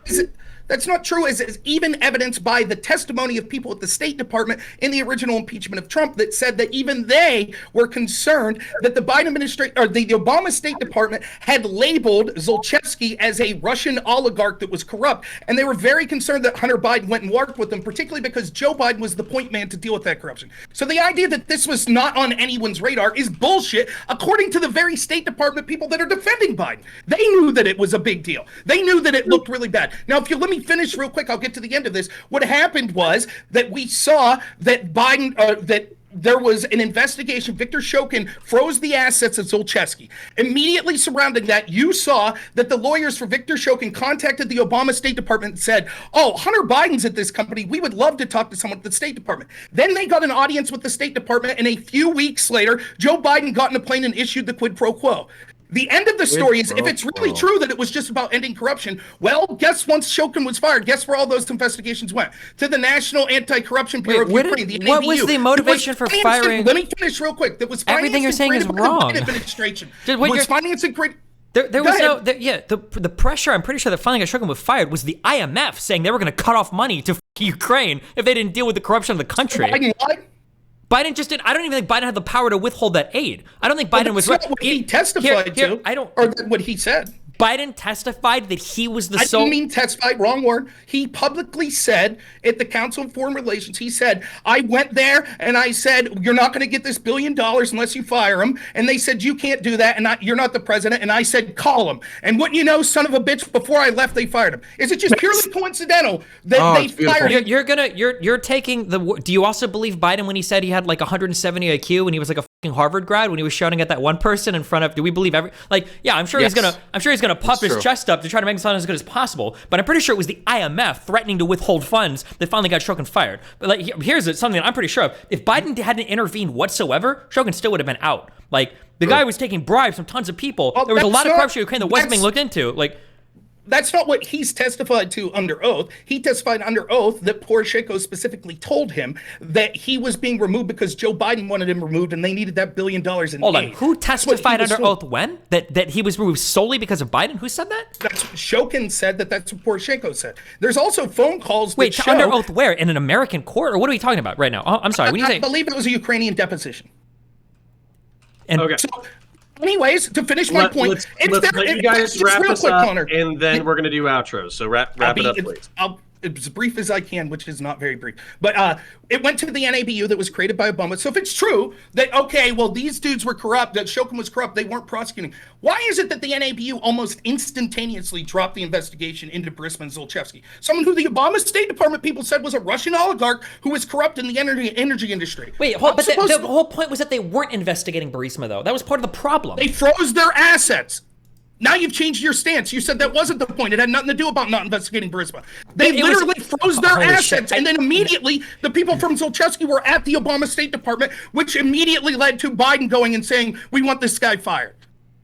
[SPEAKER 2] That's not true, as even evidenced by the testimony of people at the State Department in the original impeachment of Trump that said that even they were concerned that the Biden administration, or the Obama State Department, had labeled Zolchevsky as a Russian oligarch that was corrupt. And they were very concerned that Hunter Biden went and worked with them, particularly because Joe Biden was the point man to deal with that corruption. So the idea that this was not on anyone's radar is bullshit, according to the very State Department people that are defending Biden. They knew that it was a big deal. They knew that it looked really bad. Now, if you let me finish real quick, I'll get to the end of this. What happened was that we saw that Biden, that there was an investigation. Victor Shokin froze the assets of Zolchevsky. Immediately surrounding that, you saw that the lawyers for Victor Shokin contacted the Obama State Department and said, oh, Hunter Biden's at this company. We would love to talk to someone at the State Department. Then they got an audience with the State Department, and a few weeks later, Joe Biden got in a plane and issued the quid pro quo. The end of the story is, if it's really true that it was just about ending corruption, well, guess once Shokin was fired, guess where all those investigations went? To the National Anti-Corruption Bureau of Ukraine, the
[SPEAKER 1] what
[SPEAKER 2] ABU.
[SPEAKER 1] was the motivation for firing?
[SPEAKER 2] Let me finish real quick. That was
[SPEAKER 1] everything you're saying is wrong.
[SPEAKER 2] Administration
[SPEAKER 1] was
[SPEAKER 2] financing.
[SPEAKER 1] There was the pressure. I'm pretty sure that finally Shokin was fired was the IMF saying they were going to cut off money to Ukraine if they didn't deal with the corruption of the country. Biden just did. I don't even think Biden had the power to withhold that aid. I don't think Biden was.
[SPEAKER 2] That's not what he testified to. Or what he said.
[SPEAKER 1] Biden testified that he was the
[SPEAKER 2] I didn't mean testified, wrong word. He publicly said at the Council on Foreign Relations, he said, I went there and I said, you're not going to get this $1 billion unless you fire him. And they said, you can't do that. And you're not the president. And I said, call him. And wouldn't you know, son of a bitch, before I left, they fired him. Is it just purely coincidental that they fired him?
[SPEAKER 1] You're taking the, do you also believe Biden when he said he had like 170 IQ and he was like a fucking Harvard grad when he was shouting at that one person in front of, do we believe I'm sure he's going to puff his chest up to try to make it sound as good as possible, but I'm pretty sure it was the IMF threatening to withhold funds that finally got Shokin fired. But like, here's something I'm pretty sure of. If Biden hadn't intervened whatsoever, Shokin still would have been out. Like, the guy was taking bribes from tons of people. There was a lot of corruption in Ukraine that wasn't being looked into. Like,
[SPEAKER 2] that's not what he's testified to under oath. He testified under oath that Poroshenko specifically told him that he was being removed because Joe Biden wanted him removed and they needed that $1 billion in
[SPEAKER 1] Hold on,
[SPEAKER 2] aid.
[SPEAKER 1] who testified under oath when? That he was removed solely because of Biden? Who said that?
[SPEAKER 2] Shokin said that that's what Poroshenko said. There's also phone calls that
[SPEAKER 1] Wait,
[SPEAKER 2] show...
[SPEAKER 1] under oath where? In an American court? Or what are we talking about right now? I'm sorry. When you
[SPEAKER 2] I
[SPEAKER 1] say...
[SPEAKER 2] believe it was a Ukrainian deposition.
[SPEAKER 1] And
[SPEAKER 3] Okay.
[SPEAKER 2] So, anyways, to finish my point...
[SPEAKER 3] Let's let you guys wrap this
[SPEAKER 2] quick,
[SPEAKER 3] up,
[SPEAKER 2] Connor.
[SPEAKER 3] and then we're going to do outros. So wrap it up, please.
[SPEAKER 2] I'll as brief as I can, which is not very brief. But it went to the NABU that was created by Obama. So if it's true that, okay, well, these dudes were corrupt, that Shokin was corrupt, they weren't prosecuting, why is it that the NABU almost instantaneously dropped the investigation into Burisma and Zlochevsky? Someone who the Obama State Department people said was a Russian oligarch who was corrupt in the energy industry.
[SPEAKER 1] Wait, but the whole point was that they weren't investigating Burisma, though. That was part of the problem.
[SPEAKER 2] They froze their assets. Now you've changed your stance. You said that wasn't the point. It had nothing to do about not investigating Burisma. They literally froze their assets, and then immediately the people from Zlochevsky were at the Obama State Department, which immediately led to Biden going and saying, we want this guy fired.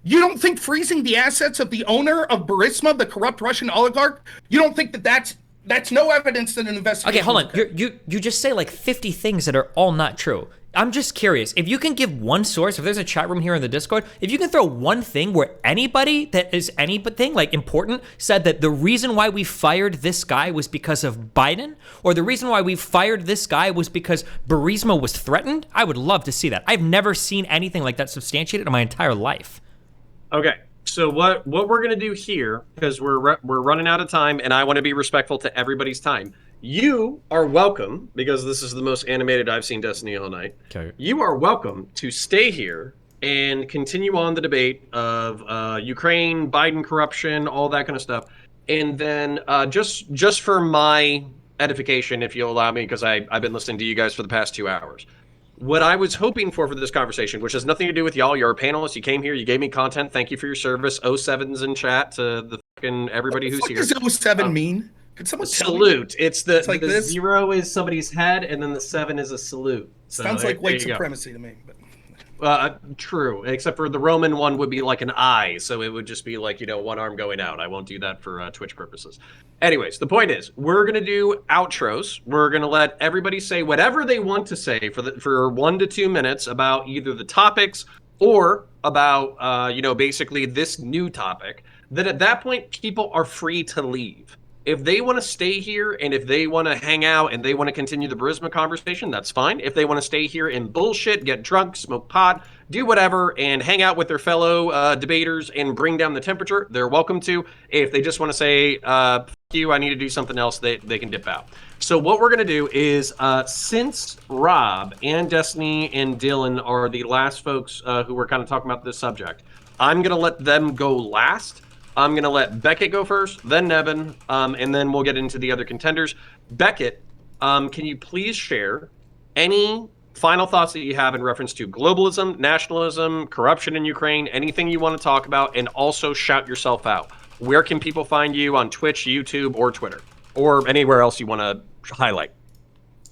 [SPEAKER 2] You don't think freezing the assets of the owner of Burisma, the corrupt Russian oligarch, you don't think that that's no evidence that an investigation...
[SPEAKER 1] Okay, hold on. You just say like 50 things that are all not true. I'm just curious. If you can give one source, if there's a chat room here in the Discord, if you can throw one thing where anybody that is anything like important said that the reason why we fired this guy was because of Biden, or the reason why we fired this guy was because Burisma was threatened, I would love to see that. I've never seen anything like that substantiated in my entire life.
[SPEAKER 3] Okay. So what we're going to do here, because we're running out of time, and I want to be respectful to everybody's time. You are welcome, because this is the most animated I've seen Destiny all night.
[SPEAKER 1] Okay.
[SPEAKER 3] You are welcome to stay here and continue on the debate of Ukraine, Biden corruption, all that kind of stuff. And then just for my edification, if you'll allow me, because I've been listening to you guys for the past 2 hours. What I was hoping for this conversation, which has nothing to do with y'all, you're a panelist, you came here, you gave me content, thank you for your service. 07's in chat to the fucking everybody who's here.
[SPEAKER 2] What does 07 mean? Could someone
[SPEAKER 3] salute? It's like the
[SPEAKER 2] this?
[SPEAKER 3] 0 is somebody's head, and then the 7 is a salute. So
[SPEAKER 2] Sounds like white
[SPEAKER 3] there you
[SPEAKER 2] supremacy to me.
[SPEAKER 3] But. True, except for the Roman one would be like an I, so it would just be like, one arm going out. I won't do that for Twitch purposes. Anyways, the point is, we're going to do outros. We're going to let everybody say whatever they want to say for 1 to 2 minutes about either the topics or about, basically this new topic. Then at that point, people are free to leave. If they want to stay here and if they want to hang out and they want to continue the Burisma conversation, that's fine. If they want to stay here and bullshit, get drunk, smoke pot, do whatever, and hang out with their fellow debaters and bring down the temperature, they're welcome to. If they just want to say, fuck you, I need to do something else, they can dip out. So what we're going to do is, since Rob and Destiny and Dylan are the last folks who were kind of talking about this subject, I'm going to let them go last. I'm going to let Beckett go first, then Nevin, and then we'll get into the other contenders. Beckett, can you please share any final thoughts that you have in reference to globalism, nationalism, corruption in Ukraine, anything you want to talk about, and also shout yourself out. Where can people find you on Twitch, YouTube, or Twitter, or anywhere else you want to highlight?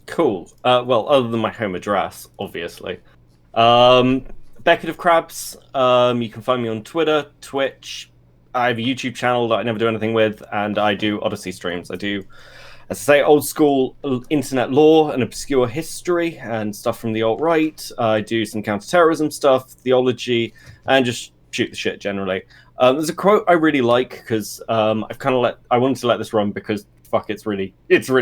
[SPEAKER 4] Cool. Well, other than my home address, obviously. BeckettofCrabs. You can find me on Twitter, Twitch. I have a YouTube channel that I never do anything with, and I do Odyssey streams. I do, as I say, old school internet law and obscure history and stuff from the alt-right. I do some counterterrorism stuff, theology, and just shoot the shit generally. There's a quote I really like because I wanted to let this run because fuck, it's really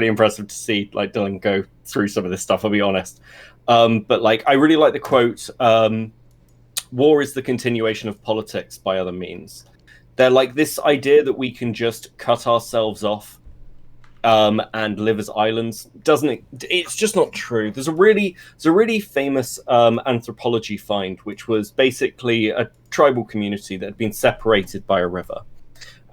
[SPEAKER 4] impressive to see like Dylan go through some of this stuff. I'll be honest, but like I really like the quote. War is the continuation of politics by other means. They're like this idea that we can just cut ourselves off and live as islands. It's just not true. There's a really famous anthropology find, which was basically a tribal community that had been separated by a river.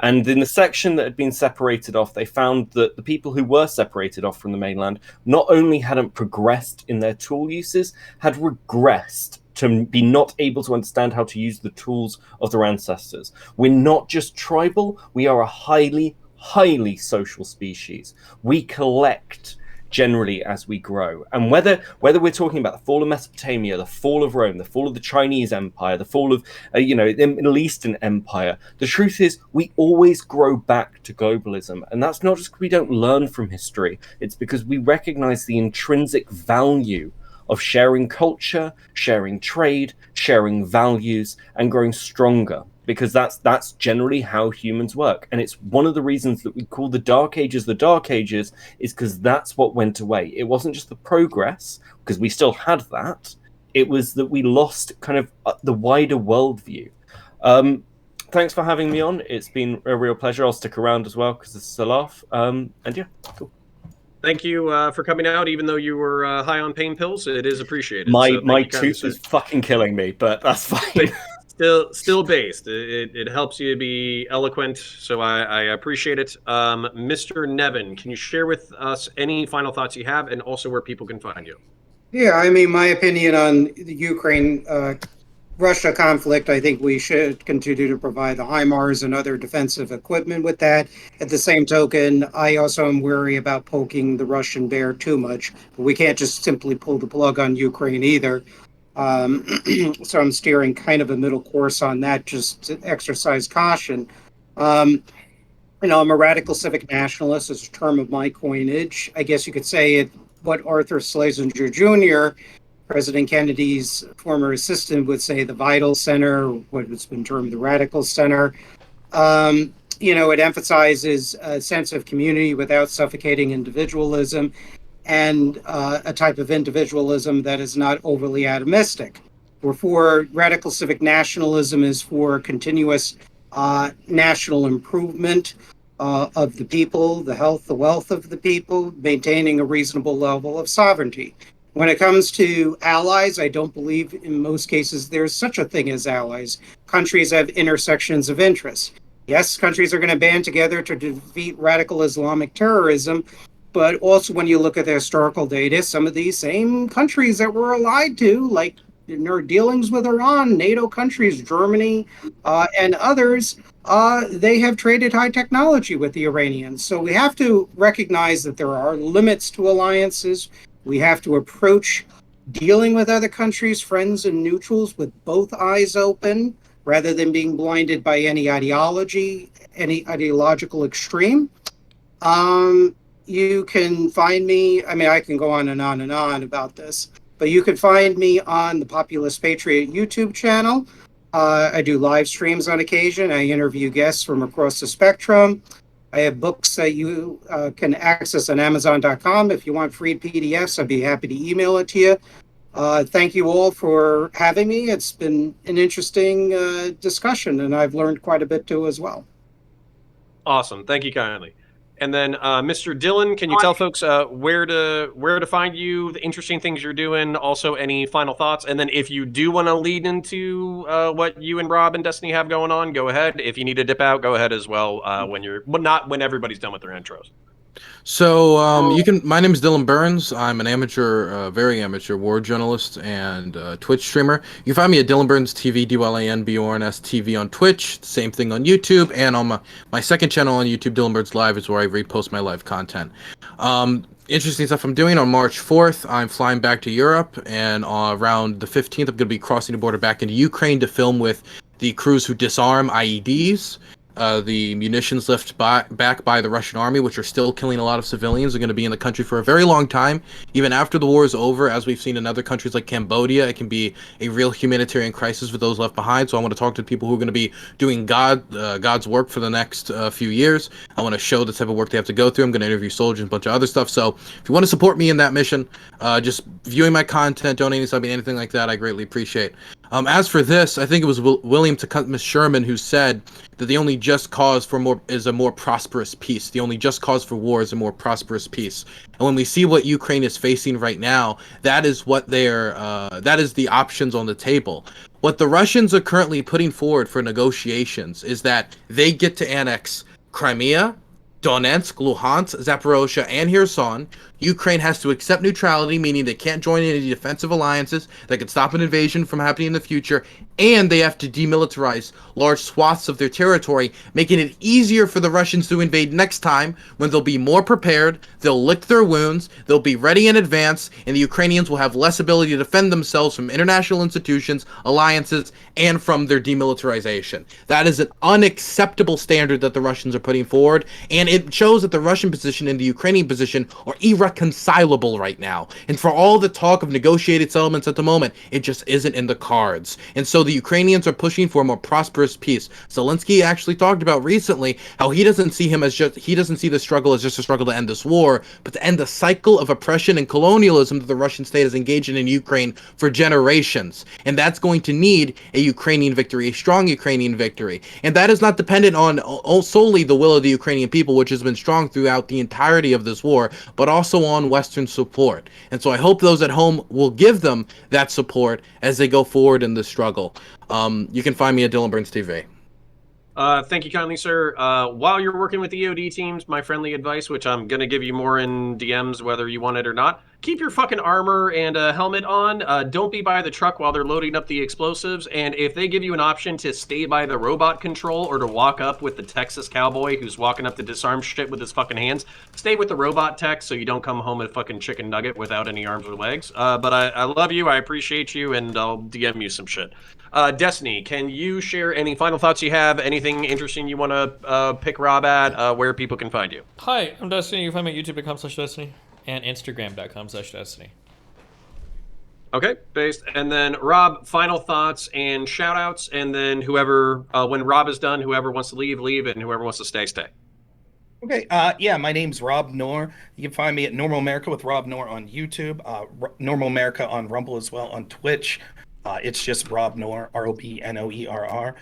[SPEAKER 4] And in the section that had been separated off, they found that the people who were separated off from the mainland not only hadn't progressed in their tool uses, had regressed to be not able to understand how to use the tools of their ancestors. We're not just tribal, we are a highly, highly social species. We collect generally as we grow. And whether we're talking about the fall of Mesopotamia, the fall of Rome, the fall of the Chinese Empire, the fall of the Middle Eastern Empire, the truth is we always grow back to globalism. And that's not just because we don't learn from history, it's because we recognize the intrinsic value of sharing culture, sharing trade, sharing values, and growing stronger because that's generally how humans work. And it's one of the reasons that we call the Dark Ages the Dark Ages, is because that's what went away. It wasn't just the progress, because we still had that. It was that we lost kind of the wider worldview. Thanks for having me on. It's been a real pleasure. I'll stick around as well because it's a laugh. And yeah, cool.
[SPEAKER 3] Thank you for coming out, even though you were high on pain pills. It is appreciated.
[SPEAKER 4] My tooth is fucking killing me, but that's fine.
[SPEAKER 3] Still based. It helps you to be eloquent, so I appreciate it. Mr. Nevin, can you share with us any final thoughts you have, and also where people can find you?
[SPEAKER 6] Yeah, I mean, my opinion on the Ukraine Russia conflict, I think we should continue to provide the HIMARS and other defensive equipment with that. At the same token, I also am wary about poking the Russian bear too much. We can't just simply pull the plug on Ukraine either. So I'm steering kind of a middle course on that, just to exercise caution. I'm a radical civic nationalist is a term of my coinage. I guess you could say it. What Arthur Schlesinger Jr., President Kennedy's former assistant, would say the vital center, what has been termed the radical center. It emphasizes a sense of community without suffocating individualism, and a type of individualism that is not overly atomistic. Radical civic nationalism is for continuous national improvement of the people, the health, the wealth of the people, maintaining a reasonable level of sovereignty. When it comes to allies, I don't believe in most cases there's such a thing as allies. Countries have intersections of interest. Yes, countries are going to band together to defeat radical Islamic terrorism, but also when you look at the historical data, some of these same countries that we're allied to, like in our dealings with Iran, NATO countries, Germany, and others, they have traded high technology with the Iranians. So we have to recognize that there are limits to alliances. We have to approach dealing with other countries, friends and neutrals, with both eyes open, rather than being blinded by any ideology, any ideological extreme. You can find me, I can go on and on and on about this, but you can find me on the Populist Patriot YouTube channel. I do live streams on occasion. I interview guests from across the spectrum. I have books that you can access on Amazon.com. If you want free PDFs, I'd be happy to email it to you. Thank you all for having me. It's been an interesting discussion, and I've learned quite a bit too as well.
[SPEAKER 3] Awesome. Thank you kindly. And then, Mr. Dylan, can you tell folks where to find you, the interesting things you're doing, also any final thoughts? And then if you do want to lead into what you and Rob and Destiny have going on, go ahead. If you need to dip out, go ahead as well but not when everybody's done with their intros.
[SPEAKER 5] So my name is Dylan Burns. I'm an amateur, very amateur war journalist and Twitch streamer. You can find me at DylanBurnsTV, DylanBurnsTV on Twitch. Same thing on YouTube, and on my second channel on YouTube, Dylan Burns Live, is where I repost my live content. Interesting stuff I'm doing. On March 4th, I'm flying back to Europe, and around the 15th, I'm going to be crossing the border back into Ukraine to film with the crews who disarm IEDs. The munitions left back by the Russian army, which are still killing a lot of civilians, are going to be in the country for a very long time. Even after the war is over, as we've seen in other countries like Cambodia, it can be a real humanitarian crisis for those left behind. So I want to talk to people who are going to be doing God's work for the next few years. I want to show the type of work they have to go through. I'm going to interview soldiers and a bunch of other stuff. So if you want to support me in that mission, just viewing my content, donating something, anything like that, I greatly appreciate. As for this, I think it was William Tecumseh Sherman who said that the only just cause is a more prosperous peace. The only just cause for war is a more prosperous peace. And when we see what Ukraine is facing right now, that is what that is the options on the table. What the Russians are currently putting forward for negotiations is that they get to annex Crimea, Donetsk, Luhansk, Zaporozhye, and Kherson. Ukraine has to accept neutrality, meaning they can't join any defensive alliances that could stop an invasion from happening in the future, and they have to demilitarize large swaths of their territory, making it easier for the Russians to invade next time when they'll be more prepared, they'll lick their wounds, they'll be ready in advance, and the Ukrainians will have less ability to defend themselves from international institutions, alliances, and from their demilitarization. That is an unacceptable standard that the Russians are putting forward, and it shows that the Russian position and the Ukrainian position are irreconcilable irreconcilable right now. And for all the talk of negotiated settlements at the moment, it just isn't in the cards. And so the Ukrainians are pushing for a more prosperous peace. Zelensky actually talked about recently how he doesn't see the struggle as just a struggle to end this war, but to end the cycle of oppression and colonialism that the Russian state has engaged in Ukraine for generations. And that's going to need a Ukrainian victory, a strong Ukrainian victory. And that is not dependent on solely the will of the Ukrainian people, which has been strong throughout the entirety of this war, but also on Western support. And so I hope those at home will give them that support as they go forward in this struggle. You can find me at DylanBurnsTV.
[SPEAKER 3] Thank you kindly, sir. While you're working with EOD teams, my friendly advice, which I'm going to give you more in DMs whether you want it or not, keep your fucking armor and helmet on. Don't be by the truck while they're loading up the explosives. And if they give you an option to stay by the robot control or to walk up with the Texas cowboy who's walking up to disarm shit with his fucking hands, stay with the robot tech so you don't come home a fucking chicken nugget without any arms or legs. But I love you, I appreciate you, and I'll DM you some shit. Destiny, can you share any final thoughts you have? Anything interesting you want to pick Rob at? Where people can find you?
[SPEAKER 1] Hi, I'm Destiny. You can find me at youtube.com/Destiny and Instagram.com/Destiny.
[SPEAKER 3] Okay, based. And then Rob, final thoughts and shout outs. And then whoever, when Rob is done, whoever wants to leave, leave. And whoever wants to stay, stay.
[SPEAKER 2] Okay, yeah, my name's Rob Noer. You can find me at Normal America with Rob Noer on YouTube, Normal America on Rumble as well, on Twitch. It's just Rob Noer, ROBNOERR.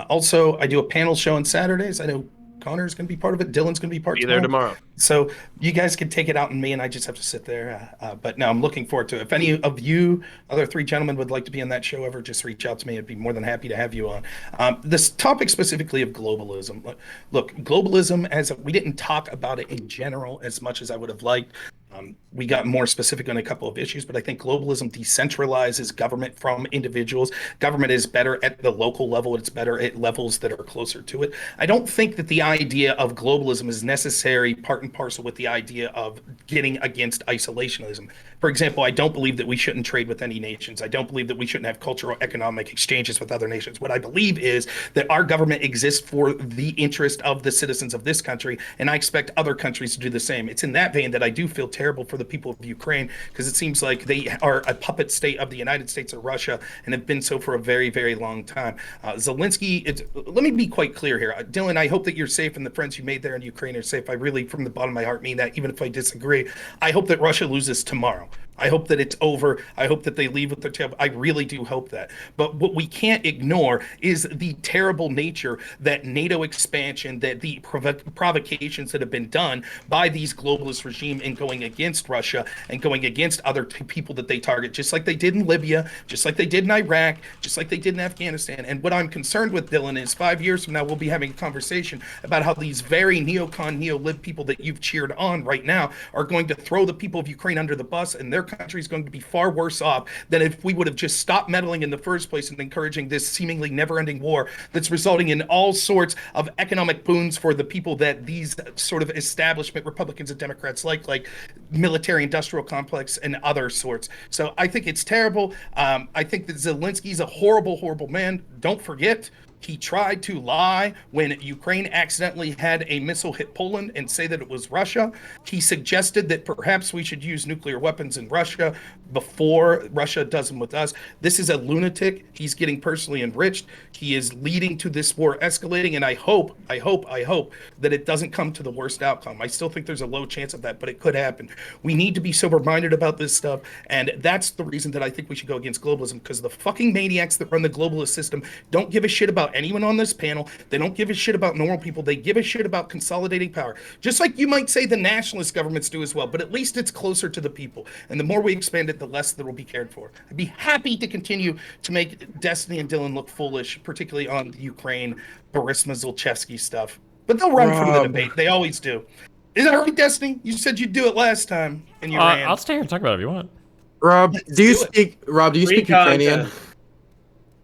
[SPEAKER 2] Also, I do a panel show on Saturdays. I know Connor's going to be part of it. Dylan's going to be part
[SPEAKER 3] Be there tomorrow.
[SPEAKER 2] So you guys can take it out on me, and I just have to sit there. But no, I'm looking forward to it. If any of you, other three gentlemen, would like to be on that show ever, just reach out to me. I'd be more than happy to have you on. This topic specifically of globalism. Look, globalism, as we didn't talk about it in general as much as I would have liked. We got more specific on a couple of issues, but I think globalism decentralizes government from individuals. Government is better at the local level. It's better at levels that are closer to it. I don't think that the idea of globalism is necessary part and parcel with the idea of getting against isolationism. For example, I don't believe that we shouldn't trade with any nations. I don't believe that we shouldn't have cultural economic exchanges with other nations. What I believe is that our government exists for the interest of the citizens of this country, and I expect other countries to do the same. It's in that vein that I do feel terrible for the people of Ukraine, because it seems like they are a puppet state of the United States or Russia and have been so for a very, very long time. Zelensky, let me be quite clear here. Dylan, I hope that you're safe and the friends you made there in Ukraine are safe. I really, from the bottom of my heart, mean that, even if I disagree. I hope that Russia loses tomorrow. I hope that it's over. I hope that they leave with their tail. I really do hope that. But what we can't ignore is the terrible nature that NATO expansion, that the provocations that have been done by these globalist regime in going against Russia and going against other people that they target, just like they did in Libya, just like they did in Iraq, just like they did in Afghanistan. And what I'm concerned with, Dylan, is 5 years from now, we'll be having a conversation about how these very neocon, neo-lib people that you've cheered on right now are going to throw the people of Ukraine under the bus, and their country is going to be far worse off than if we would have just stopped meddling in the first place and encouraging this seemingly never-ending war that's resulting in all sorts of economic boons for the people that these sort of establishment Republicans and Democrats like military industrial complex and other sorts. So I think it's terrible. I think that Zelensky's a horrible, horrible man. Don't forget, he tried to lie when Ukraine accidentally had a missile hit Poland and say that it was Russia. He suggested that perhaps we should use nuclear weapons in Russia before Russia does them with us. This is a lunatic. He's getting personally enriched. He is leading to this war escalating, and I hope that it doesn't come to the worst outcome. I still think there's a low chance of that, but it could happen. We need to be sober-minded about this stuff, and that's the reason that I think we should go against globalism, because the fucking maniacs that run the globalist system don't give a shit about anyone on this panel. They don't give a shit about normal people. They give a shit about consolidating power. Just like you might say the nationalist governments do as well, but at least it's closer to the people. And the more we expand it, the less that will be cared for. I'd be happy to continue to make Destiny and Dylan look foolish, particularly on the Ukraine, Burisma, Zolchevsky stuff. But they'll run from the debate. They always do. Is that right, Destiny? You said you'd do it last time, and you ran.
[SPEAKER 1] I'll stay here and talk about it if you want.
[SPEAKER 5] Rob, do you speak Ukrainian?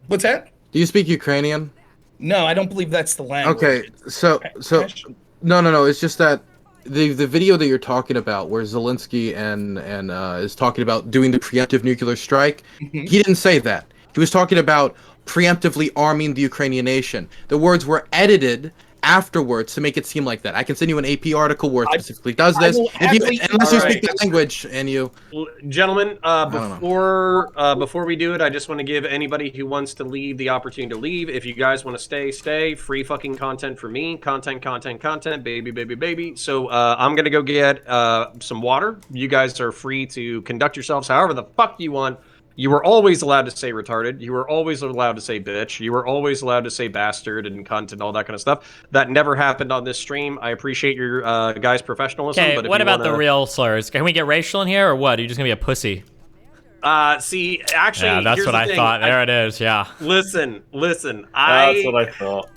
[SPEAKER 2] What's that?
[SPEAKER 5] Do you speak Ukrainian?
[SPEAKER 2] No, I don't believe that's the language.
[SPEAKER 5] Okay, so no. It's just that the video that you're talking about, where Zelensky and is talking about doing the preemptive nuclear strike, he didn't say that. He was talking about preemptively arming the Ukrainian nation. The words were edited afterwards to make it seem like that. I can send you an AP article where it specifically does this. Unless you speak the language and you...
[SPEAKER 3] Gentlemen, before we do it, I just want to give anybody who wants to leave the opportunity to leave. If you guys want to stay, stay. Free fucking content for me. Content, baby. So I'm going to go get some water. You guys are free to conduct yourselves however the fuck you want. You were always allowed to say retarded. You were always allowed to say bitch. You were always allowed to say bastard and cunt and all that kind of stuff. That never happened on this stream. I appreciate your guys' professionalism.
[SPEAKER 1] Okay,
[SPEAKER 3] but
[SPEAKER 1] what about the real slurs? Can we get racial in here, or what? Are you just gonna be a pussy?
[SPEAKER 3] See, actually,
[SPEAKER 1] yeah, that's
[SPEAKER 3] here's
[SPEAKER 1] what
[SPEAKER 3] the
[SPEAKER 1] I
[SPEAKER 3] thing.
[SPEAKER 1] thought. There it is. Yeah.
[SPEAKER 3] Listen.
[SPEAKER 4] That's what I thought.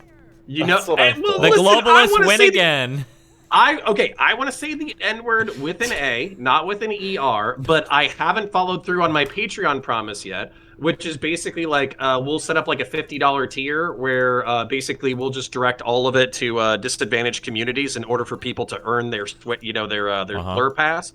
[SPEAKER 3] You know,
[SPEAKER 1] the globalists win again.
[SPEAKER 3] I want to say the N-word with an A, not with an ER, but I haven't followed through on my Patreon promise yet, which is basically like we'll set up like a $50 tier where basically we'll just direct all of it to disadvantaged communities in order for people to earn their slur pass.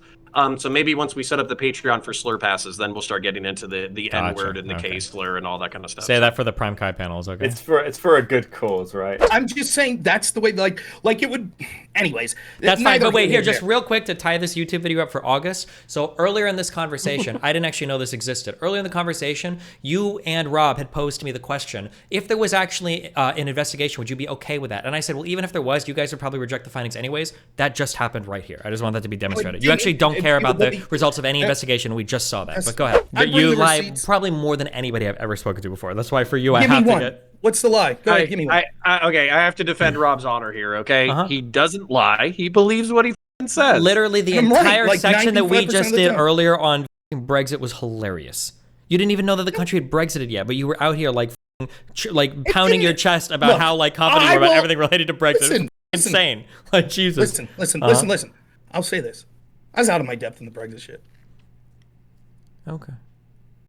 [SPEAKER 3] So maybe once we set up the Patreon for slur passes, then we'll start getting into the N-word and the K slur and all that kind of stuff.
[SPEAKER 1] Say that for the Prime Kai panels, okay?
[SPEAKER 4] It's for a good cause, right?
[SPEAKER 2] I'm just saying that's the way, like it would. Anyways,
[SPEAKER 1] that's fine. But wait, here, just real quick to tie this YouTube video up for August. So earlier in this conversation, I didn't actually know this existed. Earlier in the conversation, you and Rob had posed to me the question: if there was actually an investigation, would you be okay with that? And I said, well, even if there was, you guys would probably reject the findings anyways. That just happened right here. I just want that to be demonstrated. You actually don't care about the results of any investigation. We just saw that. But go ahead. But you lie probably more than anybody I've ever spoken to before. That's why for you, I have to get.
[SPEAKER 2] What's the lie? Go ahead, give me one.
[SPEAKER 3] Okay, I have to defend Rob's honor here, okay? He doesn't lie. He believes what he says.
[SPEAKER 1] Literally, the entire section that we just did earlier on Brexit was hilarious. You didn't even know that the country had Brexited yet, but you were out here like pounding your chest about how like confident you were about everything related to Brexit. It's insane. Like, Jesus.
[SPEAKER 2] Listen. I'll say this. I was out of my depth in the Brexit shit.
[SPEAKER 1] Okay.